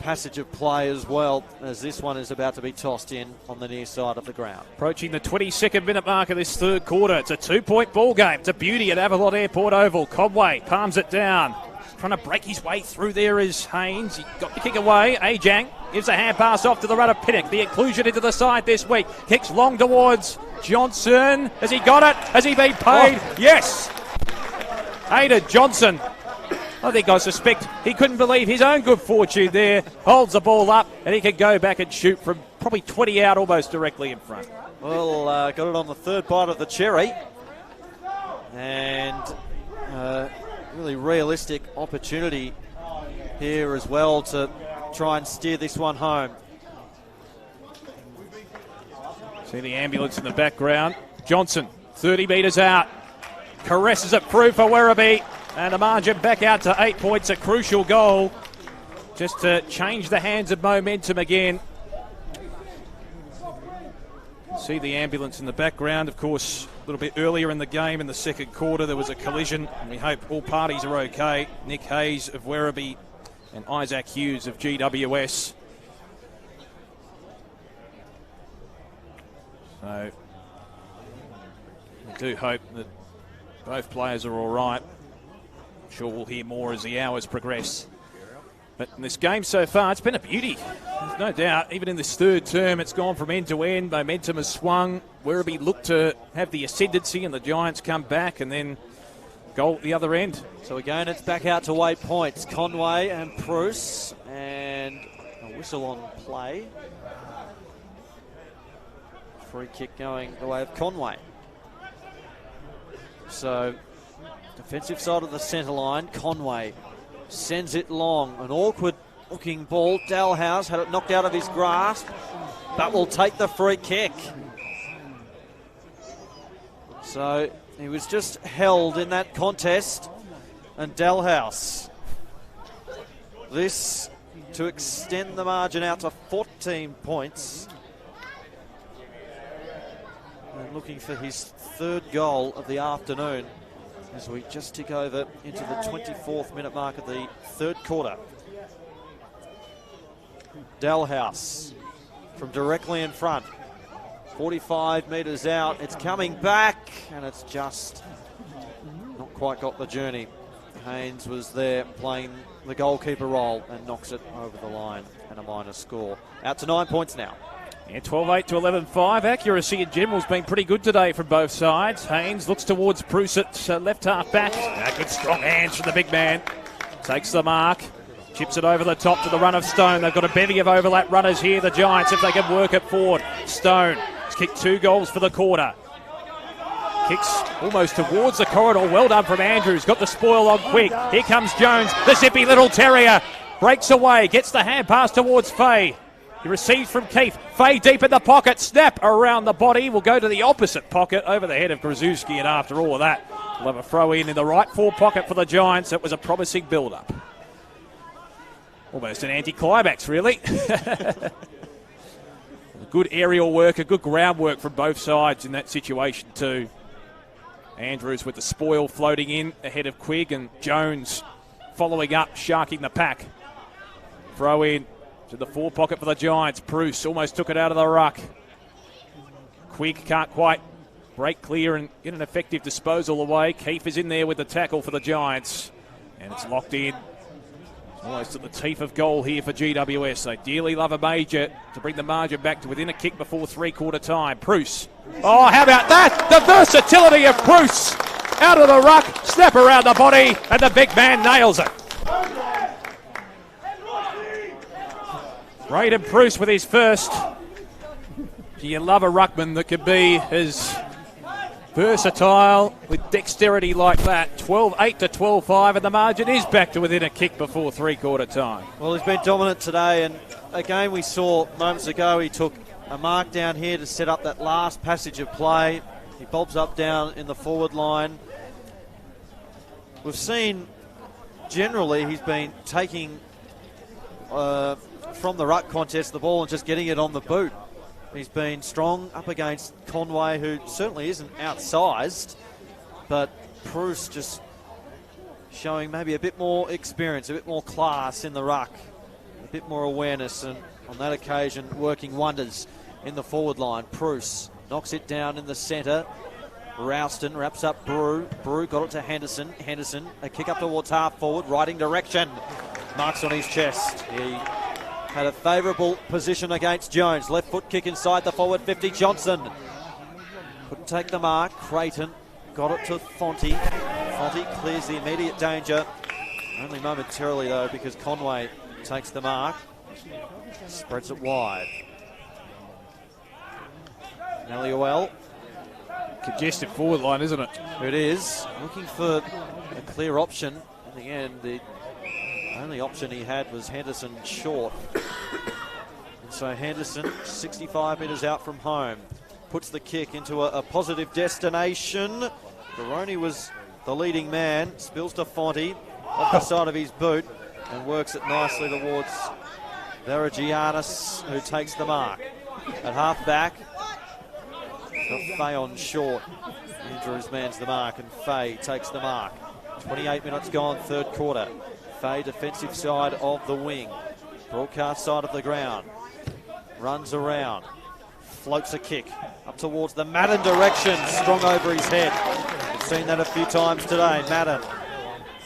Speaker 1: passage of play as well, as this one is about to be tossed in on the near side of the ground.
Speaker 2: Approaching the 22nd minute mark of this third quarter. It's a 2-point ball game. It's a beauty at Avalon Airport Oval. Conway palms it down. Trying to break his way through there is Haynes. He got the kick away. Ajang gives a hand pass off to the runner Pinnock. The inclusion into the side this week. Kicks long towards Johnson. Has he got it? Has he been paid? Oh. Yes! Aidan Johnson. I think I suspect he couldn't believe his own good fortune there. Holds the ball up and he can go back and shoot from probably 20 out, almost directly in front.
Speaker 1: Well, got it on the third bite of the cherry. And really realistic opportunity here as well to try and steer this one home.
Speaker 2: See the ambulance in the background. Johnson, 30 metres out. Caresses it through for Werribee. And the margin back out to 8 points, a crucial goal. Just to change the hands of momentum again. See the ambulance in the background. Of course, a little bit earlier in the game, in the second quarter, there was a collision. And we hope all parties are okay. Nick Hayes of Werribee and Isaac Hughes of GWS. So, we do hope that both players are all right. I'm sure we'll hear more as the hours progress. But in this game so far, it's been a beauty. There's no doubt, even in this third term, it's gone from end to end. Momentum has swung. Werribee looked to have the ascendancy and the Giants come back and then goal at the other end.
Speaker 1: So again, it's back out to 8 points. Conway and Bruce, and a whistle on play. Free kick going the way of Conway. So, defensive side of the centre line, Conway sends it long. An awkward looking ball. Dalhouse had it knocked out of his grasp, but will take the free kick. So he was just held in that contest, and Dalhouse, this to extend the margin out to 14 points. And looking for his third goal of the afternoon as we just tick over into the 24th minute mark of the third quarter. Dalhouse from directly in front. 45 metres out. It's coming back and it's just not quite got the journey. Haynes was there playing the goalkeeper role and knocks it over the line, and a minor score. Out to 9 points now.
Speaker 2: Yeah, 12-8 to 11-5. Accuracy in general has been pretty good today from both sides. Haynes looks towards Bruce at left half back. Good strong hands from the big man. Takes the mark. Chips it over the top to the run of Stone. They've got a bevy of overlap runners here, the Giants, if they can work it forward. Stone has kicked 2 goals for the quarter. Kicks almost towards the corridor. Well done from Andrews. Got the spoil on quick. Here comes Jones, the zippy little terrier. Breaks away, gets the hand pass towards Fay. He receives from Keefe. Fay deep in the pocket. Snap around the body. Will go to the opposite pocket over the head of Grzyzewski. And after all of that, we'll have a throw in the right fore pocket for the Giants. It was a promising build-up. Almost an anti-climax, really. Good aerial work, a good groundwork from both sides in that situation too. Andrews with the spoil floating in ahead of Quigg, and Jones following up, sharking the pack. Throw in to the fore pocket for the Giants. Bruce almost took it out of the ruck. Quigg can't quite break clear and get an effective disposal away. Keefe is in there with the tackle for the Giants, and it's locked in. Almost at the teeth of goal here for GWS. They dearly love a major to bring the margin back to within a kick before three-quarter time. Bruce. Oh, how about that? The versatility of Bruce. Out of the ruck, snap around the body, and the big man nails it. Braden Bruce with his first. Do you love a ruckman that can be as versatile with dexterity like that? 12-8 to 12-5, and the margin is back to within a kick before three-quarter time.
Speaker 1: Well, he's been dominant today, and again we saw moments ago he took a mark down here to set up that last passage of play. He bobs up down in the forward line. We've seen generally he's been taking from the ruck contest the ball and just getting it on the boot. He's been strong up against Conway, who certainly isn't outsized, but Bruce just showing maybe a bit more experience, a bit more class in the ruck, a bit more awareness, and on that occasion working wonders in the forward line. Bruce knocks it down in the centre. Ralston wraps up Brew. Brew got it to Henderson. Henderson, a kick up towards half forward, riding direction. Marks on his chest. He had a favourable position against Jones. Left foot kick inside the forward 50. Johnson couldn't take the mark. Creighton got it to Fonte. Fonte clears the immediate danger. Only momentarily though, because Conway takes the mark. Spreads it wide. Nelliowell.
Speaker 2: Congested forward line, isn't it?
Speaker 1: It is. Looking for a clear option. In the end, the only option he had was Henderson short. And so Henderson, 65 metres out from home, puts the kick into a positive destination. Baroni was the leading man. Spills to Fonte off the side of his boot and works it nicely towards Varagianis, who takes the mark. At half back, got Fay on short. Andrews mans the mark and Fay takes the mark. 28 minutes gone, third quarter. Fay defensive side of the wing. Broadcast side of the ground. Runs around. Floats a kick up towards the Madden direction. Strong over his head. We've seen that a few times today. Madden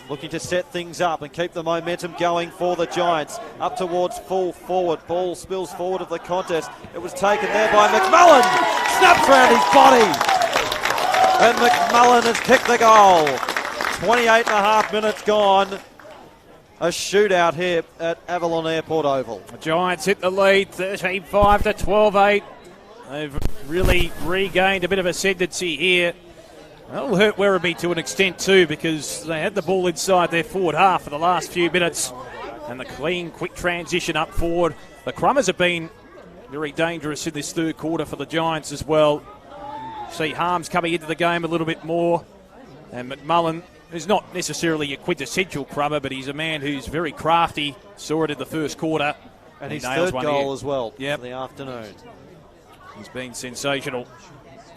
Speaker 1: looking to set things up and keep the momentum going for the Giants. Up towards full forward. Ball spills forward of the contest. It was taken there by McMullen. Snaps around his body. And McMullen has kicked the goal. 28 and a half minutes gone. A shootout here at Avalon Airport Oval.
Speaker 2: The Giants hit the lead, 13-5 to 12-8. They've really regained a bit of ascendancy here. That'll hurt Werribee to an extent too, because they had the ball inside their forward half for the last few minutes. And the clean, quick transition up forward. The Crummers have been very dangerous in this third quarter for the Giants as well. See Harms coming into the game a little bit more. And McMullen, who's not necessarily a quintessential Crummer, but he's a man who's very crafty. Saw it in the first quarter.
Speaker 1: And his third goal as well for the afternoon.
Speaker 2: He's been sensational.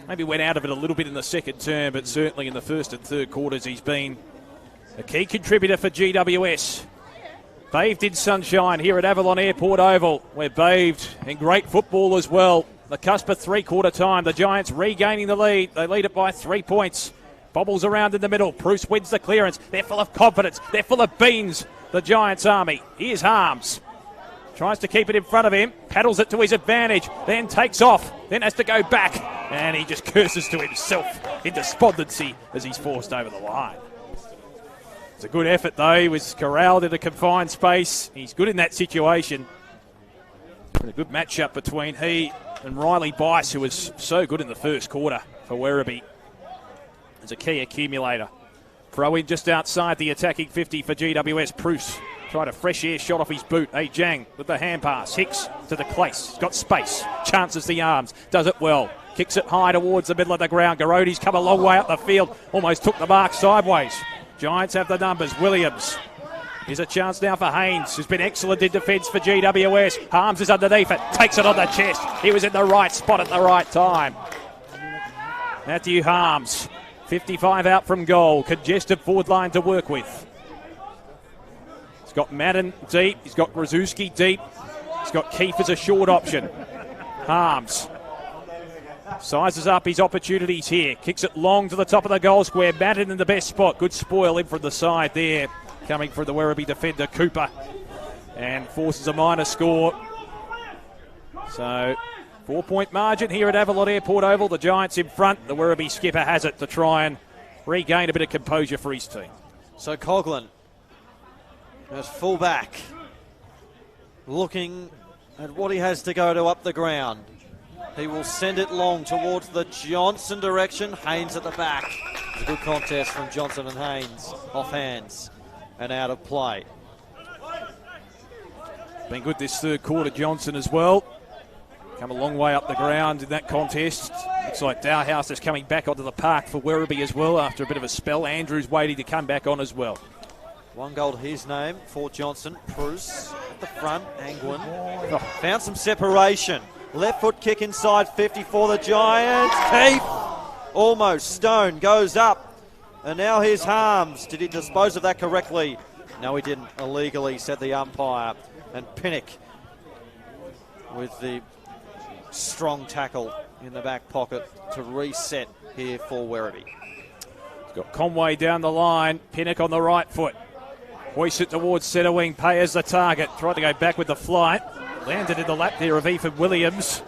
Speaker 2: Maybe went out of it a little bit in the second term, but certainly in the first and third quarters he's been a key contributor for GWS. Bathed in sunshine here at Avalon Airport Oval. We're bathed in great football as well. The cusp of three-quarter time. The Giants regaining the lead. They lead it by 3 points. Bobbles around in the middle. Bruce wins the clearance. They're full of confidence. They're full of beans, the Giants army. Here's Harms. Tries to keep it in front of him. Paddles it to his advantage. Then takes off. Then has to go back. And he just curses to himself in despondency as he's forced over the line. It's a good effort, though. He was corralled in a confined space. He's good in that situation. And a good matchup between he and Riley Bice, who was so good in the first quarter for Werribee. As a key accumulator. Throw in just outside the attacking 50 for GWS. Bruce tried a fresh air shot off his boot. Jang with the hand pass. Hicks to the place. He's got space. Chances the arms. Does it well. Kicks it high towards the middle of the ground. Garoti's come a long way up the field. Almost took the mark sideways. Giants have the numbers. Williams. Here's a chance now for Haynes, who's been excellent in defence for GWS. Harms is underneath it. Takes it on the chest. He was in the right spot at the right time. Matthew Harms. 55 out from goal. Congested forward line to work with. He's got Madden deep. He's got Grzuski deep. He's got Keefe as a short option. Harms sizes up his opportunities here. Kicks it long to the top of the goal square. Madden in the best spot. Good spoil in from the side there. coming for the Werribee defender, Cooper, and forces a minor score. So 4-point margin here at Avalon Airport Oval. The Giants in front. The Werribee skipper has it to try and regain a bit of composure for his team.
Speaker 1: So Coughlin, as full-back, looking at what he has to go to up the ground. He will send it long towards the Johnson direction. Haynes at the back. It's a good contest from Johnson and Haynes. Off hands and out of play.
Speaker 2: Been good this third quarter, Johnson as well. Come a long way up the ground in that contest. Looks like Dowhouse is coming back onto the park for Werribee as well after a bit of a spell. Andrews waiting to come back on as well.
Speaker 1: 1 goal to his name for Johnson. Bruce at the front. Angwin found some separation. Left foot kick inside 50 for the Giants. Keith almost. Stone goes up. And now here's Harms. Did he dispose of that correctly? No, he didn't. Illegally, said the umpire. And Pinnock with the strong tackle in the back pocket to reset here for Werribee.
Speaker 2: Got Conway down the line. Pinnock on the right foot. Hoists it towards centre wing. Payer's the target. Tried to go back with the flight. Landed in the lap there of Ethan Williams.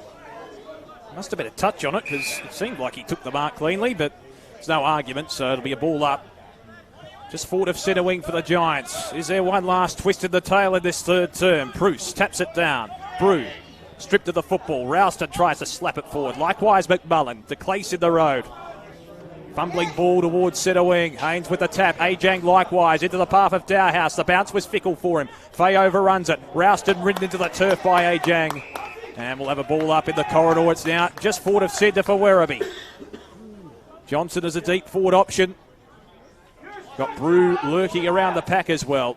Speaker 2: Must have been a touch on it because it seemed like he took the mark cleanly, but there's no argument, so it'll be a ball up. Just forward of centre wing for the Giants. Is there one last twist in the tail in this third term? Bruce taps it down. Brew stripped of the football. Ralston tries to slap it forward. Likewise McMullen. DeClase in the road. Fumbling ball towards centre wing. Haynes with the tap. Ajang likewise into the path of Dowhouse. The bounce was fickle for him. Fay overruns it. Ralston ridden into the turf by Ajang. And we'll have a ball up in the corridor. It's now just forward of centre for Werribee. Johnson is a deep forward option. Got Brew lurking around the pack as well.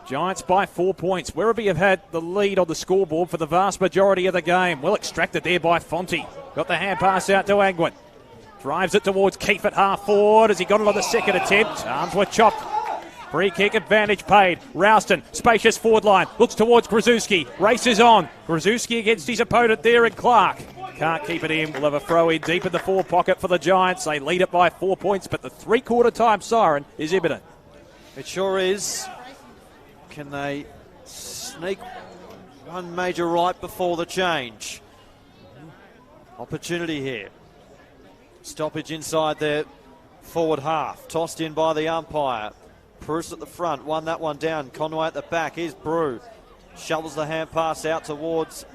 Speaker 2: Giants by 4 points. Werribee have had the lead on the scoreboard for the vast majority of the game. Well extracted there by Fonte. Got the hand pass out to Angwin. Drives it towards Keefe at half forward as he got it on the second attempt. Arms were chopped. Free kick advantage paid. Ralston, spacious forward line. Looks towards Grzuski. Races on. Grzuski against his opponent there in Clark. Can't keep it in. We'll have a throw in deep in the forward pocket for the Giants. They lead it by 4 points, but the three-quarter time siren is imminent.
Speaker 1: It sure is. Can they sneak one major right before the change? Opportunity here. Stoppage inside their forward half. Tossed in by the umpire. Bruce at the front. Won that one down. Conway at the back. Here's Brew. Shovels the hand pass out towards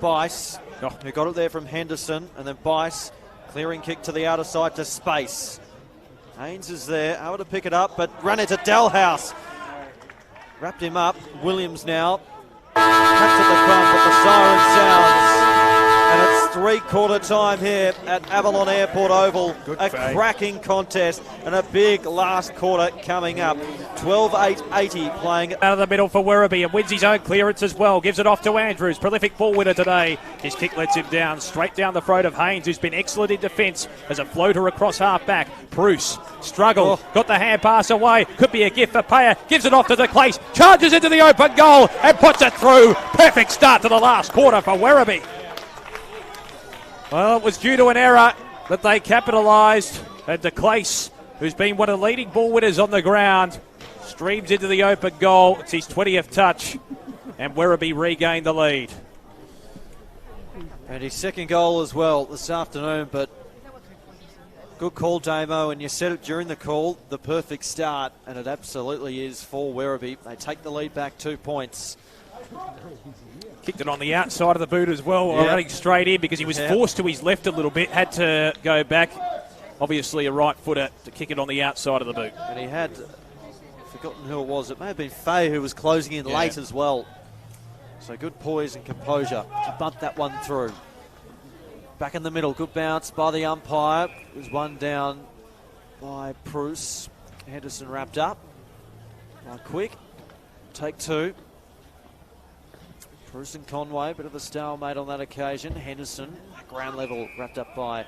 Speaker 1: Bice, who got it there from Henderson. And then Bice, clearing kick to the outer side to space. Haynes is there. Able to pick it up, but run into Dalhouse. Wrapped him up. Williams now. Taps at the front, but the siren sounds. And it's three-quarter time here at Avalon Airport Oval. A cracking contest and a big last quarter coming up. 12-8-80 playing
Speaker 2: out of the middle for Werribee and wins his own clearance as well. Gives it off to Andrews. Prolific ball winner today. His kick lets him down. Straight down the throat of Haynes, who's been excellent in defence as a floater across half-back. Bruce struggled. Got the hand pass away. Could be a gift for Payer. Gives it off to DeClase. Charges into the open goal and puts it through. Perfect start to the last quarter for Werribee. Well, it was due to an error that they capitalised. And DeClase, who's been one of the leading ball winners on the ground, streams into the open goal. It's his 20th touch. And Werribee regained the lead.
Speaker 1: And his second goal as well this afternoon. But good call, Damo. And you said it during the call, the perfect start. And it absolutely is for Werribee. They take the lead back 2 points.
Speaker 2: Kicked it on the outside of the boot as well, running straight in because he was forced to his left a little bit, had to go back. Obviously a right footer to kick it on the outside of the boot.
Speaker 1: And he had forgotten who it was. It may have been Fay who was closing in late as well. So good poise and composure to bunt that one through. Back in the middle, good bounce by the umpire. It was one down by Bruce. Henderson wrapped up. Quick. Take two. Bruce and Conway, bit of a stalemate on that occasion. Henderson, ground level, wrapped up by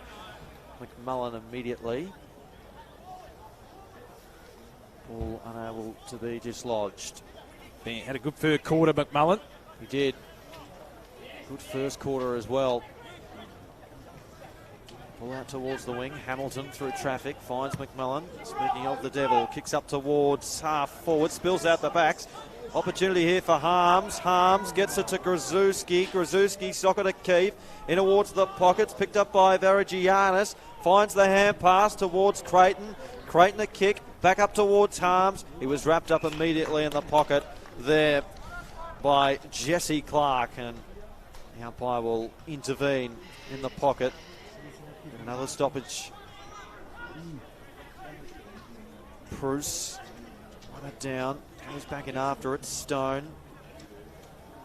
Speaker 1: McMullen immediately. Ball unable to be dislodged.
Speaker 2: He had a good third quarter, McMullen.
Speaker 1: He did. Good first quarter as well. Pull out towards the wing. Hamilton through traffic. Finds McMullen. Speaking of the devil. Kicks up towards half forward. Spills out the backs. Opportunity here for Harms. Harms gets it to Grzuski. Grzuski, socket to Keefe. In towards the pockets. Picked up by Verigianis. Finds the hand pass towards Creighton. Creighton a kick. Back up towards Harms. He was wrapped up immediately in the pocket there by Jesse Clark. And the umpire will intervene in the pocket. Another stoppage. Bruce. Run it down. Goes back in after it. Stone.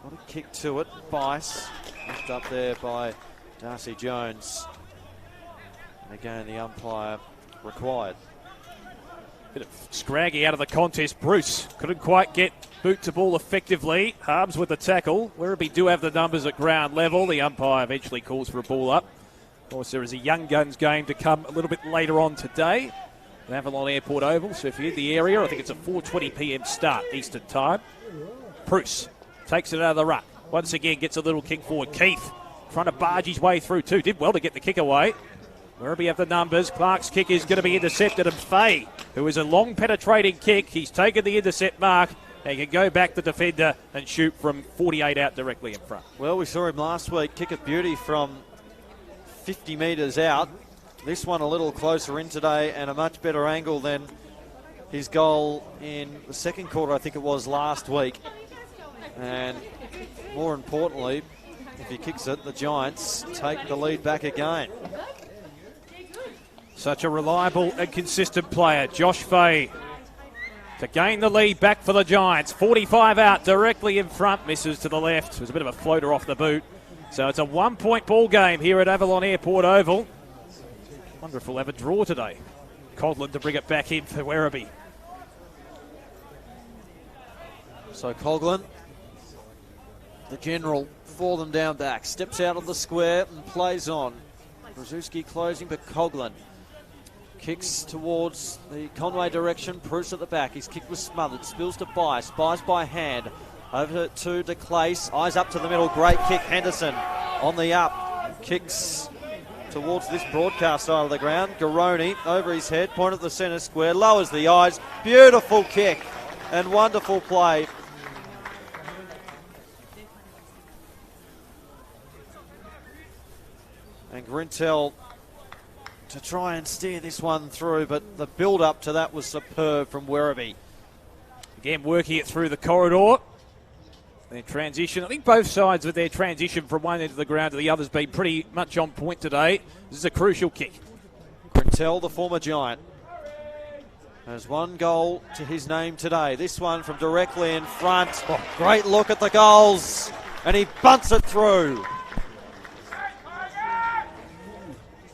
Speaker 1: Got a kick to it. Bice. Left up there by Darcy Jones. And again, the umpire required.
Speaker 2: Bit of scraggy out of the contest. Bruce couldn't quite get boot to ball effectively. Harms with the tackle. Werribee do have the numbers at ground level. The umpire eventually calls for a ball up. Of course, there is a Young Guns game to come a little bit later on today at Avalon Airport Oval. So if you're in the area, I think it's a 4:20 p.m. start Eastern time. Bruce takes it out of the ruck. Once again, gets a little kick forward. Keith trying to barge his way through too. Did well to get the kick away. Werribee have the numbers. Clark's kick is going to be intercepted, and Fay, who is a long penetrating kick, he's taken the intercept mark. He can go back the defender and shoot from 48 out directly in front.
Speaker 1: Well, we saw him last week kick at beauty from 50 metres out. This one a little closer in today and a much better angle than his goal in the second quarter, I think it was last week. And more importantly, if he kicks it, the Giants take the lead back again.
Speaker 2: Such a reliable and consistent player, Josh Fay, to gain the lead back for the Giants. 45 out, directly in front, misses to the left. It was a bit of a floater off the boot. So it's a 1-point ball game here at Avalon Airport Oval. Wonder if we'll have a draw today. Coghlan to bring it back in for Werribee.
Speaker 1: So Coghlan, the general for them down back, steps out of the square and plays on. Brzezinski closing, but Coghlan kicks towards the Conway direction. Bruce at the back. His kick was smothered. Spills to Bice. Bice by hand. Over to De Clace. Eyes up to the middle. Great kick. Henderson on the up. Kicks towards this broadcast side of the ground. Garoni over his head. Point at the centre square. Lowers the eyes. Beautiful kick and wonderful play. And Grintel to try and steer this one through, but the build-up to that was superb from Werribee.
Speaker 2: Again, working it through the corridor. Their transition, I think both sides with their transition from one end of the ground to the other has been pretty much on point today. This is a crucial kick.
Speaker 1: Grintel, the former Giant, has one goal to his name today. This one from directly in front. Oh, great look at the goals, and he bunts it through.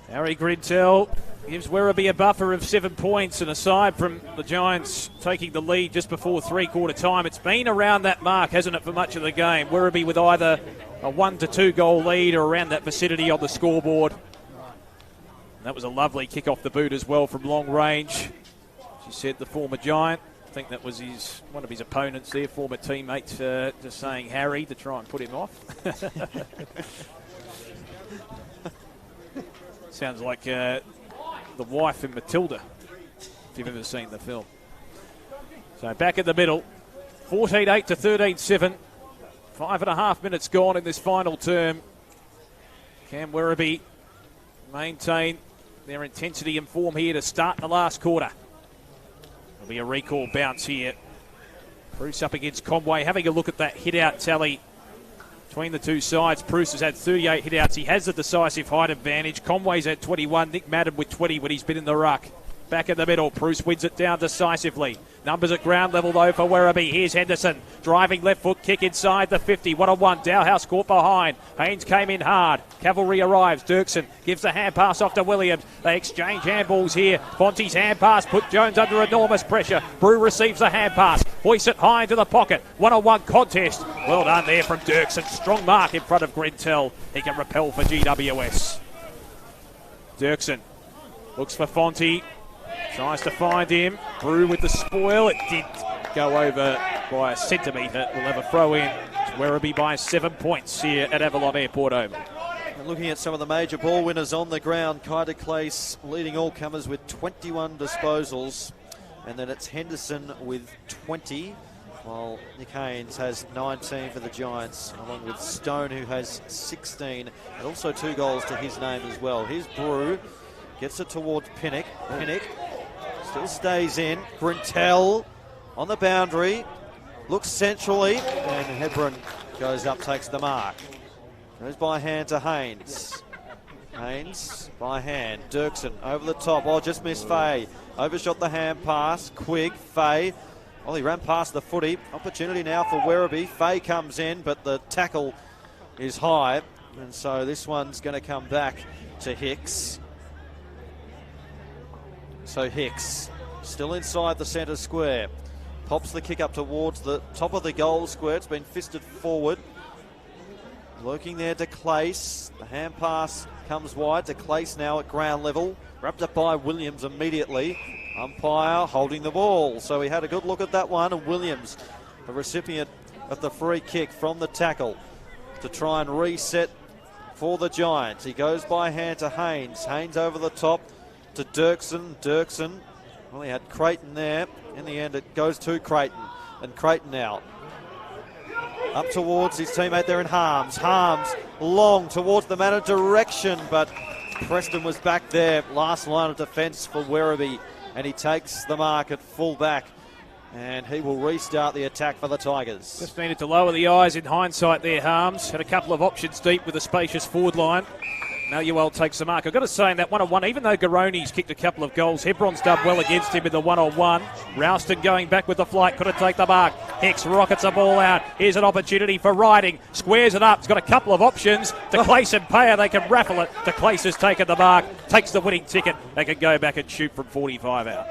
Speaker 2: Harry Grintel gives Werribee a buffer of 7 points, and aside from the Giants taking the lead just before three-quarter time, it's been around that mark, hasn't it, for much of the game. Werribee with either a 1 to 2 goal lead or around that vicinity on the scoreboard. And that was a lovely kick off the boot as well from long range. As you said, the former Giant, I think that was one of his opponents there, former teammate, just saying Harry to try and put him off. Sounds like the wife in Matilda, if you've ever seen the film. So back in the middle, 14-8 to 13-7. 5.5 minutes gone in this final term. Can Werribee maintain their intensity and form here to start the last quarter? There'll be a recall bounce here. Bruce up against Conway, having a look at that hit-out tally between the two sides. Bruce has had 38 hit-outs. He has the decisive height advantage. Conway's had 21. Nick Madden with 20 when he's been in the ruck. Back in the middle. Bruce wins it down decisively. Numbers at ground level, though, for Werribee. Here's Henderson. Driving left foot kick inside the 50. 1-on-1. Dowhouse caught behind. Haynes came in hard. Cavalry arrives. Dirksen gives the hand pass off to Williams. They exchange handballs here. Fonte's hand pass put Jones under enormous pressure. Brew receives the hand pass. Hoists it high into the pocket. 1-on-1 contest. Well done there from Dirksen. Strong mark in front of Grintel. He can repel for GWS. Dirksen looks for Fonte. Tries to find him. Brew with the spoil. It did go over by a centimetre. We'll have a throw in. Werribee by 7 points here at Avalon Airport Oval.
Speaker 1: And looking at some of the major ball winners on the ground, Kai de Claes leading all comers with 21 disposals. And then it's Henderson with 20, while Nick Haynes has 19 for the Giants, along with Stone, who has 16, and also 2 goals to his name as well. Here's Brew, gets it towards Pinnock. Pinnock still stays in. Grintel on the boundary, looks centrally, and Hebron goes up, takes the mark. Goes by hand to Haynes. Haynes by hand. Dirksen over the top. Oh, just missed Fay. Overshot the hand pass. Quigg, Fay. Well, he ran past the footy. Opportunity now for Werribee. Fay comes in, but the tackle is high. And so this one's going to come back to Hicks. So Hicks still inside the centre square. Pops the kick up towards the top of the goal square. It's been fisted forward. Lurking there to Clace. The hand pass comes wide to Clace now at ground level. Wrapped up by Williams immediately. Umpire holding the ball. So he had a good look at that one. And Williams, the recipient of the free kick from the tackle, to try and reset for the Giants. He goes by hand to Haynes. Haynes over the top to Dirksen. Dirksen, well, he had Creighton there. In the end, it goes to Creighton. And Creighton now up towards his teammate there in Harms. Harms long towards the manner direction, but Preston was back there. Last line of defence for Werribee, and he takes the mark at full back, and he will restart the attack for the Tigers.
Speaker 2: Just needed to lower the eyes in hindsight there, Harms. Had a couple of options deep with a spacious forward line. Maluel takes the mark. I've got to say in that one-on-one, even though Garoni's kicked a couple of goals, Hebron's done well against him in the one-on-one. Rouston going back with the flight, couldn't take the mark. Hicks rockets the ball out. Here's an opportunity for Riding. Squares it up. He's got a couple of options. De Clace and Payer, they can raffle it. De Clace has taken the mark, takes the winning ticket. They can go back and shoot from 45 out.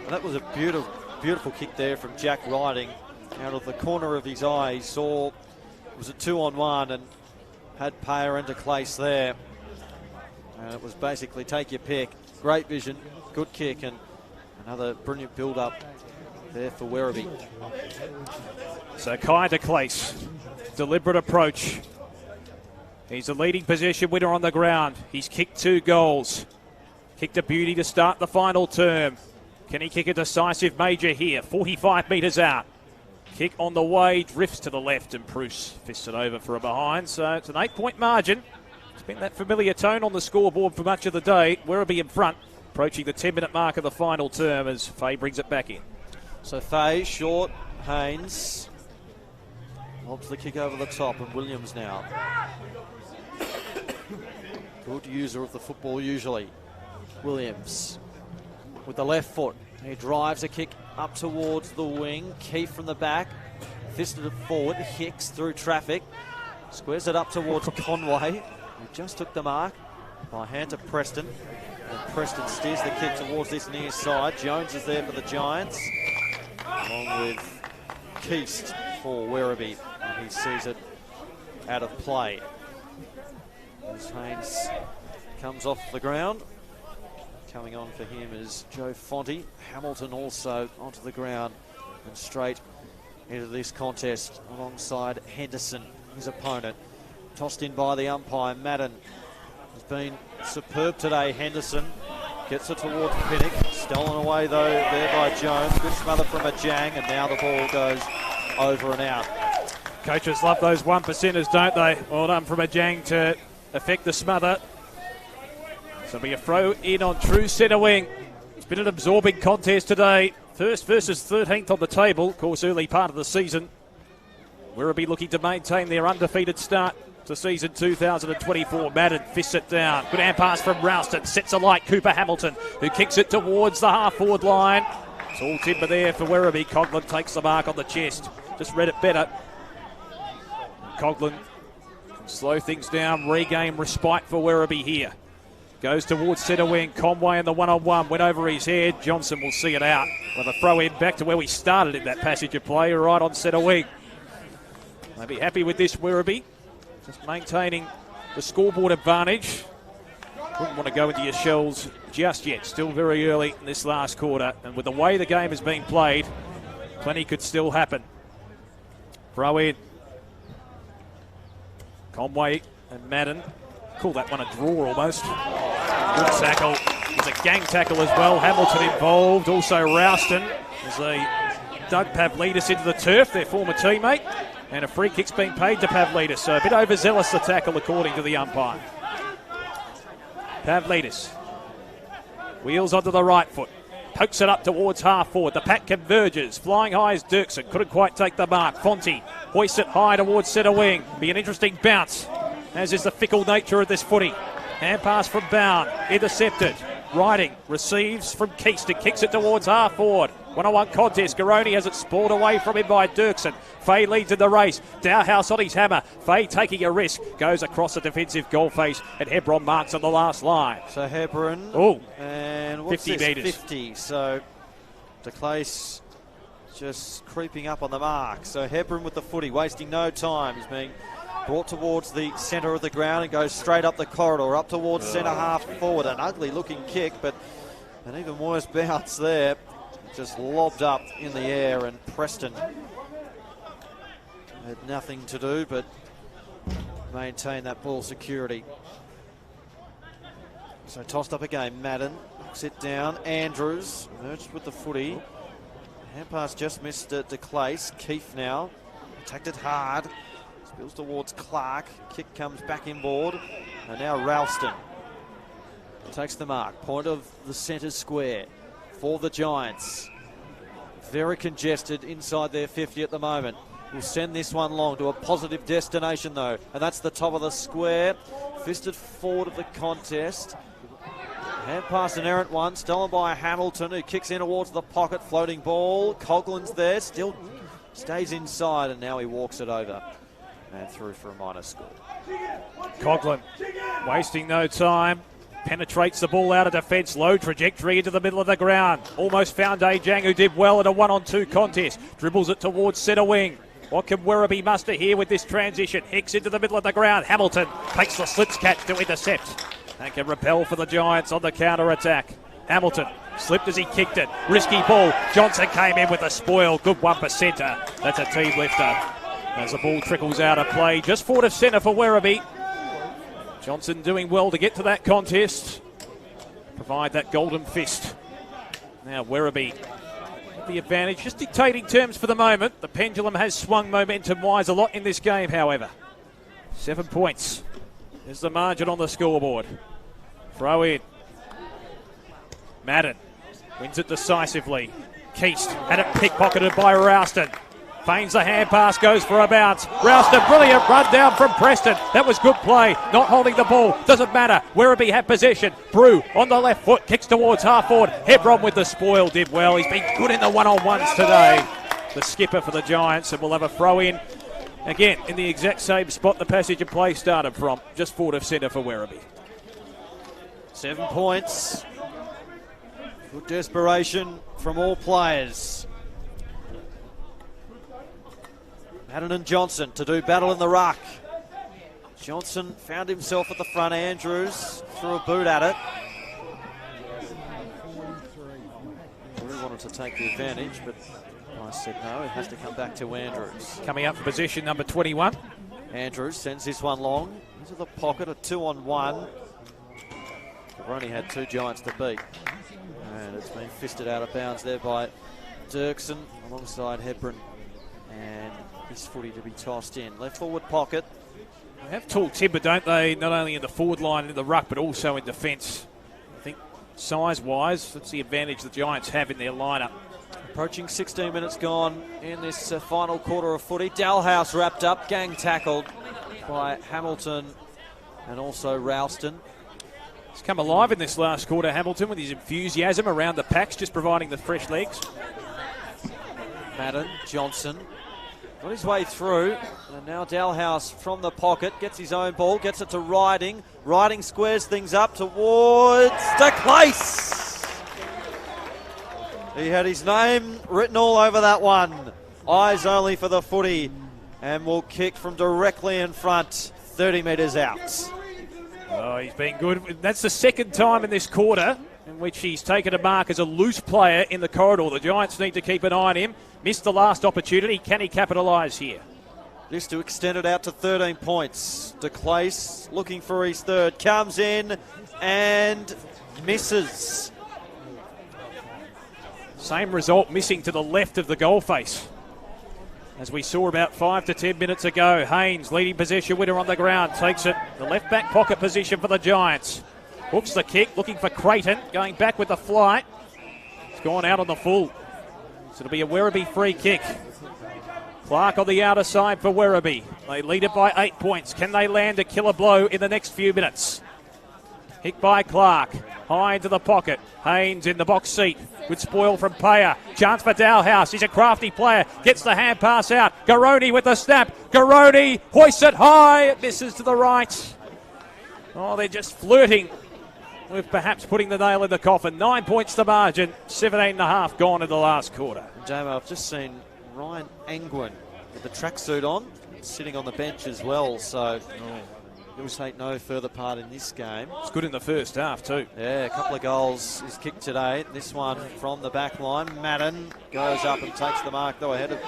Speaker 1: Well, that was a beautiful kick there from Jack Riding. Out of the corner of his eye, he saw it was a 2-on-1 and had Payer and De Clace there. And it was basically take your pick. Great vision, good kick, and another brilliant build-up there for Werribee.
Speaker 2: So Kai de Clace, deliberate approach. He's the leading possession winner on the ground. He's kicked 2 goals. Kicked a beauty to start the final term. Can he kick a decisive major here? 45 metres out. Kick on the way, drifts to the left, and Bruce fists it over for a behind. So it's an 8-point margin. It's been that familiar tone on the scoreboard for much of the day. Werribee in front, approaching the 10-minute mark of the final term as Fay brings it back in.
Speaker 1: So Fay, short, Haynes. Lobs the kick over the top, and Williams now. Good user of the football usually. Williams with the left foot. He drives a kick up towards the wing. Keefe from the back. Fisted it forward. Hicks through traffic. Squares it up towards Conway, who just took the mark by hand to Preston. And Preston steers the kick towards this near side. Jones is there for the Giants, along with Keast for Werribee. And he sees it out of play. As Haynes comes off the ground. Coming on for him is Joe Fonte. Hamilton also onto the ground and straight into this contest alongside Henderson, his opponent. Tossed in by the umpire. Madden has been superb today. Henderson gets it towards Pinnock. Stolen away though there by Jones. Good smother from Ajang, and now the ball goes over and out.
Speaker 2: Coaches love those 1%ers, don't they? Well done from Ajang to affect the smother. So it'll be a throw in on true centre wing. It's been an absorbing contest today. First versus 13th on the table. Of course, early part of the season. Werribee looking to maintain their undefeated start to season 2024. Madden fists it down. Good hand pass from Rouston. Sets alight Cooper Hamilton, who kicks it towards the half-forward line. It's all timber there for Werribee. Coughlin takes the mark on the chest. Just read it better. Coughlin can slow things down, regain respite for Werribee here. Goes towards centre wing. Conway in the one-on-one. Went over his head. Johnson will see it out. With a throw in back to where we started in that passage of play, right on centre wing. They'll be happy with this, Werribee. Just maintaining the scoreboard advantage. Wouldn't want to go into your shells just yet. Still very early in this last quarter. And with the way the game has been played, plenty could still happen. Throw in. Conway and Madden Call that one a draw almost. Good tackle. There's a gang tackle as well. Hamilton involved. Also Rouston as they dug Pavlidis into the turf, their former teammate. And a free kick's been paid to Pavlidis. So a bit overzealous the tackle according to the umpire. Pavlidis wheels onto the right foot. Pokes it up towards half forward. The pack converges. Flying high is Dirksen. Couldn't quite take the mark. Fonte hoists it high towards centre wing. Be an interesting bounce, as is the fickle nature of this footy. Hand pass from Bound. Intercepted. Riding. Receives from Keaston. Kicks it towards half forward. 1-on-1 contest. Garoni has it spoiled away from him by Dirksen. Fay leads in the race. Dowhouse on his hammer. Fay taking a risk. Goes across the defensive goal face. And Hebron marks on the last line.
Speaker 1: So Hebron.
Speaker 2: Oh.
Speaker 1: And what's
Speaker 2: 50
Speaker 1: this?
Speaker 2: metres.
Speaker 1: 50. So De Clace just creeping up on the mark. So Hebron with the footy, wasting no time. He's being brought towards the centre of the ground and goes straight up the corridor, up towards centre half forward. An ugly looking kick, but an even worse bounce there. Just lobbed up in the air, and Preston had nothing to do but maintain that ball security. So tossed up again. Madden knocks it down. Andrews merged with the footy. Hand pass just missed De Clace. Keefe now attacked it hard. Spills towards Clark. Kick comes back inboard. And now Ralston takes the mark. Point of the centre square for the Giants. Very congested inside their 50 at the moment. We'll send this one long to a positive destination though, and that's the top of the square. Fisted forward of the contest. Hand pass, an errant one, stolen by Hamilton, who kicks in towards the pocket. Floating ball. Coughlin's there, still stays inside, and now he walks it over and through for a minor score.
Speaker 2: Coughlin wasting no time. Penetrates the ball out of defence. Low trajectory into the middle of the ground. Almost found Ajang, who did well in a 1-on-2 contest. Dribbles it towards centre wing. What can Werribee muster here with this transition? Hicks into the middle of the ground. Hamilton takes the slips catch to intercept. And can repel for the Giants on the counter-attack. Hamilton slipped as he kicked it. Risky ball. Johnson came in with a spoil. Good one for centre. That's a team lifter. As the ball trickles out of play. Just forward of centre for Werribee. Johnson doing well to get to that contest. Provide that golden fist. Now Werribee with the advantage. Just dictating terms for the moment. The pendulum has swung momentum-wise a lot in this game, however. 7 points is the margin on the scoreboard. Throw in. Madden wins it decisively. Keast had it pickpocketed by Rouston. Feigns the hand pass, goes for a bounce. Rouston, brilliant run down from Preston. That was good play. Not holding the ball. Doesn't matter. Werribee had possession. Brew on the left foot. Kicks towards half forward. Hebron with the spoil. Did well. He's been good in the one-on-ones today. The skipper for the Giants, and we'll have a throw in. Again, in the exact same spot the passage of play started from. Just forward of centre for Werribee.
Speaker 1: 7 points. Good desperation from all players. Madden and Johnson to do battle in the ruck. Johnson found himself at the front. Andrews threw a boot at it. Really wanted to take the advantage, but I said no, it has to come back to Andrews.
Speaker 2: Coming up for position number 21.
Speaker 1: Andrews sends this one long into the pocket, a 2-on-1. We've only had 2 Giants to beat. And it's been fisted out of bounds there by Dirksen alongside Hebron. And his footy to be tossed in. Left forward pocket.
Speaker 2: They have tall timber, don't they? Not only in the forward line and in the ruck, but also in defence. I think size-wise, that's the advantage the Giants have in their lineup.
Speaker 1: Approaching 16 minutes gone in this final quarter of footy. Dalhouse wrapped up, gang tackled by Hamilton and also Ralston.
Speaker 2: He's come alive in this last quarter, Hamilton, with his enthusiasm around the packs, just providing the fresh legs.
Speaker 1: Madden, Johnson, got his way through, and now Dalhouse from the pocket, gets his own ball, gets it to Riding. Riding squares things up towards De Clace. He had his name written all over that one. Eyes only for the footy, and will kick from directly in front, 30 metres out.
Speaker 2: Oh, he's been good. That's the second time in this quarter in which he's taken a mark as a loose player in the corridor. The Giants need to keep an eye on him. Missed the last opportunity. Can he capitalise here?
Speaker 1: This to extend it out to 13 points. De Clace looking for his third. Comes in and misses.
Speaker 2: Same result, missing to the left of the goal face. As we saw about 5 to 10 minutes ago, Haynes, leading possession winner on the ground, takes it. The left back pocket position for the Giants. Hooks the kick, looking for Creighton, going back with the flight. It's gone out on the full. So it'll be a Werribee free kick. Clark on the outer side for Werribee. They lead it by 8 points. Can they land a killer blow in the next few minutes? Hit by Clark. High into the pocket. Haynes in the box seat. Good spoil from Payer. Chance for Dalhouse. He's a crafty player. Gets the hand pass out. Garoni with the snap. Garoni hoists it high. It misses to the right. Oh, they're just flirting with perhaps putting the nail in the coffin. 9 points to margin. 17.5 gone in the last quarter.
Speaker 1: Jamo, I've just seen Ryan Angwin with the tracksuit on, sitting on the bench as well, so he'll take no further part in this game.
Speaker 2: It's good in the first half too.
Speaker 1: Yeah, a couple of goals is kicked today. This one from the back line. Madden goes up and takes the mark, though, ahead of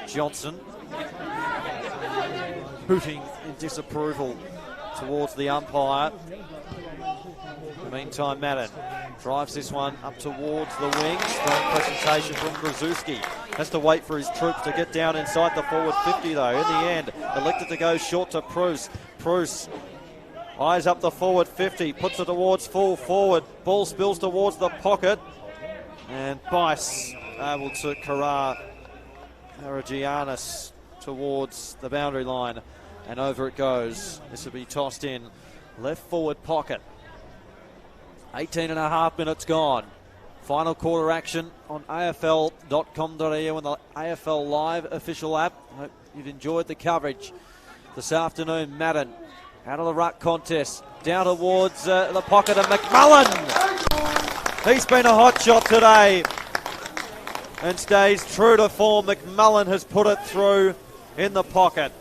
Speaker 1: Johnson. Hooting in disapproval towards the umpire. In the meantime, Madden drives this one up towards the wing. Strong presentation from Grzuski. Has to wait for his troops to get down inside the forward 50, though. In the end, elected to go short to Bruce. Bruce eyes up the forward 50, puts it towards full forward. Ball spills towards the pocket. And Bice able to corral Aragianis towards the boundary line. And over it goes. This will be tossed in. Left forward pocket. 18.5 minutes gone. Final quarter action on afl.com.au and the AFL Live official app. Hope you've enjoyed the coverage this afternoon. Madden out of the ruck contest. Down towards the pocket of McMullen. He's been a hot shot today and stays true to form. McMullen has put it through in the pocket.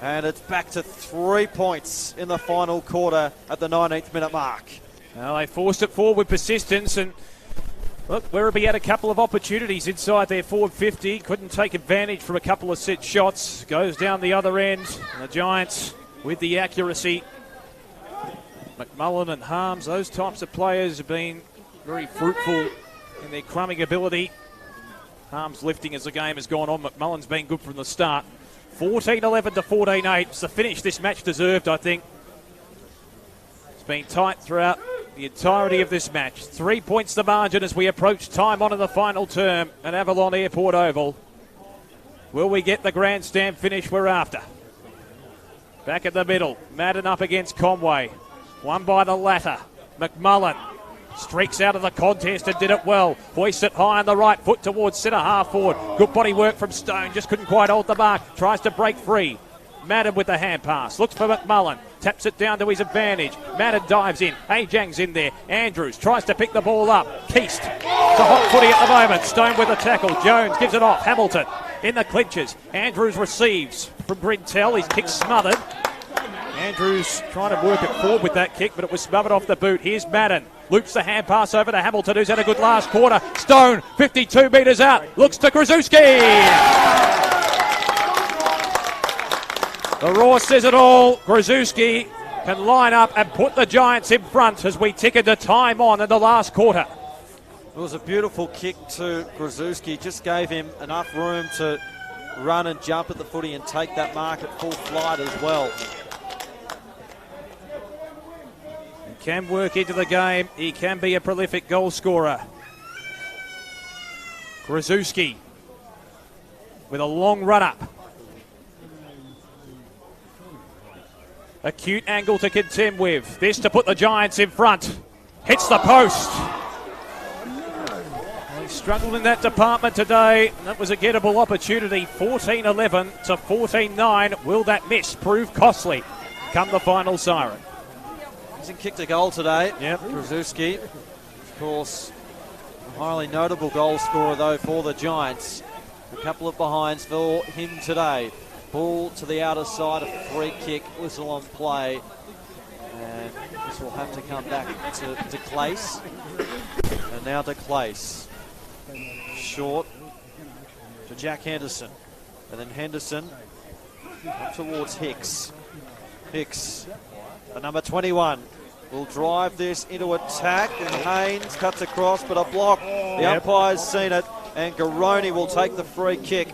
Speaker 1: And it's back to 3 points in the final quarter at the 19th minute mark.
Speaker 2: Well, they forced it forward with persistence, and look, Werribee had a couple of opportunities inside their forward 50. Couldn't take advantage from a couple of set shots. Goes down the other end. And the Giants with the accuracy. McMullen and Harms, those types of players have been very fruitful in their crumbing ability. Harms lifting as the game has gone on. McMullen's been good from the start. 14-11 to 14-8. It's the finish this match deserved, I think. It's been tight throughout the entirety of this match. 3 points the margin as we approach time on in the final term at Avalon Airport Oval. Will we get the grandstand finish we're after? Back in the middle, Madden up against Conway. Won by the latter. McMullen streaks out of the contest and did it well. Hoists it high on the right foot towards centre half forward. Good body work from Stone, just couldn't quite hold the mark. Tries to break free. Madden with the hand pass. Looks for McMullen. Taps it down to his advantage. Madden dives in. Ajang's in there. Andrews tries to pick the ball up. Keast. It's a hot footy at the moment. Stone with the tackle. Jones gives it off. Hamilton in the clinches. Andrews receives from Grintel. His kick smothered. Andrews trying to work it forward with that kick, but it was smothered off the boot. Here's Madden. Loops the hand pass over to Hamilton, who's had a good last quarter. Stone, 52 metres out. Looks to Grzuski. The Raw says it all. Grzuski can line up and put the Giants in front as we tick into time on in the last quarter.
Speaker 1: It was a beautiful kick to Grzuski. Just gave him enough room to run and jump at the footy and take that mark at full flight as well.
Speaker 2: He can work into the game. He can be a prolific goal scorer. Grzuski with a long run up. Acute angle to contend with. This to put the Giants in front. Hits the post. He struggled in that department today. That was a gettable opportunity. 14-11 to 14-9. Will that miss prove costly come the final siren?
Speaker 1: Hasn't kicked a goal today.
Speaker 2: Yep.
Speaker 1: Grzuski, of course, a highly notable goal scorer though for the Giants. A couple of behinds for him today. Ball to the outer side, a free kick, whistle on play. And this will have to come back to Clace. And now to Clace. Short to Jack Henderson. And then Henderson Up towards Hicks. Hicks, the number 21, will drive this into attack, and Haynes cuts across, but a block. The umpire's seen it, and Garoni will take the free kick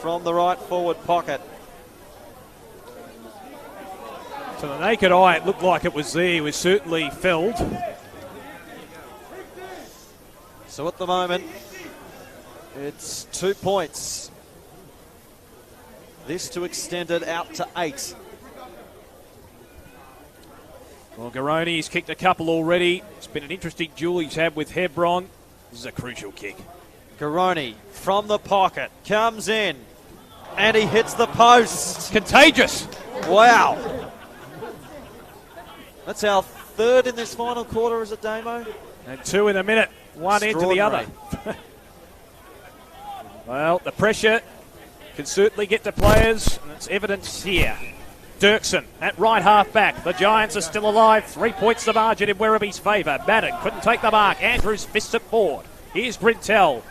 Speaker 1: from the right forward pocket.
Speaker 2: To the naked eye, it looked like it was there. He was certainly felled.
Speaker 1: So at the moment, it's 2 points. This to extend it out to 8.
Speaker 2: Well, Garoni's kicked a couple already. It's been an interesting duel he's had with Hebron. This is a crucial kick.
Speaker 1: Garoni from the pocket comes in, and he hits the post.
Speaker 2: Contagious.
Speaker 1: Wow. That's our third in this final quarter, is it, Damo?
Speaker 2: And 2 in a minute. One end to the other. Well, the pressure can certainly get to players, and it's evidence here. Dirksen at right half back. The Giants are still alive. 3 points the margin in Werribee's favour. Madden couldn't take the mark. Andrews fists it forward. Here's Grintel.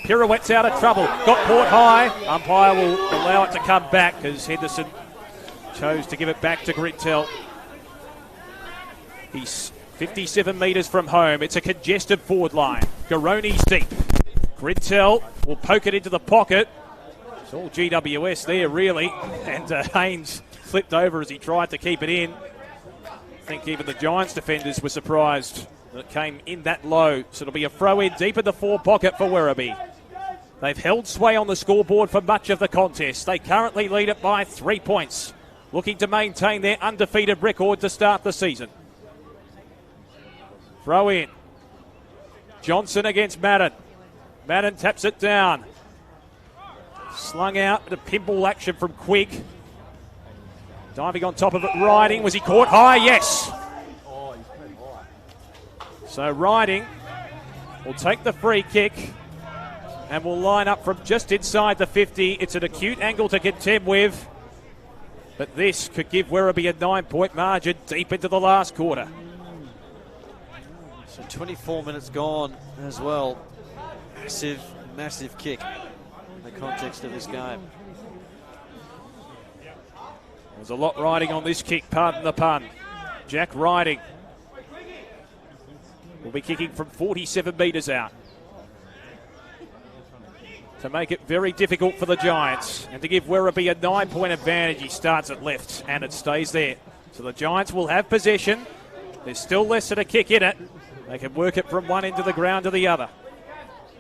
Speaker 2: Pirouettes out of trouble. Got caught high. Umpire will allow it to come back because Henderson chose to give it back to Grintel. He's 57 metres from home. It's a congested forward line. Garoni's deep. Grintel will poke it into the pocket. It's all GWS there, really. And Haynes flipped over as he tried to keep it in. I think even the Giants defenders were surprised that it came in that low. So it'll be a throw in deep in the forward pocket for Werribee. They've held sway on the scoreboard for much of the contest. They currently lead it by 3 points, looking to maintain their undefeated record to start the season. Throw in. Johnson against Madden. Madden taps it down. Slung out at a pinball action from Quigg. Diving on top of it, Riding. Was he caught high? Yes. So Riding will take the free kick and will line up from just inside the 50. It's an acute angle to contend with, but this could give Werribee a 9-point margin deep into the last quarter.
Speaker 1: So 24 minutes gone as well. Massive, massive kick in the context of this game.
Speaker 2: There's a lot riding on this kick, pardon the pun. Jack Riding will be kicking from 47 metres out to make it very difficult for the Giants and to give Werribee a 9-point advantage. He starts at left and it stays there. So the Giants will have possession. There's still less than a kick in it. They can work it from one end of the ground to the other.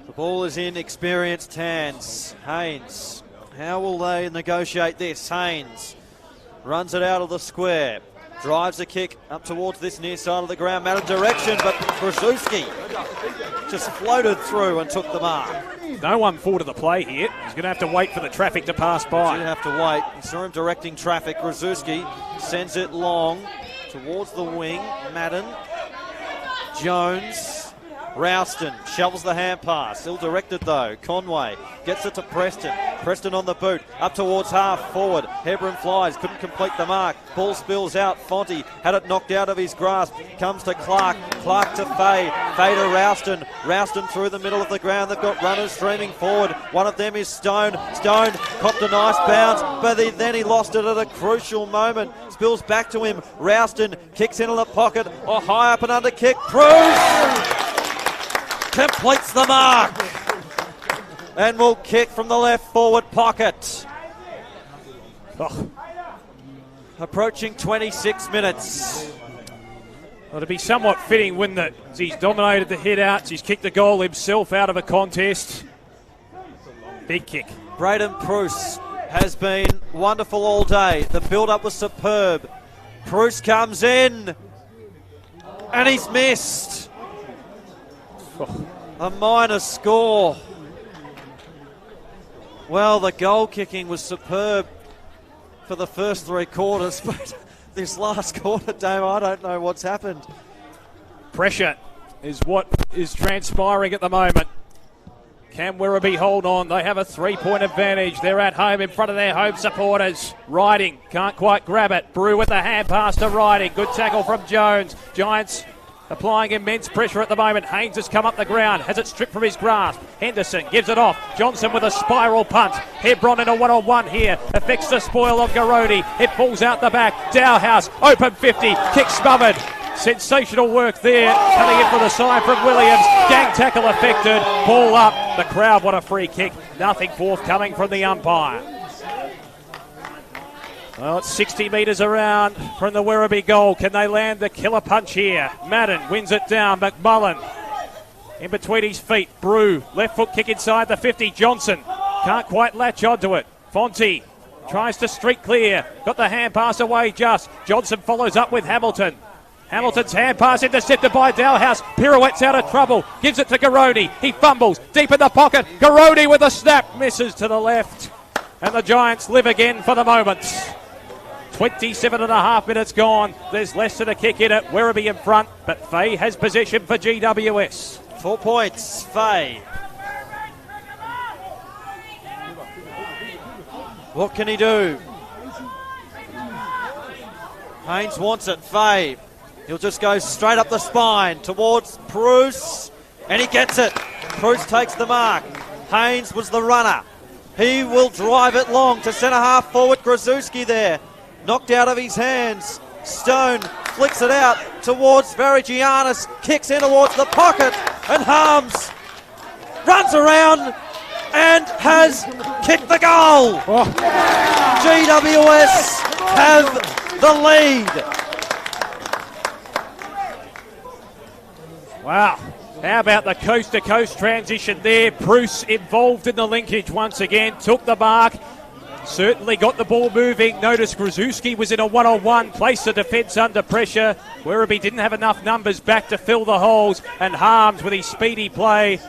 Speaker 1: The ball is in experienced hands. Haynes. How will they negotiate this? Haynes runs it out of the square. Drives the kick up towards this near side of the ground. Matter of direction, but Krasuski just floated through and took the mark.
Speaker 2: No one thought of the play here. He's going to have to wait for the traffic to pass by.
Speaker 1: You have to wait. You saw him directing traffic. Krasuski sends it long towards the wing. Madden. Jones, Rouston shovels the hand pass, ill directed though. Conway gets it to Preston. Preston on the boot, up towards half forward. Hebron flies, couldn't complete the mark. Ball spills out. Fonte had it knocked out of his grasp. Comes to Clark. Clark to Fay. Fay to Rouston. Rouston through the middle of the ground. They've got runners streaming forward. One of them is Stone. Stone copped a nice bounce, but then he lost it at a crucial moment. Spills back to him. Rouston kicks into the pocket. Oh, high up and under kick. Bruce completes the mark and will kick from the left forward pocket.
Speaker 2: Oh.
Speaker 1: Approaching 26 minutes.
Speaker 2: Well, it'd be somewhat fitting, wouldn't it? As he's dominated the hit-outs. He's kicked the goal himself out of a contest. Big kick.
Speaker 1: Braden Bruce has been wonderful all day. The build-up was superb. Bruce comes in and he's missed. A minor score. Well, the goal kicking was superb for the first 3 quarters, but this last quarter, Dave, I don't know what's happened.
Speaker 2: Pressure is what is transpiring at the moment. Can Werribee hold on? They have a 3-point advantage. They're at home in front of their home supporters. Riding, can't quite grab it. Brew with the hand pass to Riding. Good tackle from Jones. Giants applying immense pressure at the moment. Haynes has come up the ground, has it stripped from his grasp. Henderson gives it off. Johnson with a spiral punt. Hebron in a one-on-one here. Affects the spoil of Garrodi. It falls out the back. Dowhouse, open 50. Kick smothered. Sensational work there. Coming in for the side from Williams. Gang tackle affected. Ball up. The crowd want a free kick. Nothing forthcoming from the umpire. Well, it's 60 metres around from the Werribee goal. Can they land the killer punch here? Madden wins it down. McMullen in between his feet. Brew, left foot kick inside the 50. Johnson can't quite latch onto it. Fonte tries to streak clear. Got the hand pass away just. Johnson follows up with Hamilton. Hamilton's hand pass intercepted by Dalhouse. Pirouettes out of trouble. Gives it to Garrodi. He fumbles deep in the pocket. Garrodi with a snap. Misses to the left. And the Giants live again for the moment. 27 and a half minutes gone. There's less than a kick in it. Werribee in front, but Fay has possession for GWS.
Speaker 1: 4 points, Fay. What can he do? Haynes wants it. Fay. He'll just go straight up the spine towards Bruce, and he gets it. Bruce takes the mark. Haynes was the runner. He will drive it long to centre half forward. Grzuski there. Knocked out of his hands. Stone flicks it out towards Verigiannis. Kicks in towards the pocket. And Harms runs around and has kicked the goal.
Speaker 2: Oh.
Speaker 1: GWS have the lead.
Speaker 2: Wow. How about the coast-to-coast transition there? Bruce involved in the linkage once again. Took the mark. Certainly got the ball moving. Notice Grzuski was in a one-on-one, placed the defence under pressure. Werribee didn't have enough numbers back to fill the holes, and Harms with his speedy play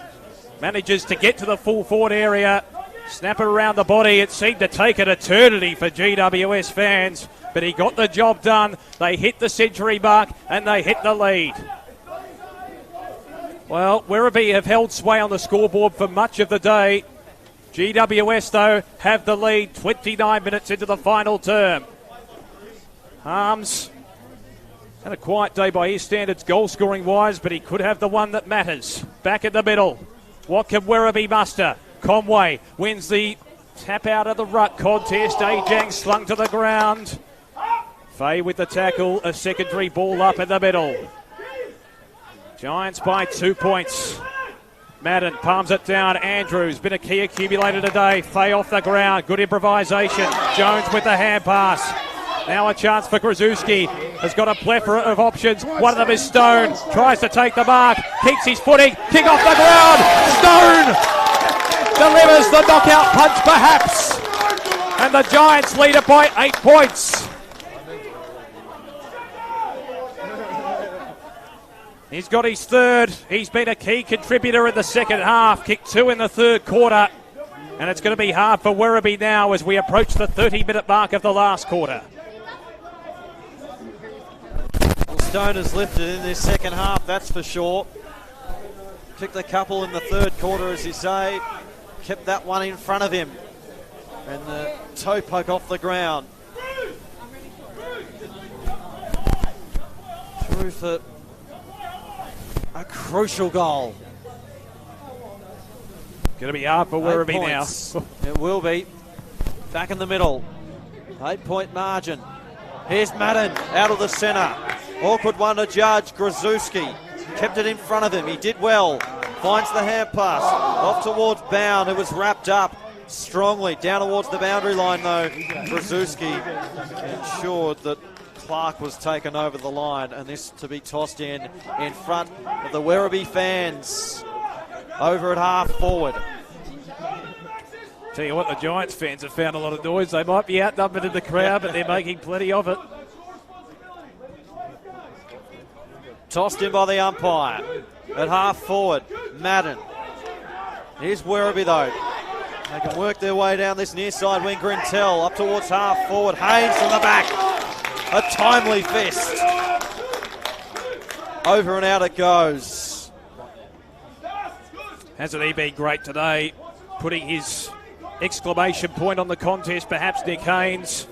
Speaker 2: manages to get to the full forward area. Snap it around the body. It seemed to take an eternity for GWS fans, but he got the job done. They hit the century mark and they hit the lead. Well, Werribee have held sway on the scoreboard for much of the day. GWS, though, have the lead 29 minutes into the final term. Harms had a quiet day by his standards, goal-scoring-wise, but he could have the one that matters. Back in the middle. What can Werribee muster? Conway wins the tap out of the ruck contest. Ajang slung to the ground. Fay with the tackle, a secondary ball up in the middle. Giants by 2 points. Madden palms it down. Andrews, been a key accumulator today. Fay off the ground. Good improvisation. Jones with the hand pass. Now a chance for Grzuski. Has got a plethora of options. One of them is Stone. Tries to take the mark. Keeps his footing. Kick off the ground. Stone delivers the knockout punch perhaps. And the Giants lead it by 8 points. He's got his third. He's been a key contributor in the second half. Kicked 2 in the third quarter. And it's going to be hard for Werribee now as we approach the 30-minute mark of the last quarter.
Speaker 1: Well, Stone has lifted in this second half, that's for sure. Kicked a couple in the third quarter, as you say. Kept that one in front of him. And the toe poke off the ground. Through for a crucial goal.
Speaker 2: Going to be hard for Werribee now.
Speaker 1: It will be. Back in the middle. 8-point margin. Here's Madden out of the centre. Awkward one to judge. Grzuski kept it in front of him. He did well. Finds the hand pass. Off towards Bound. It was wrapped up strongly. Down towards the boundary line though. Grzuski ensured that Clark was taken over the line, and this to be tossed in front of the Werribee fans over at half forward.
Speaker 2: Tell you what, the Giants fans have found a lot of noise. They might be outnumbered in the crowd, but they're making plenty of it.
Speaker 1: Tossed in by the umpire at half forward. Madden. Here's Werribee though. They can work their way down this near side wing. Grintel up towards half forward. Haynes from the back. A timely fist. Over and out it goes.
Speaker 2: Hasn't he been great today? Putting his exclamation point on the contest, perhaps Nick Haynes.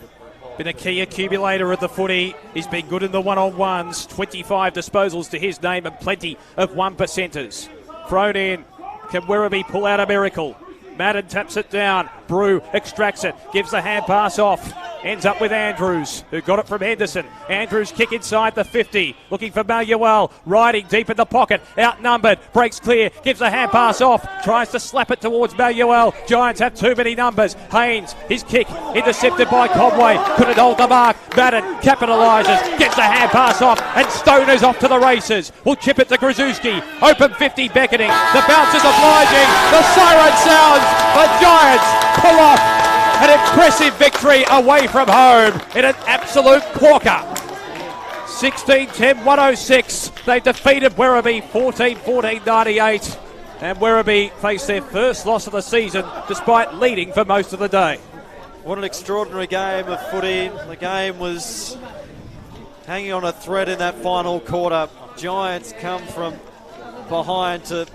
Speaker 2: Been a key accumulator of the footy. He's been good in the one-on-ones. 25 disposals to his name and plenty of one-percenters. Thrown in. Can Werribee pull out a miracle? Madden taps it down. Brew extracts it. Gives the hand pass off. Ends up with Andrews, who got it from Henderson. Andrews kick inside the 50. Looking for Manuel. Riding deep in the pocket. Outnumbered. Breaks clear. Gives the hand pass off. Tries to slap it towards Manuel. Giants have too many numbers. Haynes, his kick intercepted by Conway. Couldn't hold the mark. Madden capitalises. Gets the hand pass off. And Stoner's off to the races. Will chip it to Grzuski. Open 50 beckoning. The bounce is obliging. The siren sounds. The Giants pull off an impressive victory away from home in an absolute corker. 16-10-106. They defeated Werribee 14-14-98. And Werribee faced their first loss of the season despite leading for most of the day.
Speaker 1: What an extraordinary game of footy. The game was hanging on a thread in that final quarter. Giants come from behind to